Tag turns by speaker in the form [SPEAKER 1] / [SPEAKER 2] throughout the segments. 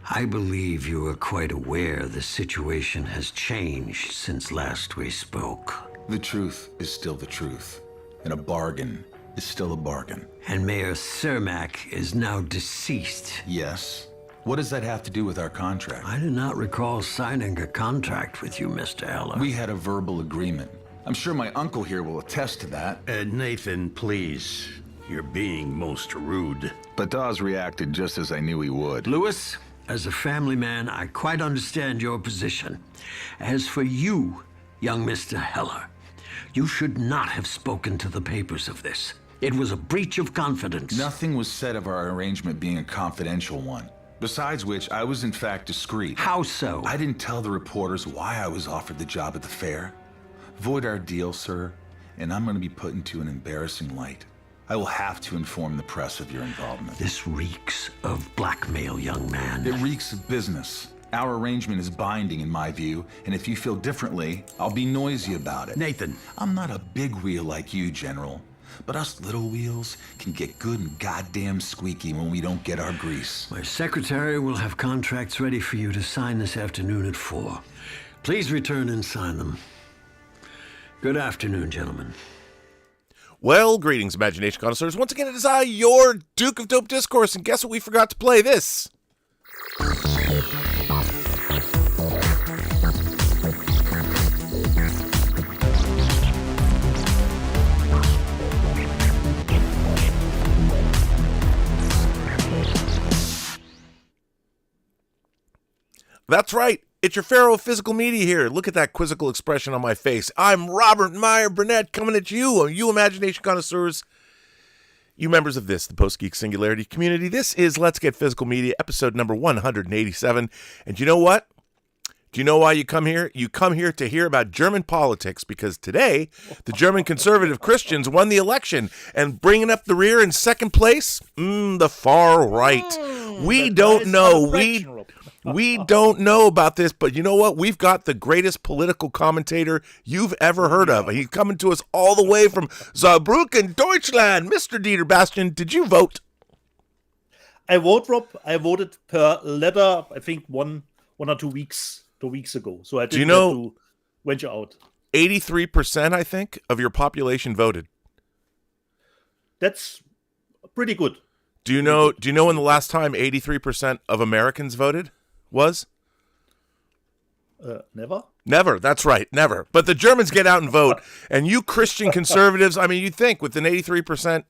[SPEAKER 1] I believe you are quite aware the situation has changed since last we spoke.
[SPEAKER 2] The truth is still the truth, and a bargain is still a bargain.
[SPEAKER 1] And Mayor Cermak is now deceased.
[SPEAKER 2] Yes. What does that have to do with our contract?
[SPEAKER 1] I do not recall signing a contract with you, Mr. Heller.
[SPEAKER 2] We had a verbal agreement. I'm sure my uncle here will attest to that.
[SPEAKER 3] Nathan, please. You're being most rude.
[SPEAKER 4] But Dawes reacted just as I knew he would.
[SPEAKER 1] Lewis, as a family man, I quite understand your position. As for you, young Mr. Heller, you should not have spoken to the papers of this. It was a breach of confidence.
[SPEAKER 2] Nothing was said of our arrangement being a confidential one. Besides which, I was in fact discreet.
[SPEAKER 1] How so?
[SPEAKER 2] I didn't tell the reporters why I was offered the job at the fair. Void our deal, sir, and I'm going to be put into an embarrassing light. I will have to inform the press of your involvement.
[SPEAKER 1] This reeks of blackmail, young man.
[SPEAKER 2] It reeks of business. Our arrangement is binding in my view, and if you feel differently, I'll be noisy about it.
[SPEAKER 3] Nathan.
[SPEAKER 2] I'm not a big wheel like you, General, but us little wheels can get good and goddamn squeaky when we don't get our grease.
[SPEAKER 1] My secretary will have contracts ready for you to sign this afternoon at 4. Please return and sign them. Good afternoon, gentlemen.
[SPEAKER 5] Well, greetings, Imagination Connoisseurs. Once again, it is I, your Duke of Dope Discourse, and guess what we forgot to play? This. That's right. It's your Pharaoh of Physical Media here. Look at that quizzical expression on my face. I'm Robert Meyer Burnett coming at you, you Imagination Connoisseurs, you members of this, the Post-Geek Singularity community. This is Let's Get Physical Media, episode number 187. And you know what? Do you know why you come here? You come here to hear about German politics because today the German conservative Christians won the election and bringing up the rear in second place, the far right. We don't know. We don't know about this, but you know what? We've got the greatest political commentator you've ever heard of. He's coming to us all the way from Saarbrücken, Deutschland. Mr. Dieter Bastian, did you vote?
[SPEAKER 6] I vote, Rob. I voted per letter, I think one or 2 weeks ago. So I didn't have to venture out.
[SPEAKER 5] 83%, I think, of your population voted.
[SPEAKER 6] That's pretty good.
[SPEAKER 5] Do you know when the last time 83% of Americans voted was?
[SPEAKER 6] Never?
[SPEAKER 5] Never. That's right. Never. But the Germans get out and vote. And you Christian conservatives, I mean, you'd think with an 83%,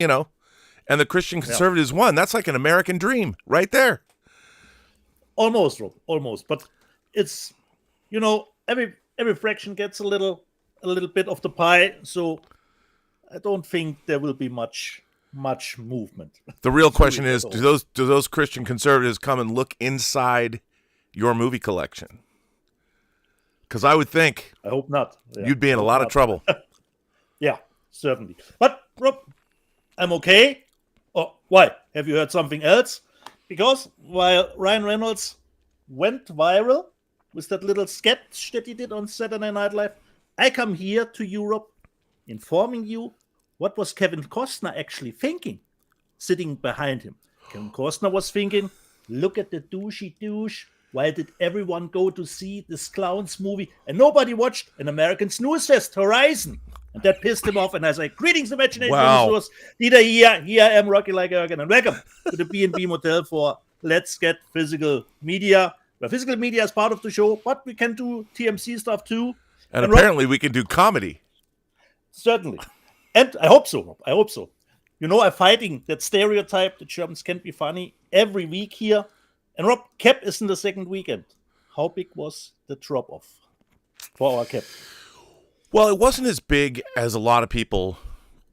[SPEAKER 5] and the Christian conservatives won. That's like an American dream right there.
[SPEAKER 6] Almost, Rob. Almost. But it's, every fraction gets a little bit of the pie. So I don't think there will be much movement.
[SPEAKER 5] The real question is, do those Christian conservatives come and look inside your movie collection? Because I would think
[SPEAKER 6] I hope not. Yeah,
[SPEAKER 5] you'd be in a lot of trouble.
[SPEAKER 6] Yeah, certainly. But Rob, I'm okay. Oh, why? Have you heard something else? Because while Ryan Reynolds went viral with that little sketch that he did on Saturday Night Live, I come here to Europe informing you what was Kevin Costner actually thinking, sitting behind him. Kevin Costner was thinking, look at the douchey douche. Why did everyone go to see this clown's movie and nobody watched an American snooze fest, Horizon? And that pissed him off. And I say, greetings, Imagination Connoisseurs. Dieter here I am, Rocky like Ergen, and welcome to the B&B Motel for Let's Get Physical Media. Well, physical media is part of the show, but we can do TMC stuff too.
[SPEAKER 5] And apparently we can do comedy.
[SPEAKER 6] Certainly. And I hope so, Rob. I hope so. I'm fighting that stereotype that Germans can't be funny every week here. And Rob, Cap is in the second weekend. How big was the drop-off for our Cap?
[SPEAKER 5] Well, it wasn't as big as a lot of people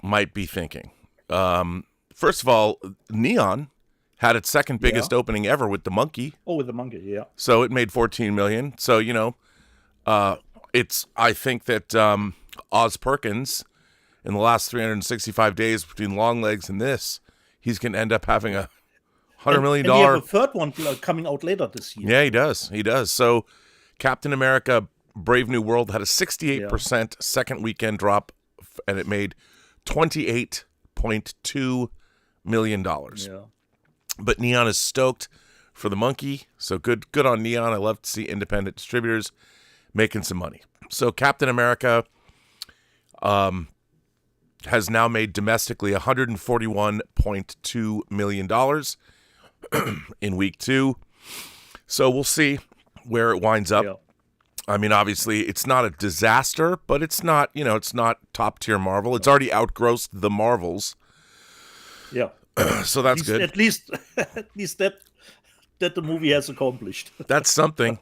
[SPEAKER 5] might be thinking. First of all, Neon had its second biggest opening ever with the monkey.
[SPEAKER 6] Oh, with the monkey, yeah.
[SPEAKER 5] So it made $14 million. So, I think that Oz Perkins, in the last 365 days between Longlegs and this, he's going to end up having a $100 million.
[SPEAKER 6] And he has a third one coming out later this year.
[SPEAKER 5] Yeah, he does. So Captain America Brave New World had a 68% second weekend drop, and it made $28.2 million.
[SPEAKER 6] Yeah.
[SPEAKER 5] But Neon is stoked for the monkey. So good on Neon. I love to see independent distributors making some money. So Captain America has now made domestically $141.2 million in week 2. So we'll see where it winds up.
[SPEAKER 6] Yeah.
[SPEAKER 5] I mean, obviously, it's not a disaster, but it's not, it's not top-tier Marvel. It's already outgrossed the Marvels.
[SPEAKER 6] Yeah.
[SPEAKER 5] So that's good.
[SPEAKER 6] At least that the movie has accomplished.
[SPEAKER 5] That's something.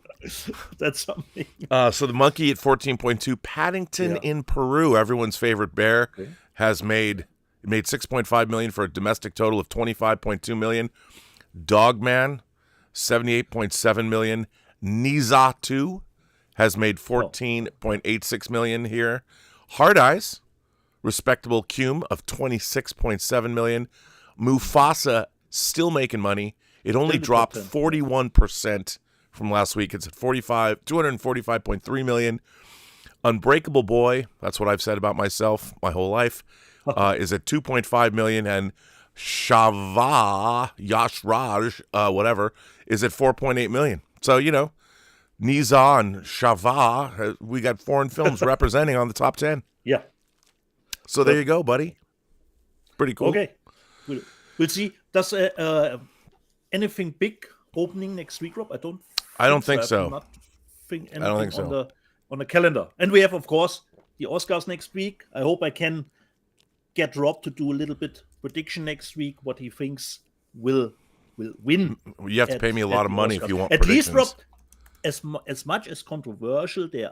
[SPEAKER 6] That's something.
[SPEAKER 5] So the monkey at 14.2. Paddington in Peru, everyone's favorite bear, has made 6.5 million for a domestic total of 25.2 million. Dogman, 78.7 million. Niza 2 has made 14.86 million here. Hard Eyes, respectable cum of 26.7 million. Mufasa still making money. It only dropped 41% from last week. It's at 245.3 million. Unbreakable Boy, that's what I've said about myself my whole life, is at 2.5 million, and Yash Raj, whatever, is at 4.8 million. So, Niza and Shava, we got foreign films representing on the top 10.
[SPEAKER 6] Yeah.
[SPEAKER 5] So there you go, buddy. Pretty cool.
[SPEAKER 6] Okay. We'll see. Does anything big opening next week, Rob? I don't think so. I don't think so. On the calendar. And we have, of course, the Oscars next week. I hope I can get Rob to do a little bit prediction next week, what he thinks will win.
[SPEAKER 5] You have to pay me a lot of money
[SPEAKER 6] Oscars.
[SPEAKER 5] if you want
[SPEAKER 6] At
[SPEAKER 5] predictions.
[SPEAKER 6] least, Rob, as much as controversial they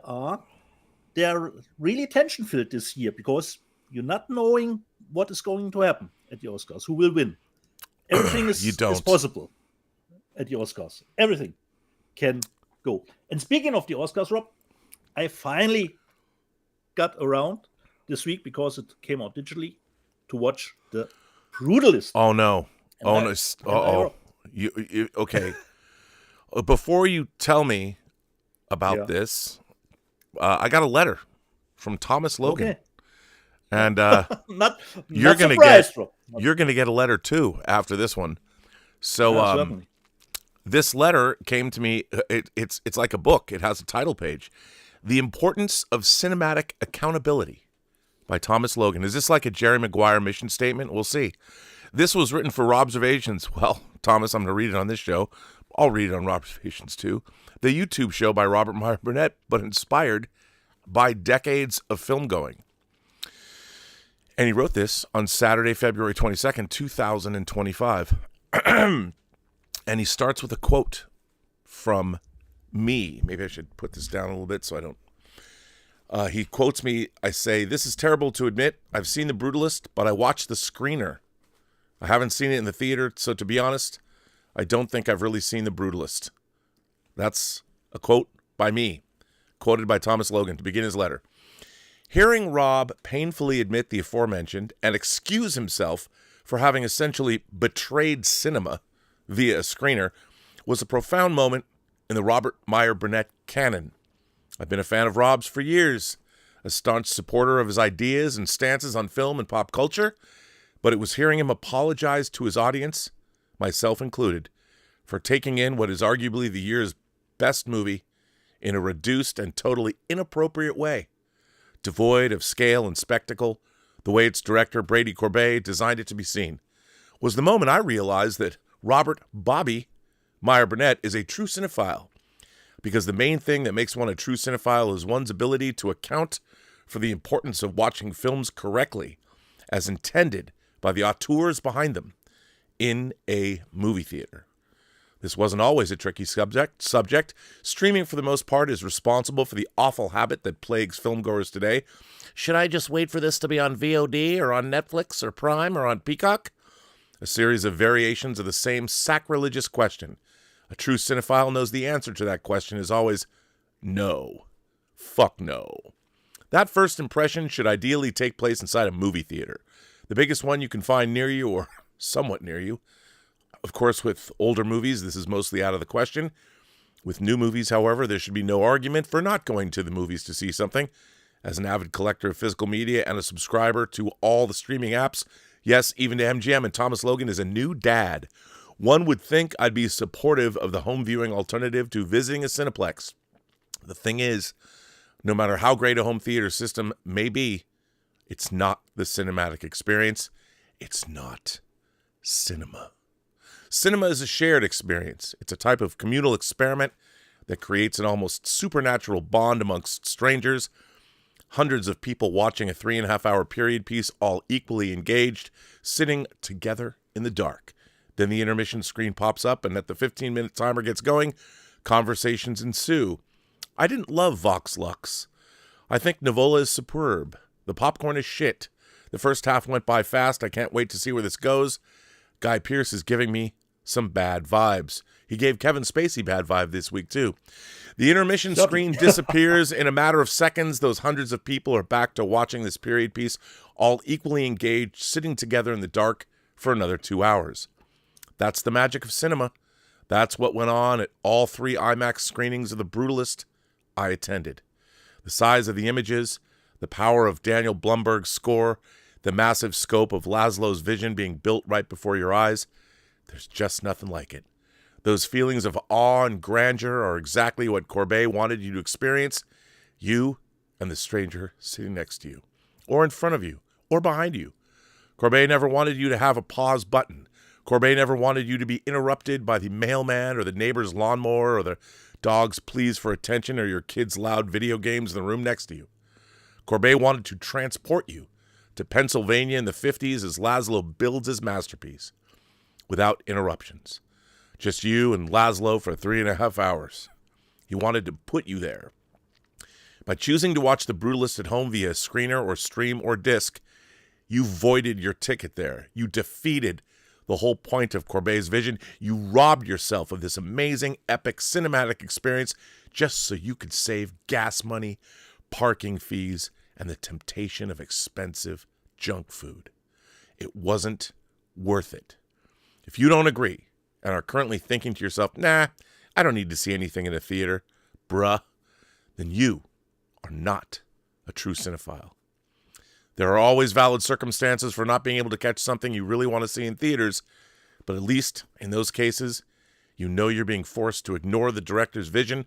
[SPEAKER 6] are really tension-filled this year because you're not knowing what is going to happen at the Oscars, who will win. Everything is possible at the Oscars. Everything can go. And speaking of the Oscars, Rob, I finally got around this week because it came out digitally to watch the Brutalist.
[SPEAKER 5] Oh no! You okay? Before you tell me about this, I got a letter from Thomas Logan.
[SPEAKER 6] Okay.
[SPEAKER 5] And
[SPEAKER 6] you're gonna get
[SPEAKER 5] a letter too after this one. So this letter came to me. It's like a book. It has a title page, "The Importance of Cinematic Accountability" by Thomas Logan. Is this like a Jerry Maguire mission statement? We'll see. This was written for Robservations. Well, Thomas, I'm going to read it on this show. I'll read it on Robservations too. The YouTube show by Robert Meyer Burnett, but inspired by decades of film going. And he wrote this on Saturday, February 22nd, 2025. And he starts with a quote from me. Maybe I should put this down a little bit so I don't. He quotes me. I say, "This is terrible to admit. I've seen The Brutalist, but I watched the screener. I haven't seen it in the theater, so to be honest, I don't think I've really seen The Brutalist." That's a quote by me, quoted by Thomas Logan to begin his letter. Hearing Rob painfully admit the aforementioned and excuse himself for having essentially betrayed cinema via a screener was a profound moment in the Robert Meyer Burnett canon. I've been a fan of Rob's for years, a staunch supporter of his ideas and stances on film and pop culture, but it was hearing him apologize to his audience, myself included, for taking in what is arguably the year's best movie in a reduced and totally inappropriate way. Devoid of scale and spectacle, the way its director, Brady Corbet, designed it to be seen, was the moment I realized that Robert Bobby Meyer Burnett is a true cinephile, because the main thing that makes one a true cinephile is one's ability to account for the importance of watching films correctly, as intended by the auteurs behind them, in a movie theater. This wasn't always a tricky subject. Streaming, for the most part, is responsible for the awful habit that plagues filmgoers today. Should I just wait for this to be on VOD or on Netflix or Prime or on Peacock? A series of variations of the same sacrilegious question. A true cinephile knows the answer to that question is always no. Fuck no. That first impression should ideally take place inside a movie theater, the biggest one you can find near you or somewhat near you. Of course, with older movies, this is mostly out of the question. With new movies, however, there should be no argument for not going to the movies to see something. As an avid collector of physical media and a subscriber to all the streaming apps, yes, even to MGM, and Thomas Logan is a new dad. One would think I'd be supportive of the home viewing alternative to visiting a Cineplex. The thing is, no matter how great a home theater system may be, it's not the cinematic experience. It's not cinema. Cinema is a shared experience. It's a type of communal experiment that creates an almost supernatural bond amongst strangers. Hundreds of people watching a 3.5-hour period piece, all equally engaged, sitting together in the dark. Then the intermission screen pops up, and at the 15-minute timer gets going, conversations ensue. I didn't love Vox Lux. I think Nivola is superb. The popcorn is shit. The first half went by fast. I can't wait to see where this goes. Guy Pearce is giving me some bad vibes. He gave Kevin Spacey bad vibe this week, too. The intermission screen disappears in a matter of seconds. Those hundreds of people are back to watching this period piece, all equally engaged, sitting together in the dark for another 2 hours. That's the magic of cinema. That's what went on at all 3 IMAX screenings of The Brutalist I attended. The size of the images, the power of Daniel Blumberg's score, the massive scope of Laszlo's vision being built right before your eyes. There's just nothing like it. Those feelings of awe and grandeur are exactly what Courbet wanted you to experience, you and the stranger sitting next to you, or in front of you, or behind you. Courbet never wanted you to have a pause button. Courbet never wanted you to be interrupted by the mailman or the neighbor's lawnmower or the dog's pleas for attention or your kid's loud video games in the room next to you. Courbet wanted to transport you to Pennsylvania in the 50s as Laszlo builds his masterpiece, without interruptions. Just you and Laszlo for 3.5 hours. He wanted to put you there. By choosing to watch The Brutalist at home via screener or stream or disc, you voided your ticket there. You defeated the whole point of Courbet's vision. You robbed yourself of this amazing, epic cinematic experience just so you could save gas money, parking fees, and the temptation of expensive junk food. It wasn't worth it. If you don't agree and are currently thinking to yourself, nah, I don't need to see anything in a theater, bruh, then you are not a true cinephile. There are always valid circumstances for not being able to catch something you really want to see in theaters, but at least in those cases, you know you're being forced to ignore the director's vision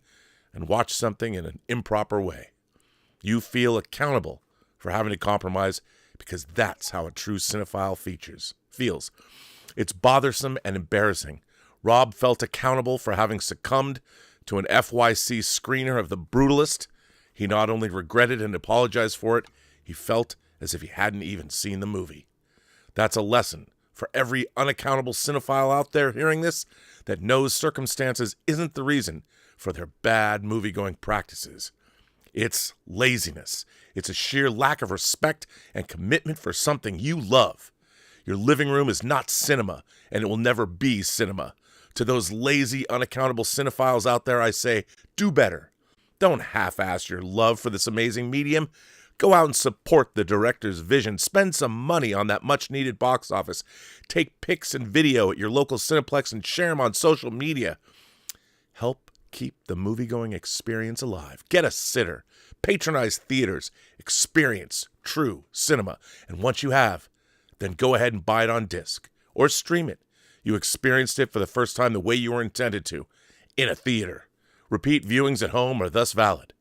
[SPEAKER 5] and watch something in an improper way. You feel accountable for having to compromise because that's how a true cinephile feels. It's bothersome and embarrassing. Rob felt accountable for having succumbed to an FYC screener of The Brutalist. He not only regretted and apologized for it, he felt as if he hadn't even seen the movie. That's a lesson for every unaccountable cinephile out there hearing this that knows circumstances isn't the reason for their bad movie-going practices. It's laziness. It's a sheer lack of respect and commitment for something you love. Your living room is not cinema, and it will never be cinema. To those lazy, unaccountable cinephiles out there, I say, do better. Don't half-ass your love for this amazing medium. Go out and support the director's vision. Spend some money on that much-needed box office. Take pics and video at your local Cineplex and share them on social media. Help keep the movie-going experience alive. Get a sitter. Patronize theaters. Experience true cinema. And once you have, then go ahead and buy it on disc or stream it. You experienced it for the first time the way you were intended to, in a theater. Repeat viewings at home are thus valid.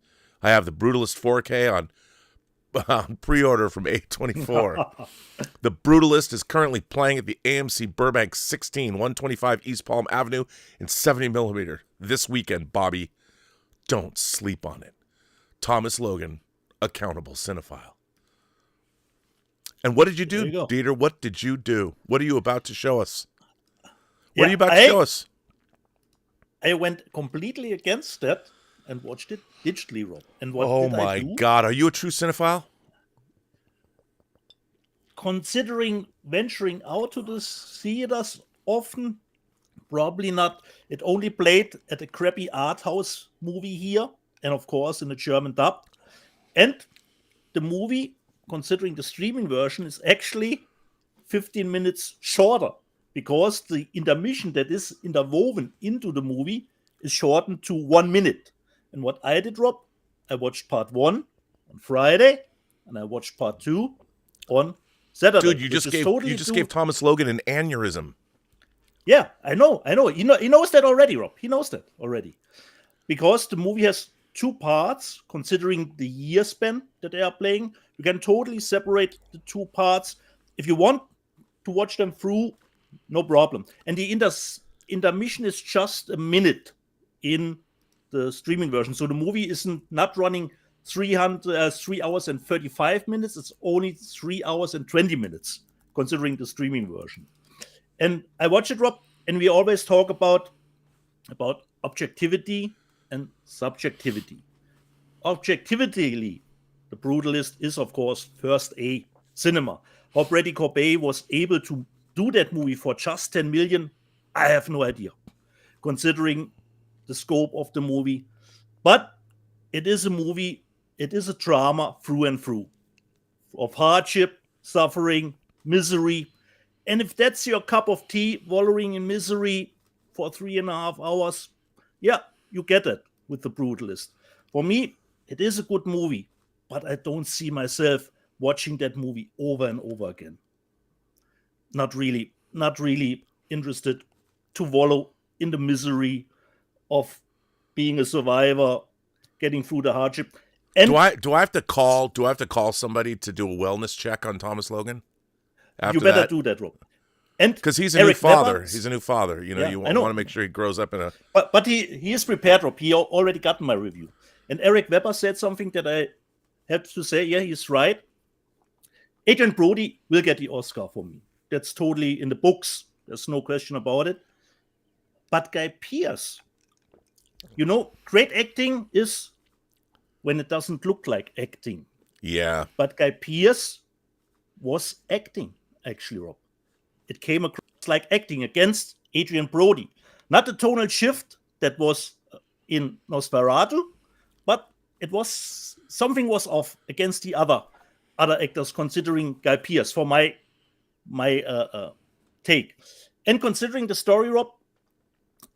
[SPEAKER 5] I have The Brutalist 4K on pre-order from A24. The Brutalist is currently playing at the AMC Burbank 16, 125 East Palm Avenue in 70mm this weekend, Bobby. Don't sleep on it. Thomas Logan, accountable cinephile. And what did you do, Dieter? What did you do? What are you about to show us? What are you about to show us?
[SPEAKER 6] I went completely against that and watched it digitally, Rob. And what
[SPEAKER 5] oh
[SPEAKER 6] did
[SPEAKER 5] my
[SPEAKER 6] I do?
[SPEAKER 5] God, are you a true cinephile?
[SPEAKER 6] Considering venturing out to the theaters often, probably not. It only played at a crappy art house movie here, and of course in a German dub. And the movie, considering the streaming version, is actually 15 minutes shorter because the intermission that is interwoven into the movie is shortened to 1 minute. And what I did, Rob, I watched part 1 on Friday, and I watched part 2 on Saturday.
[SPEAKER 5] Dude, you just gave Thomas Logan an aneurysm.
[SPEAKER 6] Yeah, I know. He knows that already, Rob. He knows that already. Because the movie has two parts, considering the year span that they are playing. You can totally separate the two parts. If you want to watch them through, no problem. And the intermission is just a minute in the streaming version. So the movie isn't not running 3 hours and 35 minutes. It's only 3 hours and 20 minutes, considering the streaming version. And I watch it, Rob, and we always talk about objectivity and subjectivity. Objectively, The Brutalist is, of course, first A cinema. How Brady Corbet was able to do that movie for just 10 million, I have no idea, considering the scope of the movie. But it is a movie, it is a drama through and through, of hardship, suffering, misery. And if that's your cup of tea, wallowing in misery for 3.5 hours, yeah, you get it with The Brutalist. For me, it is a good movie, but I don't see myself watching that movie over and over again. Not really interested to wallow in the misery of being a survivor, getting through the hardship. And
[SPEAKER 5] Do I have to call somebody to do a wellness check on Thomas Logan?
[SPEAKER 6] You better do that, Rob. And
[SPEAKER 5] because he's a new father. He's a new father. You know, you want to make sure he grows up in a.
[SPEAKER 6] But he is prepared, Rob. He already got my review. And Eric Weber said something that I have to say. Yeah, he's right. Adrian Brody will get the Oscar for me. That's totally in the books. There's no question about it. But Guy Pearce, great acting is when it doesn't look like acting.
[SPEAKER 5] Yeah.
[SPEAKER 6] But Guy Pearce was acting, actually, Rob. It came across like acting against Adrian Brody. Not the tonal shift that was in Nosferatu, but it was something was off against the other actors, considering Guy Pearce, for my take. And considering the story, Rob,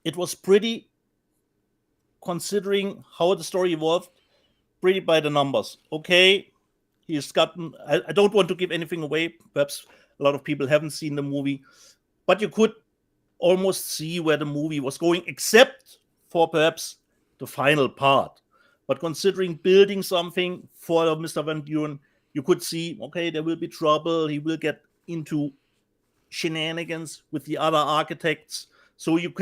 [SPEAKER 6] it was pretty, considering how the story evolved, pretty by the numbers. Okay, he's gotten, I don't want to give anything away. Perhaps a lot of people haven't seen the movie, but you could almost see where the movie was going, except for perhaps the final part. But considering building something for Mr. Van Buren, you could see, okay, there will be trouble. He will get into shenanigans with the other architects. So you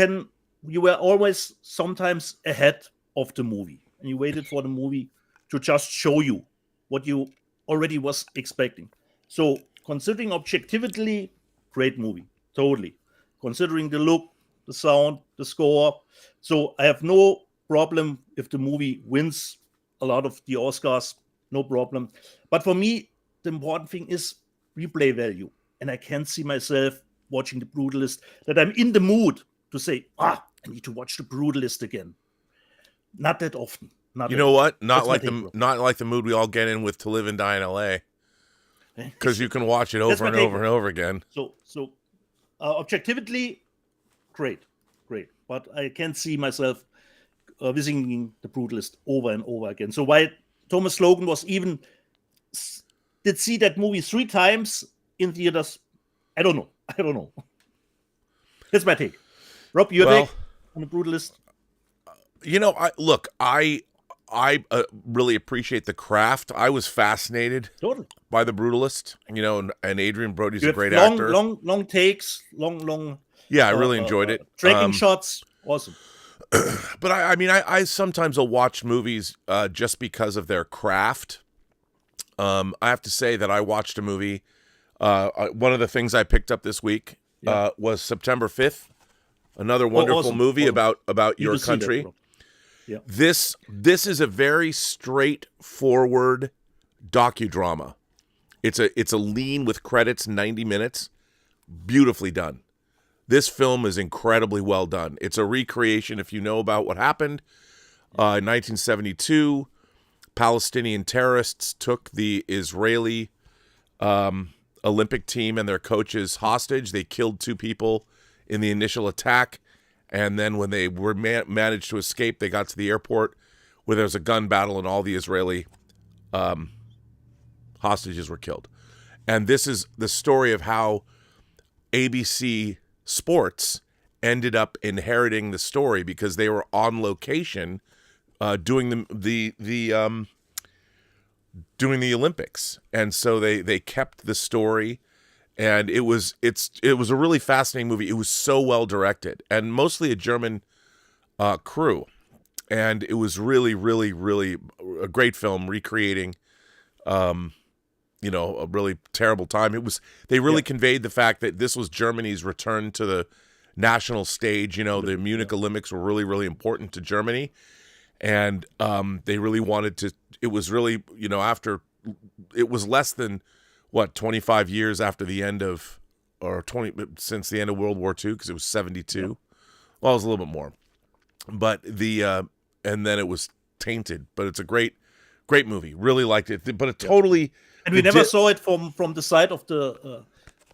[SPEAKER 6] were always sometimes ahead of the movie, and you waited for the movie to just show you what you already was expecting. So considering objectively, great movie, totally. Considering the look, the sound, the score. So I have no problem if the movie wins a lot of the Oscars, no problem. But for me, the important thing is replay value. And I can't see myself watching The Brutalist, that I'm in the mood to say, I need to watch The Brutalist again. Not that often.
[SPEAKER 5] You know what? Not like the mood we all get in with To Live and Die in L.A. Because you can watch it over and over and over again.
[SPEAKER 6] So objectively, great. But I can't see myself visiting The Brutalist over and over again. So why Thomas Logan did see that movie 3 times in theaters, I don't know. That's my take. Rob, your take on The Brutalist?
[SPEAKER 5] I really appreciate the craft. I was fascinated by The Brutalist, and Adrian Brody's a great actor.
[SPEAKER 6] Long takes, long.
[SPEAKER 5] Yeah, I really enjoyed it.
[SPEAKER 6] Tracking shots, awesome.
[SPEAKER 5] But I sometimes will watch movies just because of their craft. I have to say that I watched a movie. One of the things I picked up this week was September 5th, another wonderful movie about your country.
[SPEAKER 6] Yeah.
[SPEAKER 5] This is a very straightforward docudrama. It's a lean with credits, 90 minutes, beautifully done. This film is incredibly well done. It's a recreation, if you know about what happened. In 1972, Palestinian terrorists took the Israeli Olympic team and their coaches hostage. They killed 2 people in the initial attack. And then when they were managed to escape, they got to the airport where there was a gun battle and all the Israeli hostages were killed. And this is the story of how ABC Sports ended up inheriting the story because they were on location doing doing the Olympics, and so they kept the story, and it was a really fascinating movie. It was so well directed, and mostly a German crew, and it was really, really, really a great film recreating, a really terrible time. They really conveyed the fact that this was Germany's return to the national stage. The Munich Olympics were really, really important to Germany, and they really wanted to. It was really, after it was less than 25 years after the end of, or 20 since the end of World War II, because it was 72. Yeah. Well, it was a little bit more, but and then it was tainted. But it's a great movie. Really liked it, but it totally.
[SPEAKER 6] And we never saw it from the side of the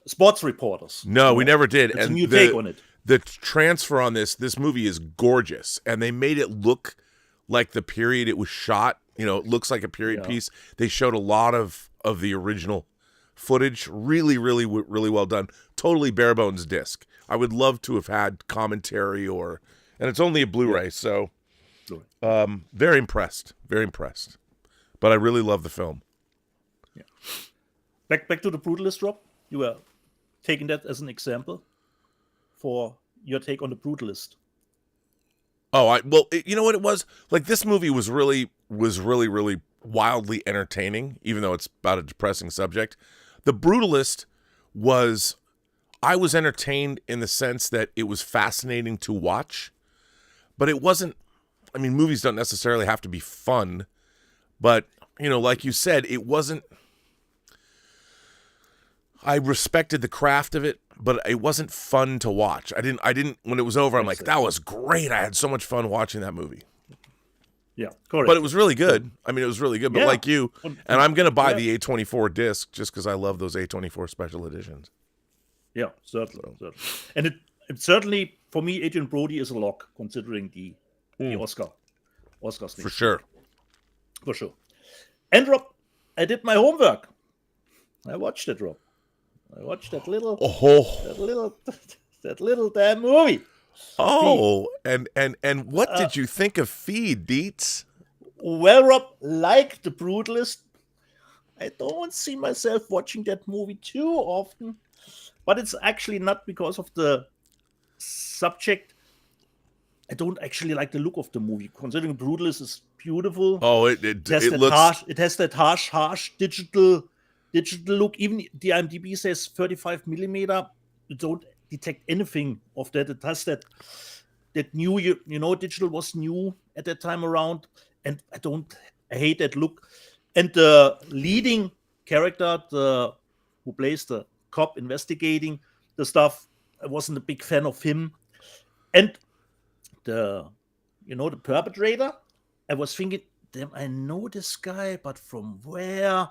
[SPEAKER 6] sports reporters.
[SPEAKER 5] No, we never did.
[SPEAKER 6] It's a new take on it.
[SPEAKER 5] The transfer on this movie is gorgeous, and they made it look like the period it was shot. It looks like a period piece. They showed a lot of the original footage. Really, really, really well done. Totally bare bones disc. I would love to have had commentary and it's only a Blu-ray, so very impressed. Very impressed. But I really love the film.
[SPEAKER 6] Yeah. Back to the Brutalist, Rob. You were taking that as an example for your take on the Brutalist.
[SPEAKER 5] Oh, you know what it was? Like, this movie was really, really wildly entertaining, even though it's about a depressing subject. The Brutalist I was entertained in the sense that it was fascinating to watch, but it wasn't, movies don't necessarily have to be fun, but, like you said, it wasn't, I respected the craft of it, but it wasn't fun to watch. I didn't, when it was over, I'm like, that was great. I had so much fun watching that movie.
[SPEAKER 6] Yeah, correct.
[SPEAKER 5] But it was really good. It was really good. But like you, and I'm going to buy the A24 disc just because I love those A24 special editions.
[SPEAKER 6] Yeah, certainly. And it certainly, for me, Adrian Brody is a lock, considering the Oscars.
[SPEAKER 5] For sure.
[SPEAKER 6] For sure. And Rob, I did my homework. I watched it, Rob. I watched that little damn movie.
[SPEAKER 5] Oh, and what did you think of Feed, Deets?
[SPEAKER 6] Well, Rob, like the Brutalist, I don't see myself watching that movie too often, but it's actually not because of the subject. I don't actually like the look of the movie, considering Brutalist is beautiful.
[SPEAKER 5] Oh, it looks...
[SPEAKER 6] It has that harsh digital look. Even the IMDb says 35 millimeter. You don't detect anything of that. It has that new, digital was new at that time around, and I hate that look. And the leading character, who plays the cop investigating the stuff, I wasn't a big fan of him. And the perpetrator, I was thinking, damn, I know this guy, but from where?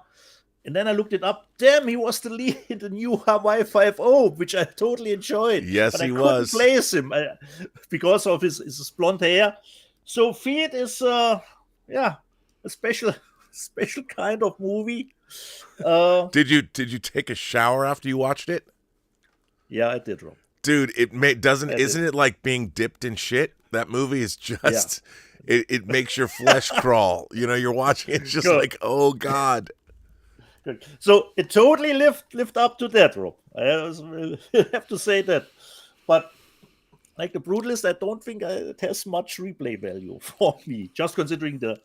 [SPEAKER 6] And then I looked it up. Damn, he was the lead in the new Hawaii 5-0, which I totally enjoyed.
[SPEAKER 5] Yes,
[SPEAKER 6] but
[SPEAKER 5] he
[SPEAKER 6] I
[SPEAKER 5] was.
[SPEAKER 6] couldn't place him because of his blonde hair. So Feed is, a special kind of movie.
[SPEAKER 5] Did you take a shower after you watched it?
[SPEAKER 6] Yeah, I did, Rob.
[SPEAKER 5] Dude, isn't it like being dipped in shit? That movie is just, it makes your flesh crawl. You're watching it, it's just like, oh God.
[SPEAKER 6] Good. So it totally lived up to that, Rob. I have to say that. But like the Brutalist, I don't think it has much replay value for me, just considering the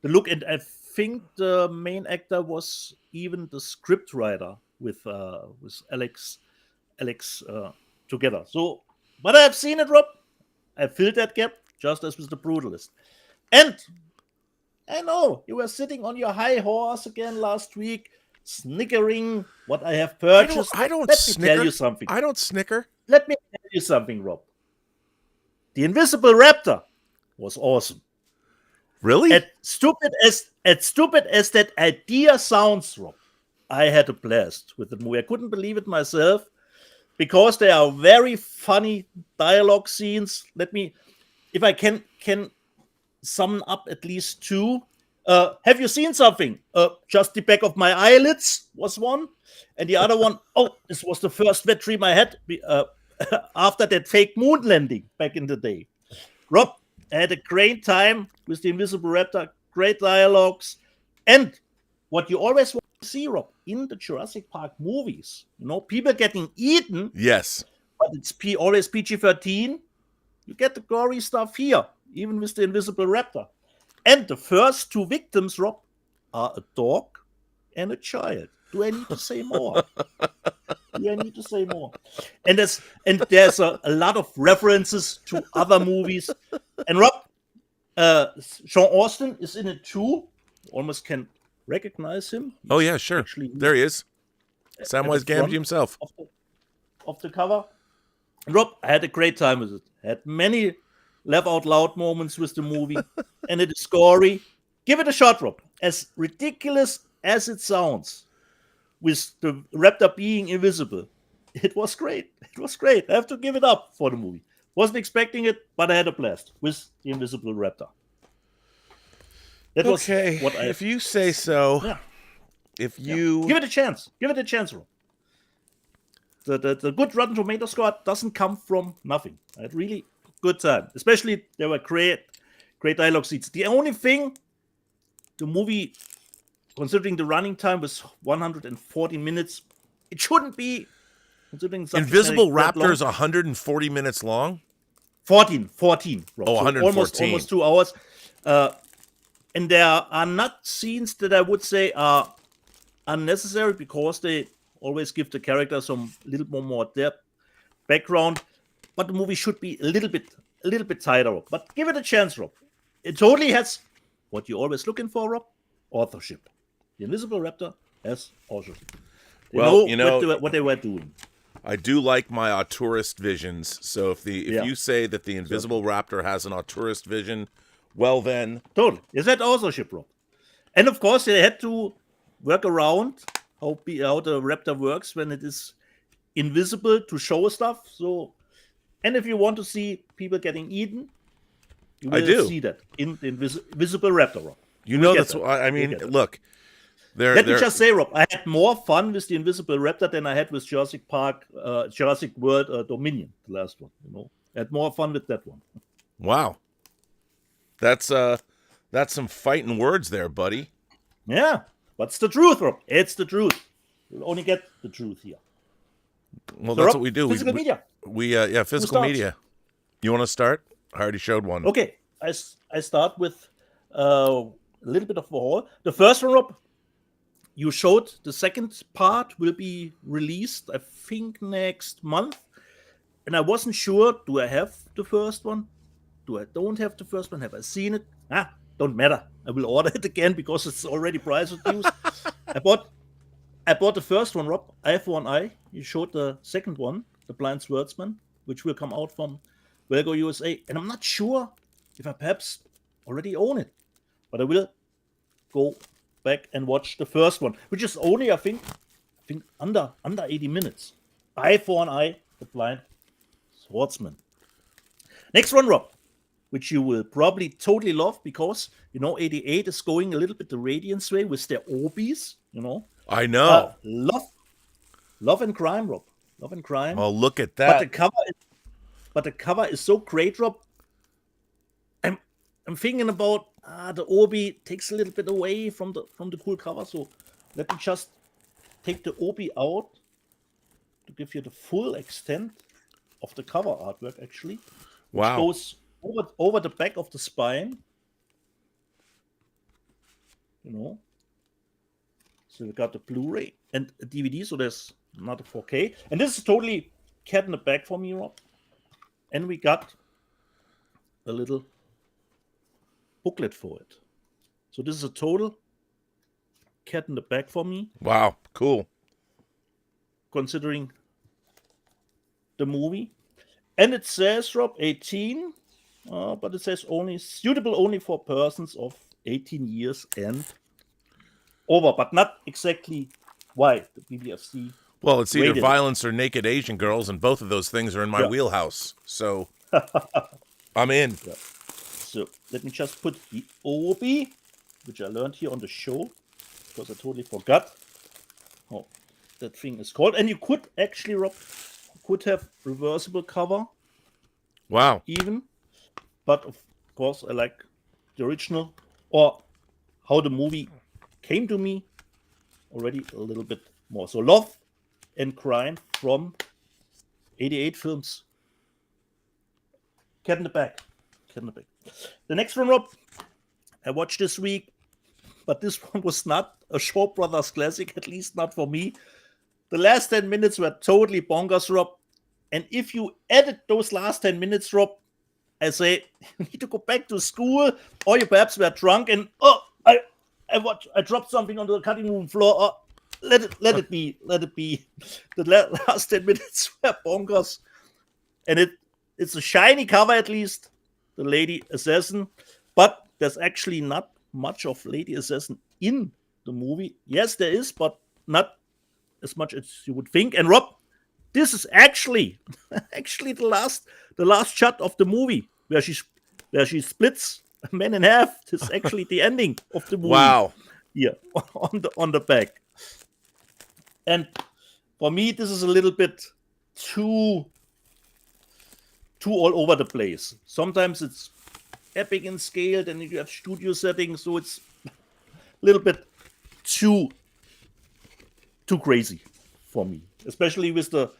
[SPEAKER 6] look. And I think the main actor was even the script writer with Alex together. So, but I've seen it, Rob. I filled that gap just as with the Brutalist. And I know you were sitting on your high horse again last week, snickering what I have purchased.
[SPEAKER 5] Let me
[SPEAKER 6] tell you something.
[SPEAKER 5] I don't snicker.
[SPEAKER 6] Let me tell you something, Rob. The Invisible Raptor was awesome.
[SPEAKER 5] Really?
[SPEAKER 6] As stupid as that idea sounds, Rob, I had a blast with the movie. I couldn't believe it myself because there are very funny dialogue scenes. If I can sum up at least two. Have you seen something? Just the back of my eyelids was one. And the other one, this was the first wet dream I had. after that fake moon landing back in the day. Rob, I had a great time with the Invisible Raptor, great dialogues, and what you always want to see, Rob, in the Jurassic Park movies, people getting eaten,
[SPEAKER 5] Yes.
[SPEAKER 6] but it's always PG-13. You get the gory stuff here, even with the Invisible Raptor. And the first two victims, Rob, are a dog and a child. Do I need to say more? And there's a lot of references to other movies. And Rob, Sean Austin is in it too. Almost can recognize him.
[SPEAKER 5] Oh yeah, sure. There he is. Samwise Gamgee himself.
[SPEAKER 6] Of the cover. And Rob, I had a great time with it. I had many laugh out loud moments with the movie, and it is gory. Give it a shot, Rob. As ridiculous as it sounds, with the Raptor being invisible, it was great. I have to give it up for the movie. Wasn't expecting it, but I had a blast with the Invisible Raptor. That was what I.
[SPEAKER 5] If you say so.
[SPEAKER 6] Yeah.
[SPEAKER 5] If you
[SPEAKER 6] give it a chance, Rob. The good Rotten Tomato score doesn't come from nothing. I had really good time. Especially there were great dialogue scenes. The only thing, the movie, considering the running time was 140 minutes, it shouldn't be. Considering
[SPEAKER 5] Invisible Raptor is 140 minutes long.
[SPEAKER 6] 14. Rob.
[SPEAKER 5] Oh, 114.
[SPEAKER 6] Almost 2 hours. And there are not scenes that I would say are unnecessary because they always give the character some little more depth, background. But the movie should be a little bit tighter, Rob. But give it a chance, Rob. It totally has what you're always looking for, Rob: authorship. The Invisible Raptor has authorship. They know what they were doing.
[SPEAKER 5] I do like my auteurist visions. So if you say that the Invisible Raptor has an auteurist vision, well then,
[SPEAKER 6] totally. Is that authorship, Rob? And of course, they had to work around how the Raptor works when it is invisible to show stuff. So, and if you want to see people getting eaten, you will see that in the Invisible Raptor, Rob.
[SPEAKER 5] That's what I mean. Look,
[SPEAKER 6] let me just say, Rob, I had more fun with the Invisible Raptor than I had with Jurassic World Dominion, the last one. I had more fun with that one.
[SPEAKER 5] Wow, that's some fighting words there, buddy.
[SPEAKER 6] Yeah, but it's the truth, Rob. It's the truth. You'll only get the truth here.
[SPEAKER 5] Well, that's what we do.
[SPEAKER 6] Physical media.
[SPEAKER 5] Physical media. You want to start? I already showed one.
[SPEAKER 6] Okay, I start with a little bit of a haul. The first one, Rob, you showed the second part will be released, I think, next month. And I wasn't sure, do I have the first one? Do I don't have the first one? Have I seen it? Don't matter. I will order it again because it's already price reduced. I bought the first one, Rob, Eye for an Eye. You showed the second one, The Blind Swordsman, which will come out from Vertigo USA. And I'm not sure if I perhaps already own it. But I will go back and watch the first one, which is only, I think under 80 minutes. Eye for an Eye, The Blind Swordsman. Next one, Rob, which you will probably totally love because, 88 is going a little bit the Radiance way with their Obies,
[SPEAKER 5] I know.
[SPEAKER 6] Love and Crime, Rob. Love and Crime.
[SPEAKER 5] Oh, look at that.
[SPEAKER 6] But the cover is so great, Rob. I'm thinking about the Obi takes a little bit away from the cool cover, so let me just take the Obi out to give you the full extent of the cover artwork, actually.
[SPEAKER 5] Wow.
[SPEAKER 6] Which goes over the back of the spine. So we got the Blu-ray and a DVD, so there's not a 4K. And this is totally cat in the bag for me, Rob. And we got a little booklet for it. So this is a total cat in the bag for me.
[SPEAKER 5] Wow, cool.
[SPEAKER 6] Considering the movie. And it says, Rob, 18, but it says suitable only for persons of 18 years and over, but not exactly why the BBFC.
[SPEAKER 5] Well, it's either violence or naked Asian girls, and both of those things are in my wheelhouse. So I'm in.
[SPEAKER 6] Yeah. So let me just put the Obi, which I learned here on the show, because I totally forgot how that thing is called. And you could actually, Rob, could have reversible cover
[SPEAKER 5] Wow.
[SPEAKER 6] even, but of course I like the original, or how the movie came to me already a little bit more. So Love and Crime from 88 films. Cat in the Bag. The next one, Rob, I watched this week, but this one was not a Shaw Brothers classic, at least not for me. The last 10 minutes were totally bonkers, Rob. And if you edit those last 10 minutes, Rob, I say you need to go back to school, or you perhaps were drunk and I dropped something onto the cutting room floor. Oh, let it be. The last 10 minutes were bonkers, and it's a shiny cover, at least, the Lady Assassin, but there's actually not much of Lady Assassin in the movie. Yes, there is, but not as much as you would think. And Rob, this is actually the last shot of the movie where she splits a man in half. This is actually the ending of the movie.
[SPEAKER 5] Wow.
[SPEAKER 6] Here on the back. And for me, this is a little bit too all over the place. Sometimes it's epic in scale, then you have studio settings, so it's a little bit too crazy for me, especially with the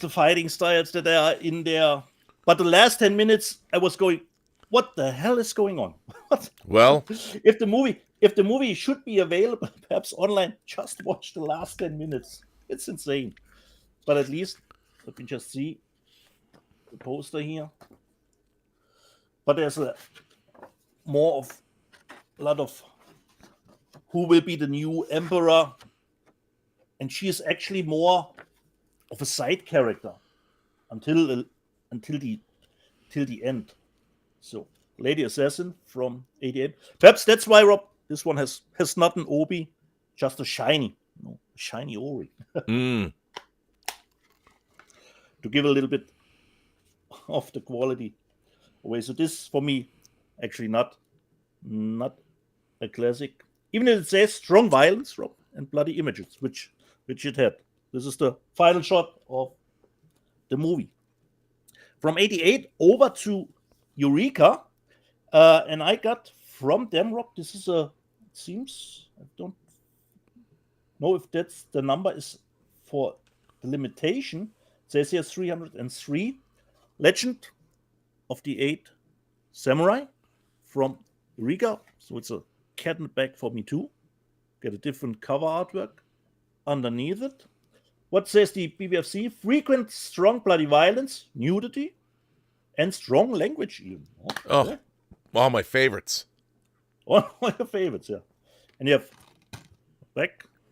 [SPEAKER 6] fighting styles that are in there. But the last 10 minutes, I was going, what the hell is going on?
[SPEAKER 5] Well,
[SPEAKER 6] if the movie should be available, perhaps online, just watch the last 10 minutes. It's insane. But at least, let me just see the poster here. But there's a lot of who will be the new emperor, and she is actually more of a side character until the end. So, Lady Assassin from 88. Perhaps that's why, Rob, this one has not an obi, just a shiny ori.
[SPEAKER 5] mm.
[SPEAKER 6] To give a little bit of the quality away. So this, for me, actually not a classic. Even if it says strong violence, Rob, and bloody images, which it had. This is the final shot of the movie. From 88 over to Eureka, and I got from them, Rob, this is it seems, I don't know if that's the number is for the limitation. It says here 303, Legend of the Eight Samurai from Eureka. So it's a cat in the bag for me too. Get a different cover artwork underneath it. What says the BBFC? Frequent, strong bloody violence, nudity, and strong language even. Okay.
[SPEAKER 5] Oh, all my favorites.
[SPEAKER 6] All your favorites, yeah. And you have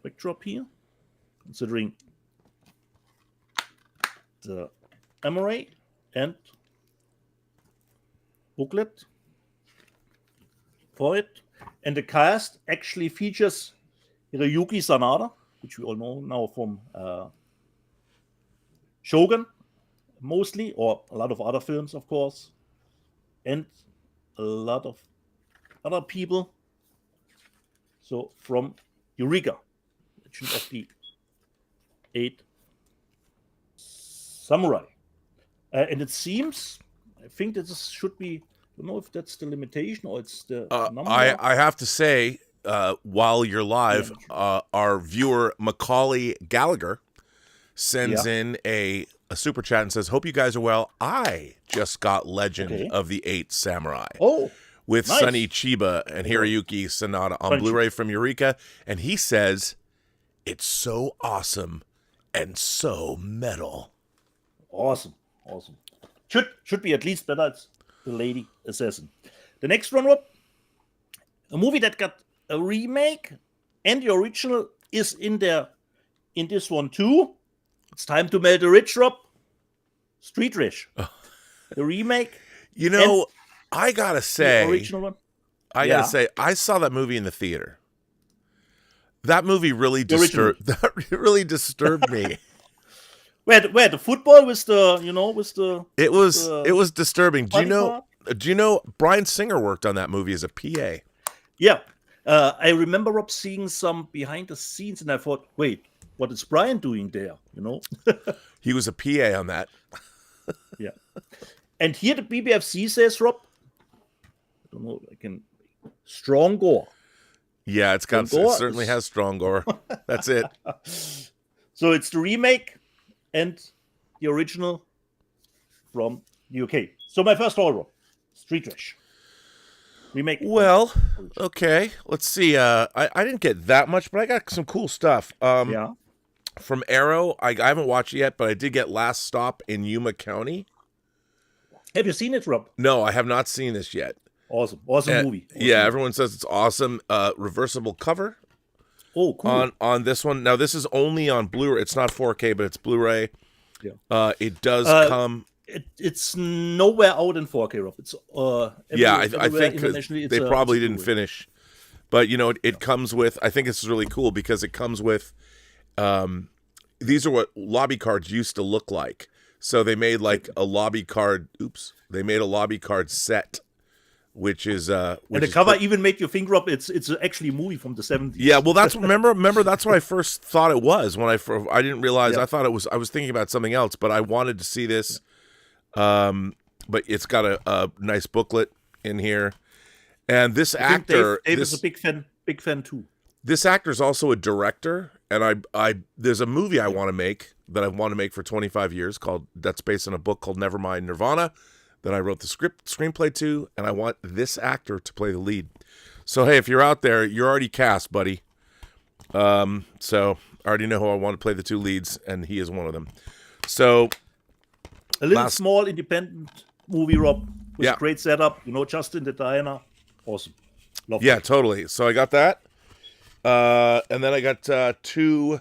[SPEAKER 6] backdrop here, considering the MRA and booklet for it. And the cast actually features Hiroyuki Sanada, which we all know now from Shogun, mostly, or a lot of other films, of course, and a lot of other people. So from Eureka, Legend of the Eight Samurai. And it seems, I think that this should be, I don't know if that's the limitation or it's the number.
[SPEAKER 5] I have to say, while you're live, our viewer Macaulay Gallagher sends in a super chat and says, "Hope you guys are well. I just got Legend of the Eight Samurai with
[SPEAKER 6] nice.
[SPEAKER 5] Sonny Chiba and Hiroyuki Sanada on Blu-ray from Eureka, and he says it's so awesome and so metal."
[SPEAKER 6] Awesome. Should be at least better. It's The Lady Assassin. The next one, Rob, a movie that got a remake, and the original is in there in this one too. It's time to melt the rich, Rob. Street Rich. The remake.
[SPEAKER 5] You know, I gotta say,
[SPEAKER 6] the original one.
[SPEAKER 5] I saw that movie in the theater. That movie really disturbed me.
[SPEAKER 6] Where the football was the
[SPEAKER 5] It was disturbing. Do you know Bryan Singer worked on that movie as a PA?
[SPEAKER 6] Yeah. I remember Rob seeing some behind the scenes, and I thought, wait, what is Brian doing there? You know.
[SPEAKER 5] He was a PA on that.
[SPEAKER 6] Yeah. And here the BBFC says, Rob, I don't know, strong gore.
[SPEAKER 5] Yeah, it certainly has strong gore. That's it.
[SPEAKER 6] So it's the remake and the original from the UK. So my first horror, Street Trash. Remake.
[SPEAKER 5] Well, okay. Let's see. I didn't get that much, but I got some cool stuff.
[SPEAKER 6] Yeah.
[SPEAKER 5] From Arrow, I haven't watched it yet, but I did get Last Stop in Yuma County.
[SPEAKER 6] Have you seen it, Rob?
[SPEAKER 5] No, I have not seen this yet.
[SPEAKER 6] Awesome movie. Awesome
[SPEAKER 5] yeah, everyone says it's awesome. Reversible cover.
[SPEAKER 6] Oh, cool.
[SPEAKER 5] On this one. Now, this is only on Blu-ray. It's not 4K, but it's Blu-ray.
[SPEAKER 6] Yeah.
[SPEAKER 5] It does come...
[SPEAKER 6] It's nowhere out in 4K, Rob. It's
[SPEAKER 5] I think they probably didn't finish. But, you know, it comes with... I think it's really cool because it comes with... these are what lobby cards used to look like. So they made like a lobby card. They made a lobby card set, which is
[SPEAKER 6] and the cover even made you think, Rob, it's actually a movie from the 70s.
[SPEAKER 5] Yeah, well, that's remember that's what I first thought it was when I didn't realize. I thought it was. I was thinking about something else, but I wanted to see this. But it's got a nice booklet in here, and this actor.
[SPEAKER 6] Dave is a big fan too.
[SPEAKER 5] This actor is also a director, and I there's a movie I want to make that I want to make for 25 years that's based on a book called Nevermind Nirvana that I wrote the screenplay to, and I want this actor to play the lead. So hey, if you're out there, you're already cast, buddy. So I already know who I want to play the two leads, and he is one of them. So
[SPEAKER 6] a little small independent movie, Rob, with a great setup, you know, just in the diner. Awesome. Love it.
[SPEAKER 5] Totally. So I got that. And then I got 2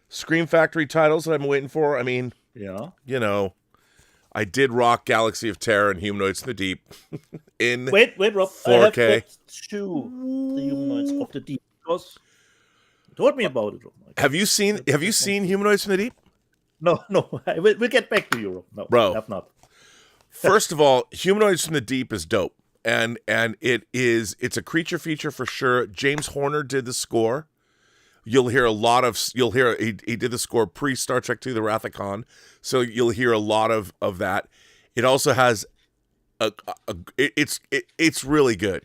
[SPEAKER 5] Scream Factory titles that I'm waiting for. I mean, you know, I did rock Galaxy of Terror and Humanoids in the Deep in
[SPEAKER 6] Wait, Rob.
[SPEAKER 5] 4K.
[SPEAKER 6] I have got 2 the Humanoids of the Deep because you told me about it, Rob.
[SPEAKER 5] Have you seen Humanoids from the Deep?
[SPEAKER 6] No. We'll get back to you, Rob. No,
[SPEAKER 5] bro.
[SPEAKER 6] I have not.
[SPEAKER 5] First of all, Humanoids from the Deep is dope. And it's a creature feature for sure. James Horner did the score. He did the score pre Star Trek II: The Wrath of Khan, so you'll hear a lot of that. It also has it's really good.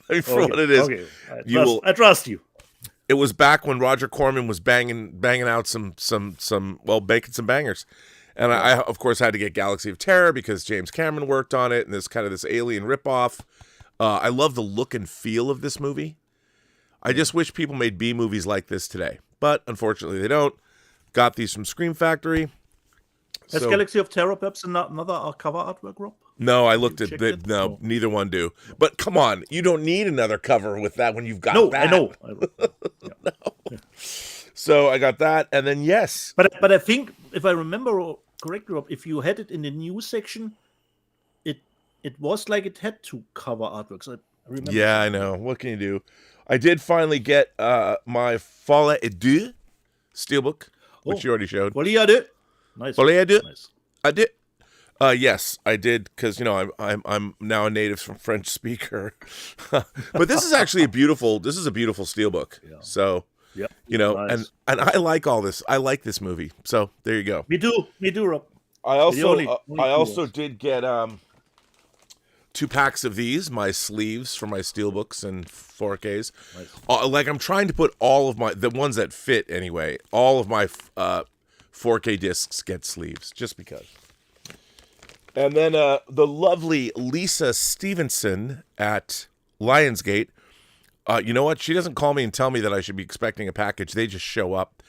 [SPEAKER 5] I mean, for what it is.
[SPEAKER 6] Okay. I trust you.
[SPEAKER 5] It was back when Roger Corman was banging out making some bangers. And I of course had to get Galaxy of Terror because James Cameron worked on it, and this kind of this alien ripoff. I love the look and feel of this movie. I just wish people made B movies like this today, but unfortunately they don't. Got these from Scream Factory.
[SPEAKER 6] Has Galaxy of Terror perhaps another cover artwork, Rob?
[SPEAKER 5] No, I looked at it. No, neither one do. But come on, you don't need another cover with that when you've got that.
[SPEAKER 6] I know.
[SPEAKER 5] No. So I got that, and then yes.
[SPEAKER 6] But I think if I remember correctly, Rob, if you had it in the news section, it was like it had 2 cover artworks. I remember.
[SPEAKER 5] Yeah, I know. What can you do? I did finally get my Folie à Deux steelbook, which you already showed.
[SPEAKER 6] Folie à Deux. Nice.
[SPEAKER 5] Folie à Deux.
[SPEAKER 6] Nice.
[SPEAKER 5] I did. Yes, I did, because you know I'm now a native French speaker. But this is actually a beautiful steelbook. Yeah. So you know,
[SPEAKER 6] nice.
[SPEAKER 5] and I like all this. I like this movie. So there you go.
[SPEAKER 6] Me too, Rob.
[SPEAKER 5] I also did get 2 packs of these, my sleeves for my steelbooks and 4Ks. Nice. Like I'm trying to put all of the ones that fit anyway. All of my 4K discs get sleeves just because. And then the lovely Lisa Stevenson at Lionsgate. You know what? She doesn't call me and tell me that I should be expecting a package. They just show up.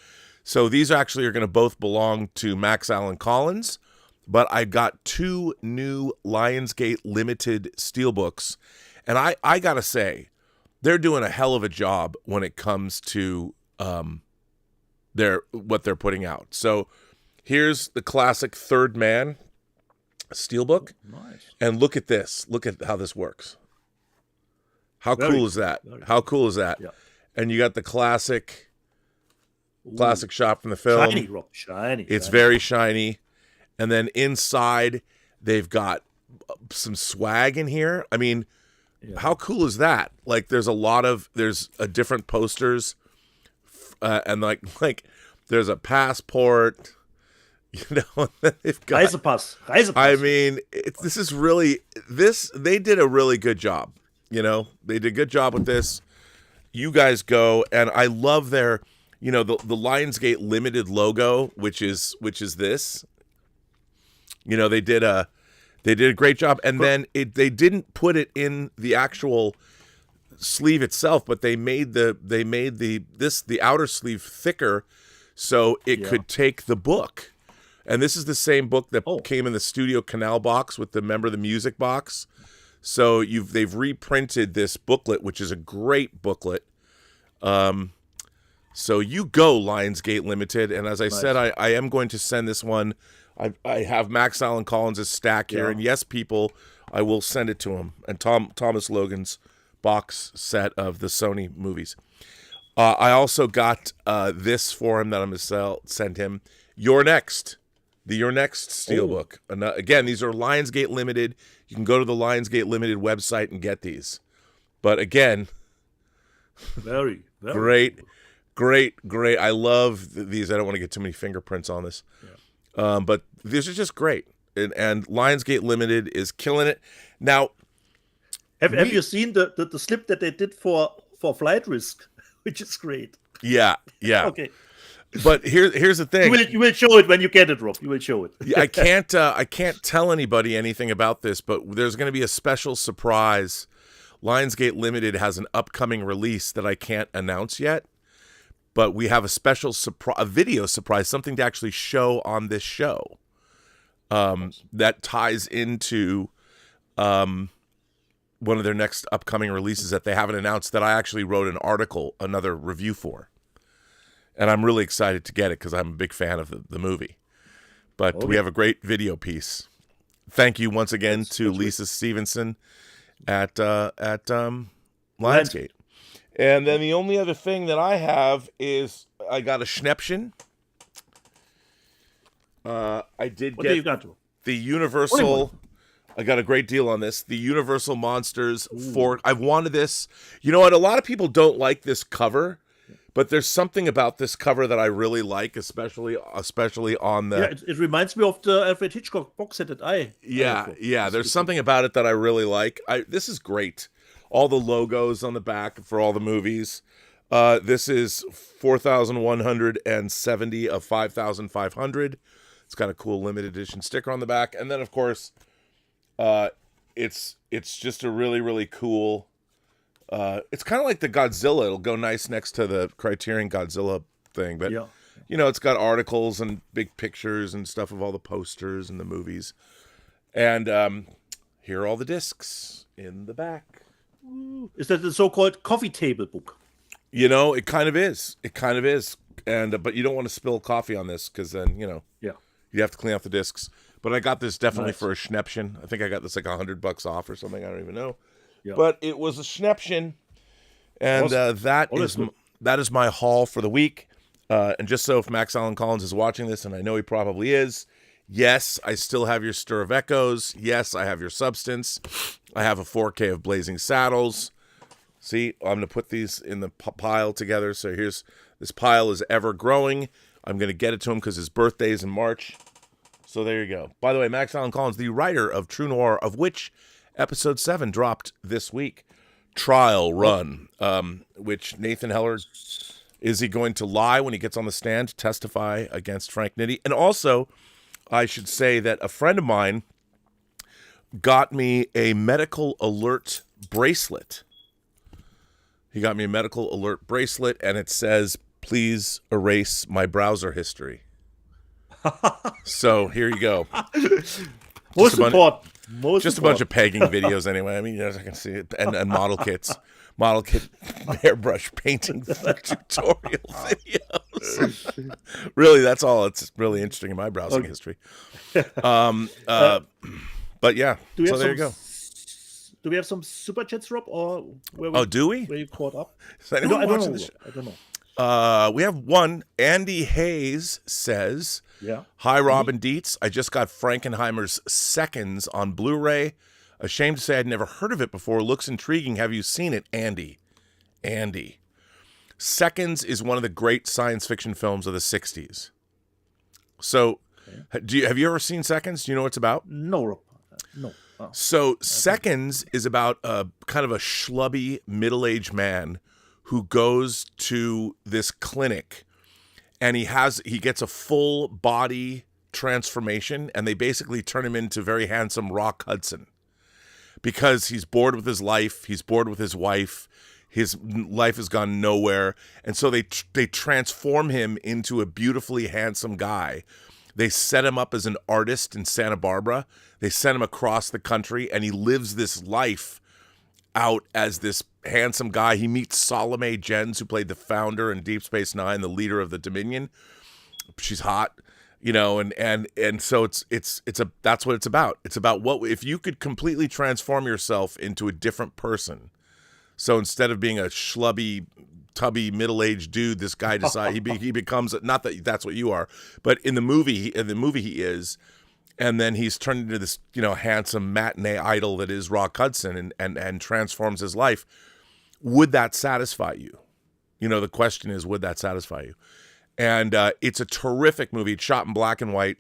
[SPEAKER 5] So these actually are going to both belong to Max Allen Collins. But I got 2 new Lionsgate limited steelbooks. And I got to say, they're doing a hell of a job when it comes to what they're putting out. So here's the classic Third Man steelbook.
[SPEAKER 6] Nice.
[SPEAKER 5] And look at this. Look at how this works. How cool is that? How cool is that? Yeah. And you got the classic shot from the film.
[SPEAKER 6] Shiny, Rob. Shiny.
[SPEAKER 5] It's very shiny. And then inside, they've got some swag in here. I mean, how cool is that? Like, there's different posters, and like There's a passport. You know, they've got.
[SPEAKER 6] Reisepass.
[SPEAKER 5] I mean, this is really this. They did a really good job. You know, they did a good job with this. You guys go, and I love their, you know, the Lionsgate Limited logo, which is this. You know, they did a great job, and then they didn't put it in the actual sleeve itself, but they made the outer sleeve thicker so it could take the book. And this is the same book that came in the Studio Canal box with the Remember the Music box. So they've reprinted this booklet, which is a great booklet. So you go, Lionsgate Limited. And as I said, I am going to send this one. I have Max Allen Collins' stack here. And yes, people, I will send it to him. And Thomas Logan's box set of the Sony movies. I also got this for him that I'm going to send him. Your Next Steelbook. Again, these are Lionsgate Limited. You can go to the Lionsgate Limited website and get these. But again,
[SPEAKER 6] very
[SPEAKER 5] great. I love these. I don't want to get too many fingerprints on this. Yeah. But these are just great. And Lionsgate Limited is killing it. Now,
[SPEAKER 6] have you seen the slip that they did for Flight Risk, which is great?
[SPEAKER 5] Yeah.
[SPEAKER 6] Okay.
[SPEAKER 5] But here's the thing.
[SPEAKER 6] You will show it when you get it, Rob. You will show it.
[SPEAKER 5] I can't tell anybody anything about this, but there's going to be a special surprise. Lionsgate Limited has an upcoming release that I can't announce yet, but we have a special a video surprise, something to actually show on this show that ties into one of their next upcoming releases that they haven't announced, that I actually wrote an article, another review for. And I'm really excited to get it because I'm a big fan of the movie. But we have a great video piece. Thank you once again to Lisa Stevenson at Lionsgate. And then the only other thing that I have is I got a Schnäppchen. I did get the Universal. I got a great deal on this. The Universal Monsters 4. I've wanted this. You know what? A lot of people don't like this cover. But there's something about this cover that I really like, especially on the.
[SPEAKER 6] Yeah, it reminds me of the Alfred Hitchcock box set that I.
[SPEAKER 5] Yeah. There's something about it that I really like. This is great. All the logos on the back for all the movies. This is 4,170 of 5,500. It's got a cool limited edition sticker on the back, and then of course, it's just a really, really cool. It's kind of like the Godzilla. It'll go nice next to the Criterion Godzilla thing. But, you know, it's got articles and big pictures and stuff of all the posters and the movies. And here are all the discs in the back.
[SPEAKER 6] Is that the so-called coffee table book?
[SPEAKER 5] You know, it kind of is. And but you don't want to spill coffee on this because then, you know, you have to clean off the discs. But I got this definitely for a Schnäppchen. I think I got this like $100 off or something. I don't even know. Yeah. But it was a Schnäppchen, and that is my haul for the week. And just so if Max Allen Collins is watching this, and I know he probably is, yes, I still have your Stir of Echoes. Yes, I have your Substance. I have a 4K of Blazing Saddles. See, I'm going to put these in the pile together. So this pile is ever growing. I'm going to get it to him because his birthday is in March. So there you go. By the way, Max Allen Collins, the writer of True Noir, of which Episode 7 dropped this week. Trial Run, which Nathan Heller, is he going to lie when he gets on the stand to testify against Frank Nitti? And also, I should say that a friend of mine got me a medical alert bracelet. He got me a medical alert bracelet, and it says, "Please erase my browser history." So here you go.
[SPEAKER 6] Most important.
[SPEAKER 5] Just a bunch of pegging videos anyway. I mean, as I can see it, and model kit airbrush painting tutorial videos. Really, that's all. It's really interesting in my browsing history. But yeah, so there you go.
[SPEAKER 6] Do we have some super chats, Rob, or
[SPEAKER 5] do we?
[SPEAKER 6] Were you caught up?
[SPEAKER 5] Is anyone watching this?
[SPEAKER 6] I don't know.
[SPEAKER 5] We have one. Andy Hayes says, "Hi, Rob and Dietz. I just got Frankenheimer's Seconds on Blu-ray. Ashamed to say I'd never heard of it before. Looks intriguing. Have you seen it, Andy? Seconds is one of the great science fiction films of the 60s. So, have you ever seen Seconds? Do you know what it's about?
[SPEAKER 6] No, Rob. No. Oh.
[SPEAKER 5] So, Seconds is about a kind of a schlubby middle-aged man who goes to this clinic, and he gets a full body transformation, and they basically turn him into very handsome Rock Hudson because he's bored with his life, he's bored with his wife. His life has gone nowhere. And so they transform him into a beautifully handsome guy. They set him up as an artist in Santa Barbara. They sent him across the country, and he lives this life out as this handsome guy. He meets Salome Jens, who played the founder in Deep Space Nine, the leader of the Dominion. She's hot, and so that's what it's about. It's about what if you could completely transform yourself into a different person. So instead of being a schlubby, tubby, middle-aged dude, this guy decides he becomes, not that that's what you are, but in the movie he is, and then he's turned into this handsome matinee idol that is Rock Hudson, and transforms his life. Would that satisfy you? The question is, would that satisfy you? And it's a terrific movie. It's shot in black and white.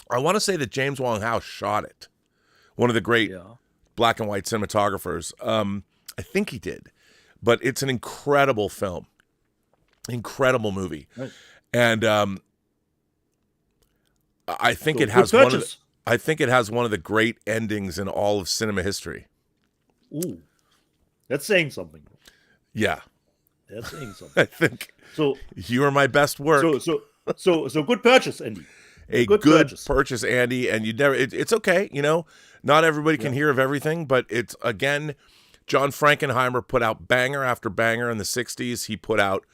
[SPEAKER 5] I want to say that James Wong Howe shot it. One of the great black and white cinematographers. I think he did, but it's an incredible film, incredible movie, right. And I think it has one of the great endings in all of cinema history.
[SPEAKER 6] Ooh, that's saying something.
[SPEAKER 5] Yeah,
[SPEAKER 6] that's saying something.
[SPEAKER 5] I think so. You are my best work.
[SPEAKER 6] So good purchase, Andy.
[SPEAKER 5] A good purchase, Andy. And you never. It's okay. Not everybody can hear of everything, but it's again. John Frankenheimer put out banger after banger in the 60s. He put out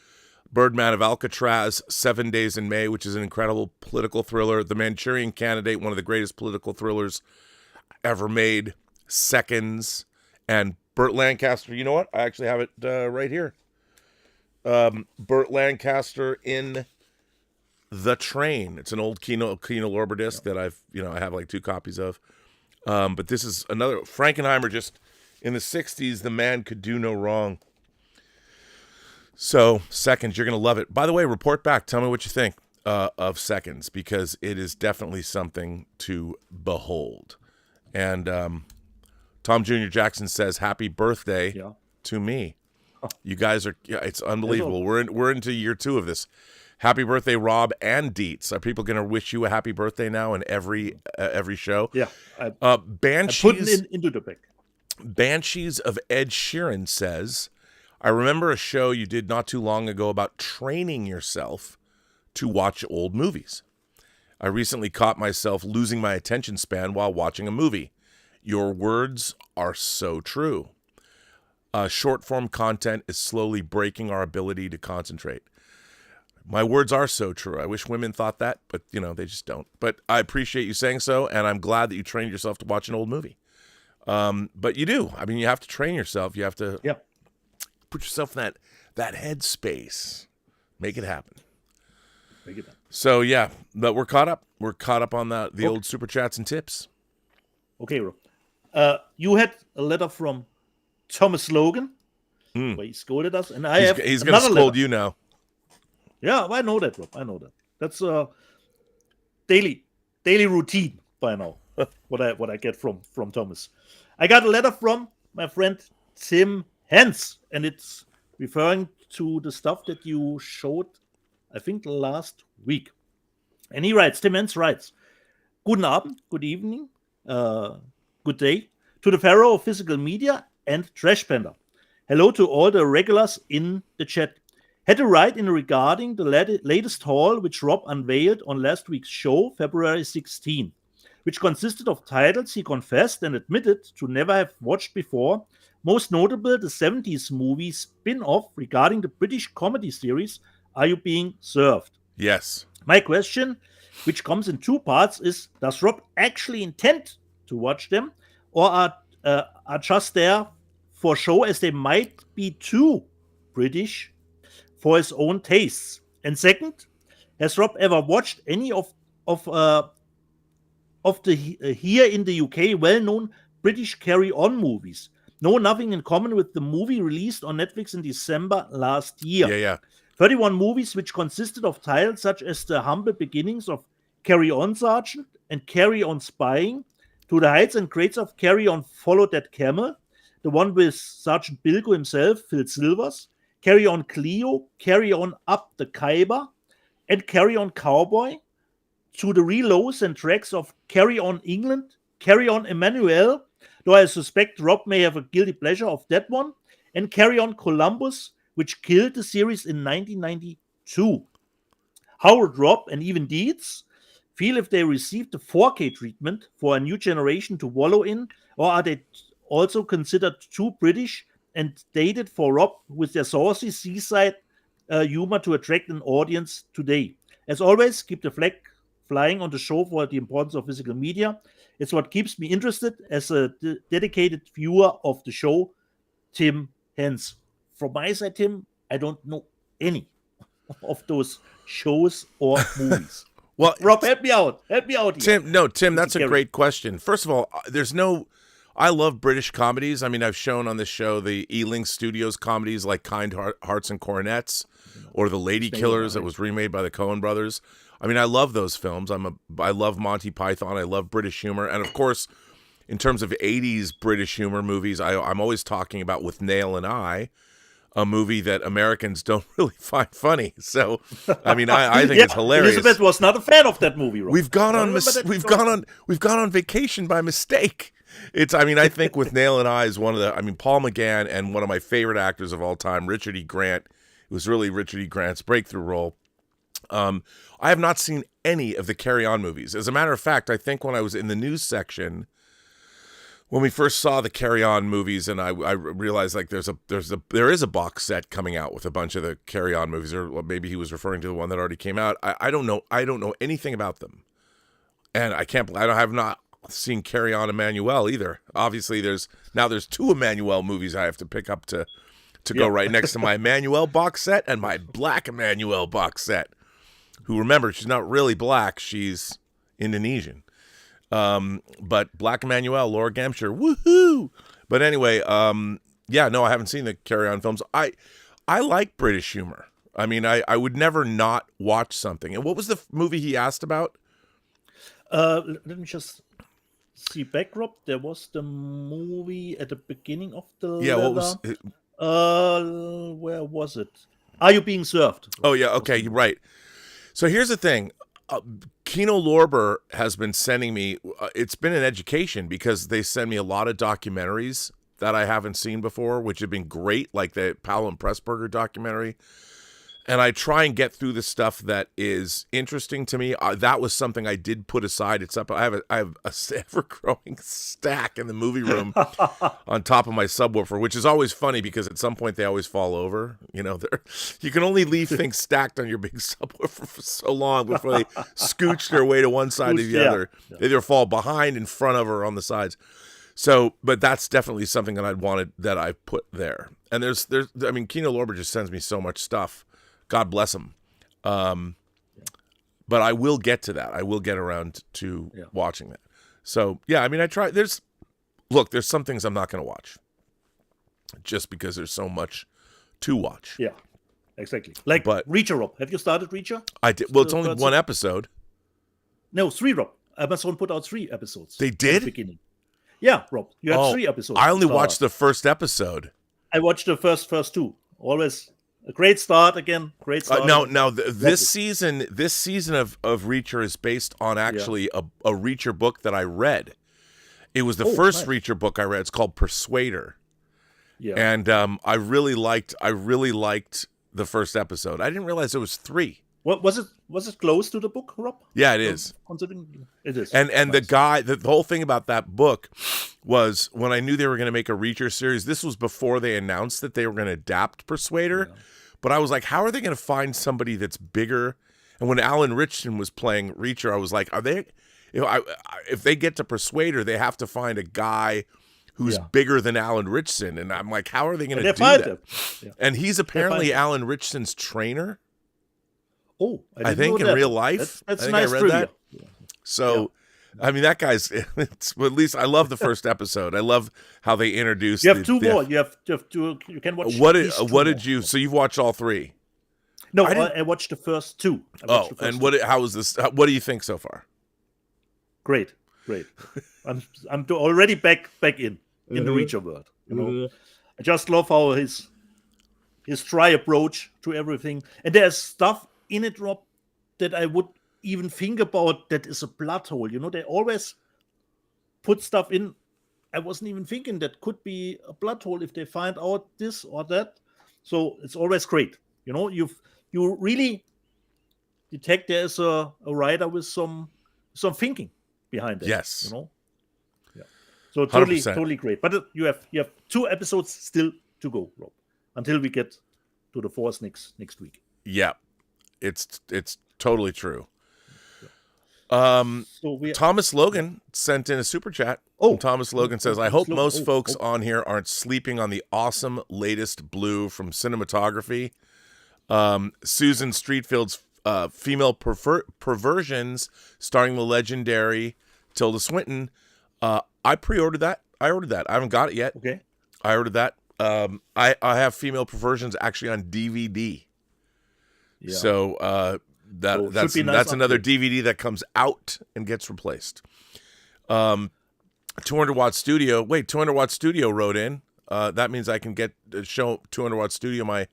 [SPEAKER 5] Birdman of Alcatraz, 7 Days in May, which is an incredible political thriller. The Manchurian Candidate, one of the greatest political thrillers ever made. Seconds. And Burt Lancaster. You know what? I actually have it right here. Burt Lancaster in The Train. It's an old Kino Lorber disc that I have like 2 copies of. But this is another. Frankenheimer just... In the 60s, the man could do no wrong. So, Seconds, you're going to love it. By the way, report back. Tell me what you think of Seconds, because it is definitely something to behold. And Tom Jr. Jackson says, happy birthday to me. You guys are, it's unbelievable. We're into year 2 of this. Happy birthday, Rob and Dietz. Are people going to wish you a happy birthday now in every show?
[SPEAKER 6] Yeah.
[SPEAKER 5] Banshees.
[SPEAKER 6] I put it into the pic.
[SPEAKER 5] Banshees of Ed Sheeran says, I remember a show you did not too long ago about training yourself to watch old movies. I recently caught myself losing my attention span while watching a movie. Your words are so true. Short-form content is slowly breaking our ability to concentrate. My words are so true. I wish women thought that, but, they just don't. But I appreciate you saying so, and I'm glad that you trained yourself to watch an old movie. But you do. I mean, you have to train yourself. You have to put yourself in that head space. Make it happen. So, yeah, but we're caught up. We're caught up on the old super chats and tips.
[SPEAKER 6] Okay, Rob. You had a letter from Thomas Logan, where he scolded us, and he's going to scold you now. Yeah, I know that, Rob. I know that. That's daily routine by now. What I get from Thomas. I got a letter from my friend Tim Hens, and it's referring to the stuff that you showed, I think, last week. And Tim Hens writes, Guten Abend, good evening, good day, to the Pharaoh of Physical Media and Trash Panda. Hello to all the regulars in the chat. Had to write in regarding the latest haul which Rob unveiled on last week's show, February 16. Which consisted of titles he confessed and admitted to never have watched before, most notable the 70s movie spin-off regarding the British comedy series Are You Being Served?
[SPEAKER 5] Yes.
[SPEAKER 6] My question, which comes in 2 parts, is does Rob actually intend to watch them, or are just there for show as they might be too British for his own tastes? And second, has Rob ever watched any of the here in the UK well-known British carry-on movies? No, nothing in common with the movie released on Netflix in December last year.
[SPEAKER 5] Yeah.
[SPEAKER 6] 31 movies which consisted of titles such as The Humble Beginnings of Carry On Sergeant and Carry On Spying, To the Heights and Greats of Carry On Follow That Camel, the one with Sergeant Bilko himself, Phil Silvers, Carry On Cleo, Carry On Up the Khyber, and Carry On Cowboy, to the reloads and tracks of Carry On England, Carry On Emmanuel, though I suspect Rob may have a guilty pleasure of that one, and Carry On Columbus, which killed the series in 1992. Howard, Rob, and even Dietz feel if they received the 4K treatment for a new generation to wallow in, or are they also considered too British and dated for Rob with their saucy seaside humor to attract an audience today? As always, keep the flag flying on the show for the importance of physical media. It's what keeps me interested as a dedicated viewer of the show, Tim Hens. From my side, Tim, I don't know any of those shows or movies.
[SPEAKER 5] Well,
[SPEAKER 6] Rob, help me out. Help me out here.
[SPEAKER 5] Tim, that's a great question. First of all, I love British comedies. I mean, I've shown on this show the Ealing Studios comedies like Kind Hearts and Coronets or The Lady Killers that was remade by the Coen brothers. I mean, I love those films. I love Monty Python. I love British humor. And of course, in terms of 80s British humor movies, I'm always talking about With Nail and I, a movie that Americans don't really find funny. So, I mean, I think it's hilarious.
[SPEAKER 6] Elizabeth was not a fan of that movie, Rob.
[SPEAKER 5] We've gone on vacation by mistake. I think With Nail and I is Paul McGann and one of my favorite actors of all time, Richard E. Grant. It was really Richard E. Grant's breakthrough role. I have not seen any of the Carry On movies. As a matter of fact, I think when I was in the news section, when we first saw the Carry On movies, and I realized like there is a box set coming out with a bunch of the Carry On movies, or maybe he was referring to the one that already came out. I don't know anything about them, and I have not seen Carry On Emmanuel either. Obviously, there's two Emmanuel movies I have to pick up to go right next to my Emmanuel box set and my Black Emmanuel box set. Who, remember, she's not really black, she's Indonesian. But Black Emmanuel, Laura Gamshire, woohoo! But anyway, I haven't seen the Carry On films. I like British humor. I mean, I would never not watch something. And what was the movie he asked about?
[SPEAKER 6] Let me just see back, Rob. There was the movie at the beginning of the letter.
[SPEAKER 5] What was it?
[SPEAKER 6] Where was it? Are You Being Served?
[SPEAKER 5] Oh, yeah, okay, you're right. So here's the thing. Kino Lorber has been sending me, it's been an education because they send me a lot of documentaries that I haven't seen before, which have been great, like the Powell and Pressburger documentary. And I try and get through the stuff that is interesting to me. That was something I did put aside. It's up. I have a ever-growing stack in the movie room on top of my subwoofer, which is always funny because at some point they always fall over. You know, you can only leave things stacked on your big subwoofer for so long before they scooch their way to one side or the other.
[SPEAKER 6] Yeah.
[SPEAKER 5] They either fall behind, in front of, or on the sides. So, but that's definitely something that I'd wanted that I put there. And Kino Lorber just sends me so much stuff. God bless him. But I will get to that. I will get around to watching that. So, I try. There's some things I'm not going to watch just because there's so much to watch.
[SPEAKER 6] Yeah, exactly. Like Reacher, Rob. Have you started Reacher?
[SPEAKER 5] I did. Well, it's only one episode.
[SPEAKER 6] No, 3, Rob. Amazon put out 3 episodes.
[SPEAKER 5] They did?
[SPEAKER 6] At the beginning. Yeah, Rob. You have 3 episodes.
[SPEAKER 5] I only watched the first episode.
[SPEAKER 6] I watched the first 2. Always a great start again. Great start.
[SPEAKER 5] This season of Reacher is based on actually a Reacher book that I read. It was the first Reacher book I read. It's called Persuader. Yeah. And I really liked the first episode. I didn't realize it was 3.
[SPEAKER 6] What was it? Was it close to the book, Rob?
[SPEAKER 5] Yeah, it is.
[SPEAKER 6] Considering it is.
[SPEAKER 5] And nice. The whole thing about that book was when I knew they were going to make a Reacher series. This was before they announced that they were going to adapt Persuader. Yeah. But I was like, how are they going to find somebody that's bigger? And when Alan Ritchson was playing Reacher, I was like, are they? If they get to Persuader, they have to find a guy who's bigger than Alan Ritchson. And I'm like, how are they going to do that? Yeah. And he's apparently Alan Ritchson's trainer.
[SPEAKER 6] Oh,
[SPEAKER 5] I think in real life.
[SPEAKER 6] That's
[SPEAKER 5] I think
[SPEAKER 6] nice
[SPEAKER 5] I read
[SPEAKER 6] trivia.
[SPEAKER 5] that. Yeah. So I mean, that guy's. Well, at least I love the first episode. I love how they introduced.
[SPEAKER 6] You have two more. You have two. You can watch.
[SPEAKER 5] What
[SPEAKER 6] at
[SPEAKER 5] did
[SPEAKER 6] least two
[SPEAKER 5] What did
[SPEAKER 6] more.
[SPEAKER 5] you? So you've watched all three?
[SPEAKER 6] No,
[SPEAKER 5] I
[SPEAKER 6] I watched the first two.
[SPEAKER 5] And what? How was this? What do you think so far?
[SPEAKER 6] Great. I'm already back in the Reacher world. You know, I just love how his dry approach to everything, and there's stuff in it, Rob, that I would even think about that is a plot hole. You know, they always put stuff in. I wasn't even thinking that could be a plot hole if they find out this or that. So it's always great. You know, you really detect there's a writer with some thinking behind it.
[SPEAKER 5] Yes.
[SPEAKER 6] You know. Yeah. So
[SPEAKER 5] 100%.
[SPEAKER 6] totally great. But you have 2 episodes still to go, Rob, until we get to the Force next week.
[SPEAKER 5] Yeah, it's totally true.
[SPEAKER 6] So
[SPEAKER 5] Thomas Logan sent in a super chat.
[SPEAKER 6] Oh.
[SPEAKER 5] Thomas Logan says, I hope
[SPEAKER 6] Logan.
[SPEAKER 5] most folks on here aren't sleeping on the awesome latest blue from cinematography. Susan Streetfield's female perversions starring the legendary Tilda Swinton. I pre-ordered that. I haven't got it yet.
[SPEAKER 6] Okay.
[SPEAKER 5] I ordered that. I have female perversions actually on DVD.
[SPEAKER 6] Yeah.
[SPEAKER 5] So that's
[SPEAKER 6] should be nice
[SPEAKER 5] that's another
[SPEAKER 6] upgrade.
[SPEAKER 5] DVD that comes out and gets replaced. 200 Watt Studio. Wait, 200 Watt Studio wrote in. That means I can get show 200 Watt Studio my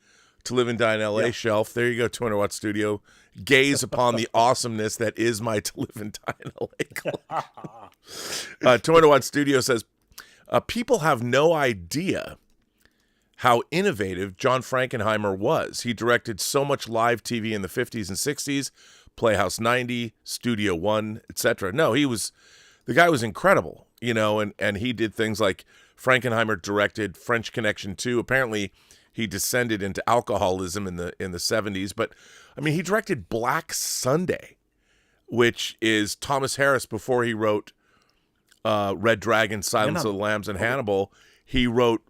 [SPEAKER 5] To Live and Die in LA shelf. There you go, 200 Watt Studio. Gaze upon the awesomeness that is my To Live and Die in LA. 200 Watt Studio says, people have no idea how innovative John Frankenheimer was. He directed so much live TV in the 50s and 60s, Playhouse 90, Studio One, etc. No, the guy was incredible, you know, and he did things like Frankenheimer directed French Connection 2. Apparently, he descended into alcoholism in the 70s, but I mean, he directed Black Sunday, which is Thomas Harris before he wrote Red Dragon, Silence of the Lambs, and Hannibal. He wrote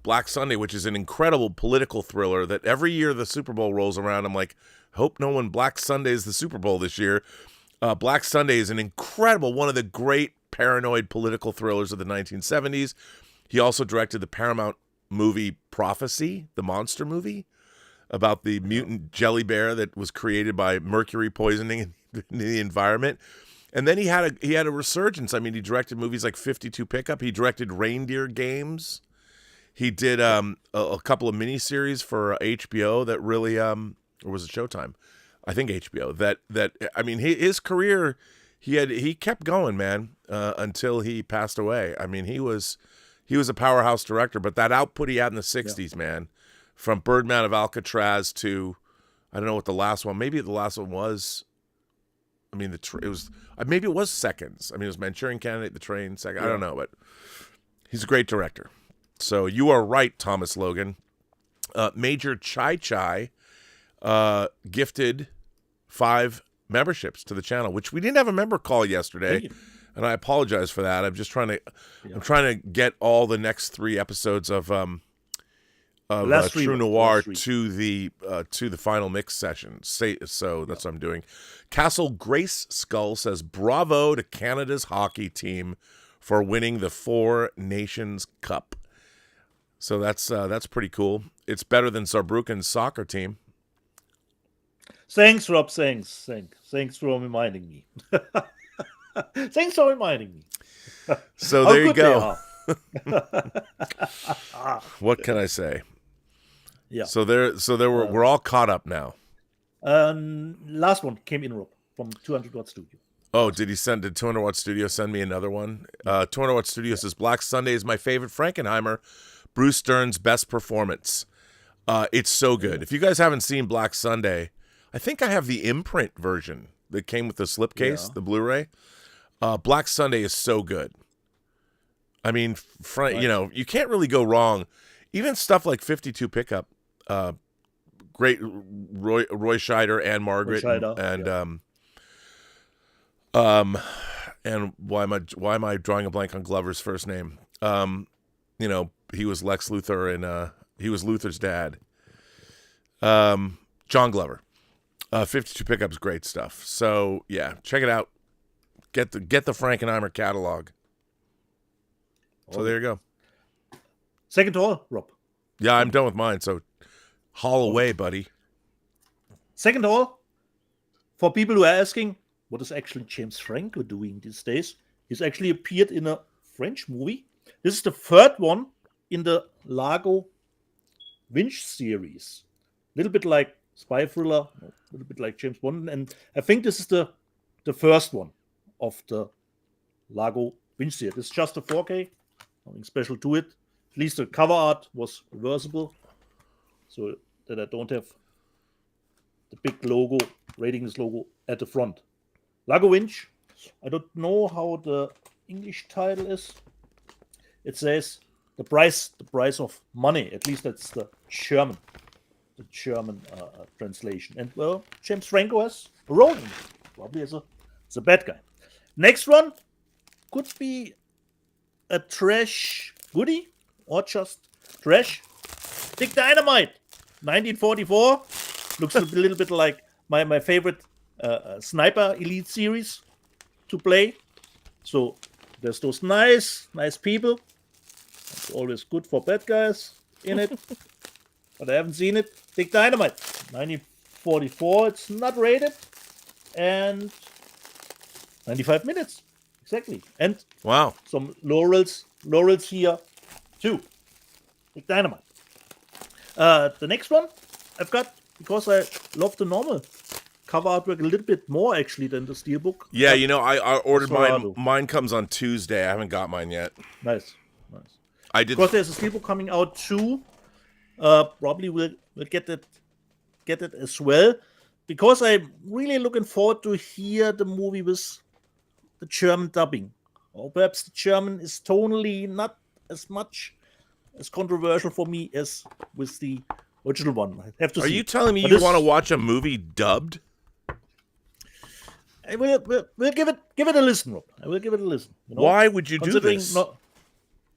[SPEAKER 5] Black Sunday, which is an incredible political thriller that every year the Super Bowl rolls around, I'm like, hope no one Black Sunday is the Super Bowl this year. Black Sunday is an incredible, one of the great paranoid political thrillers of the 1970s. He also directed the Paramount movie Prophecy, the monster movie about the mutant jelly bear that was created by mercury poisoning in the environment. And then he had a resurgence. I mean, he directed movies like 52 Pickup. He directed Reindeer Games. He did a couple of miniseries for HBO that really, or was it Showtime? I think HBO. That I mean, his career, he kept going, man, until he passed away. I mean, he was a powerhouse director. But that output he had in the 60s, man, from Birdman of Alcatraz to, I don't know what the last one. Maybe the last one was. I mean, maybe it was Seconds. I mean, it was Manchurian Candidate, The Train, Second. I don't know, but he's a great director. So you are right, Thomas Logan. Major Chai Chai gifted 5 memberships to the channel, which we didn't have a member call yesterday, and I apologize for that. I'm just trying to get all the next 3 episodes of True Noir to the final mix session. So that's what I'm doing. Castle Grace Skull says, bravo to Canada's hockey team for winning the 4 Nations Cup. So that's pretty cool. It's better than Saarbrücken's soccer team.
[SPEAKER 6] Thanks, Rob. Thanks for reminding me. Thanks for reminding me.
[SPEAKER 5] So there you go. What can I say?
[SPEAKER 6] Yeah.
[SPEAKER 5] So we're all caught up now.
[SPEAKER 6] Last one came in, Rob, from 200 Watt Studio.
[SPEAKER 5] Oh, did 200 Watt Studio send me another one? 200 Watt Studio says, Black Sunday is my favorite Frankenheimer. Bruce Stern's best performance. It's so good. If you guys haven't seen Black Sunday, I think I have the imprint version that came with the slipcase, the Blu-ray. Black Sunday is so good. I mean, you know, you can't really go wrong. Even stuff like 52 Pickup, great Roy Scheider and Margaret, and why am I drawing a blank on Glover's first name? You know, he was Lex Luthor and he was Luthor's dad. John Glover. 52 Pickup's great stuff. So yeah, check it out. Get the Frankenheimer catalog. So there you go.
[SPEAKER 6] Second haul, Rob.
[SPEAKER 5] Yeah, I'm done with mine. So haul away, buddy.
[SPEAKER 6] Second haul, for people who are asking, what is actually James Franco doing these days? He's actually appeared in a French movie. This is the third one in the Largo Winch series. A little bit like spy thriller, a little bit like James Bond. And I think this is the first one of the Largo Winch series. It's just a 4K, nothing special to it. At least the cover art was reversible, so that I don't have the big logo, ratings logo at the front. Largo Winch. I don't know how the English title is. It says the price of money. At least that's the German translation. And well, James Franco has a role in it, probably as a bad guy. Next one could be a trash goodie or just trash. Dick Dynamite, 1944. Looks a little bit like my favorite Sniper Elite series to play. So there's those nice people. It's always good for bad guys in it. But I haven't seen it. Dick Dynamite, 1944. It's not rated. And 95 minutes. Exactly. And
[SPEAKER 5] Wow.
[SPEAKER 6] some laurels here too. Dick Dynamite. The next one I've got, because I love the normal cover artwork a little bit more actually than the steelbook.
[SPEAKER 5] Yeah, you know, I ordered mine.
[SPEAKER 6] Sorado.
[SPEAKER 5] Mine comes on Tuesday. I haven't got mine yet.
[SPEAKER 6] Nice.
[SPEAKER 5] I did.
[SPEAKER 6] Because there's a steelbook coming out too. Probably we'll get it as well. Because I'm really looking forward to hear the movie with the German dubbing. Or perhaps the German is tonally not as much as controversial for me as with the original one. I have to
[SPEAKER 5] Are
[SPEAKER 6] see.
[SPEAKER 5] you telling me
[SPEAKER 6] But
[SPEAKER 5] you
[SPEAKER 6] this-
[SPEAKER 5] want to watch a movie dubbed?
[SPEAKER 6] I will give it a listen, Rob. I will give it a listen. You know?
[SPEAKER 5] Why would you do
[SPEAKER 6] Considering
[SPEAKER 5] this?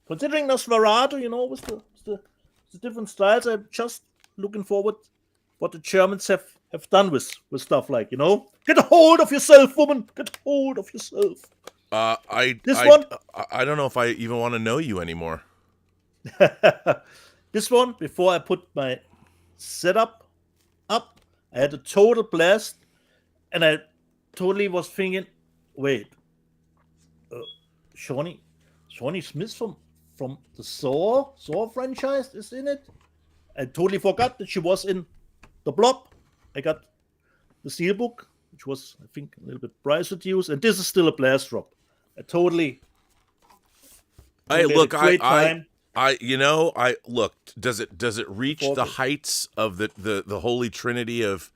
[SPEAKER 6] Considering Nosferatu, you know, with the different styles, I'm just looking forward what the Germans have done with stuff like, you know, get a hold of yourself, woman, get a hold of yourself.
[SPEAKER 5] I don't know if I even want to know you anymore.
[SPEAKER 6] This one, before I put my setup up, I had a total blast, and I totally was thinking, wait, Shawnee Smith from the Saw franchise is in it. I totally forgot that she was in the Blob. I got the steelbook, which was, I think, a little bit price reduced, and this is still a blast drop. I totally.
[SPEAKER 5] Hey,
[SPEAKER 6] had a
[SPEAKER 5] look,
[SPEAKER 6] great time.
[SPEAKER 5] Does it reach the
[SPEAKER 6] Forward.
[SPEAKER 5] heights of the holy trinity of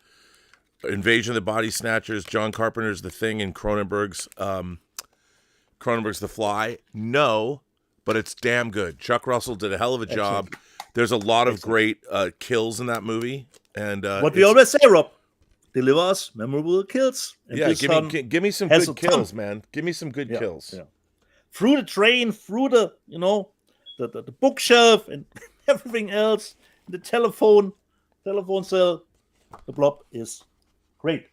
[SPEAKER 5] Invasion of the Body Snatchers, John Carpenter's The Thing, and Cronenberg's The Fly? No, but it's damn good. Chuck Russell did a hell of a job. There's a lot of great kills in that movie, and
[SPEAKER 6] What we always say, Rob, deliver us memorable kills. And
[SPEAKER 5] yeah,
[SPEAKER 6] this one
[SPEAKER 5] give me some
[SPEAKER 6] has
[SPEAKER 5] good
[SPEAKER 6] a ton.
[SPEAKER 5] kills, man. Give me some good kills.
[SPEAKER 6] Yeah. Through the train, through the the bookshelf and everything else, the telephone cell, the Blob is great.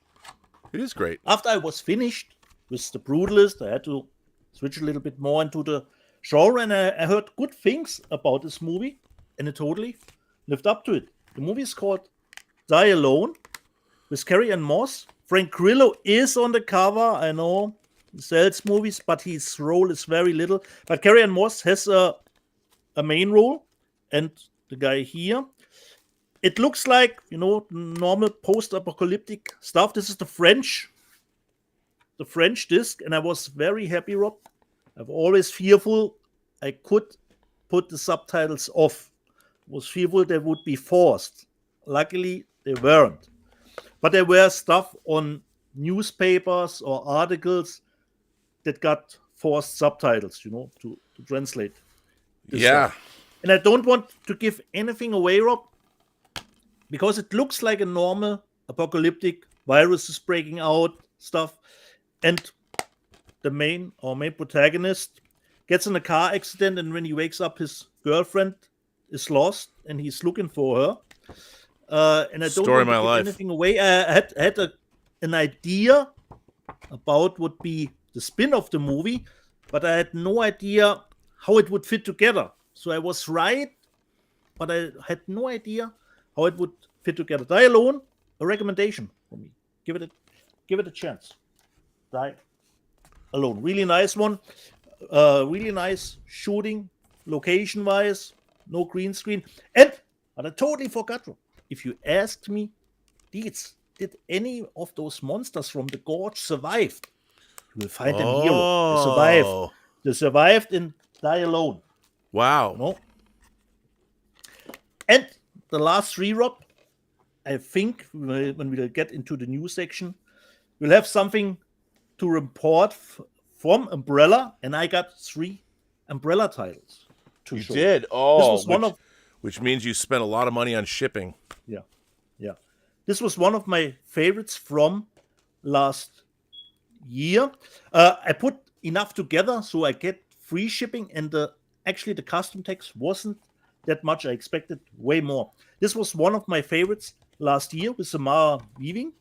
[SPEAKER 5] It is great.
[SPEAKER 6] After I was finished with the Brutalist, I had to switch a little bit more into the genre, and I heard good things about this movie, and it totally lived up to it. The movie is called Die Alone with Carrie Ann Moss. Frank Grillo is on the cover. I know he sells movies, but his role is very little. But Carrie Ann Moss has a main role, and the guy here. It looks like, normal post-apocalyptic stuff. This is the French disc, and I was very happy, Rob. I'm always fearful I could put the subtitles off. I was fearful they would be forced. Luckily, they weren't. But there were stuff on newspapers or articles that got forced subtitles, to translate. This
[SPEAKER 5] Yeah.
[SPEAKER 6] stuff. And I don't want to give anything away, Rob, because it looks like a normal apocalyptic virus is breaking out stuff, and the main protagonist gets in a car accident, and when he wakes up, his girlfriend is lost, and he's looking for her. And I don't
[SPEAKER 5] Story of
[SPEAKER 6] want
[SPEAKER 5] my
[SPEAKER 6] to
[SPEAKER 5] life.
[SPEAKER 6] give anything away. I had an idea about would be the spin of the movie, but I had no idea how it would fit together. So I was right, but I had no idea how it would fit together. Die Alone, a recommendation for me. Give it a chance. Die Alone, really nice one. Really nice shooting, location-wise, no green screen. And but I totally forgot. If you asked me, did any of those monsters from the gorge survive? You will find them here. They survived. They survived in Die Alone.
[SPEAKER 5] Wow.
[SPEAKER 6] You know? And the last three, Rob, I think when we get into the news section, we'll have something to report from Umbrella, and I got 3 Umbrella titles to
[SPEAKER 5] You
[SPEAKER 6] show.
[SPEAKER 5] did?
[SPEAKER 6] This
[SPEAKER 5] Oh,
[SPEAKER 6] was one
[SPEAKER 5] which means you spent a lot of money on shipping.
[SPEAKER 6] Yeah. This was one of my favorites from last year. I put enough together so I get free shipping, and actually the custom tax wasn't that much. I expected way more. This was one of my favorites last year with Samara weaving,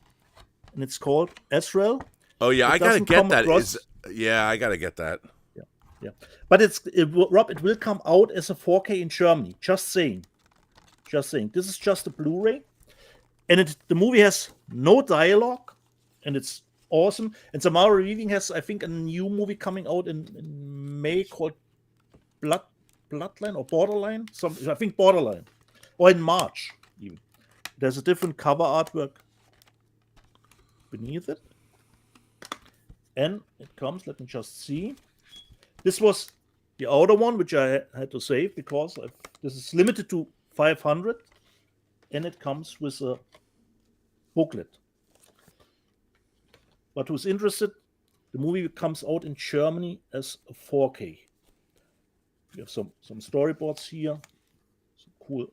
[SPEAKER 6] and it's called Ezreal.
[SPEAKER 5] Oh yeah,
[SPEAKER 6] It
[SPEAKER 5] I gotta
[SPEAKER 6] doesn't
[SPEAKER 5] get
[SPEAKER 6] come
[SPEAKER 5] that.
[SPEAKER 6] across-
[SPEAKER 5] I gotta get that.
[SPEAKER 6] Yeah. But Rob, it will come out as a 4K in Germany. Just saying. This is just a Blu-ray. And the movie has no dialogue, and it's awesome. And Samara Weaving has, I think, a new movie coming out in May called Bloodline or Borderline. I think Borderline. Or in March, even. There's a different cover artwork beneath it. And it comes, let me just see. This was the outer one, which I had to save because this is limited to 500. And it comes with a booklet. But who's interested, the movie comes out in Germany as a 4K. We have some storyboards here, some cool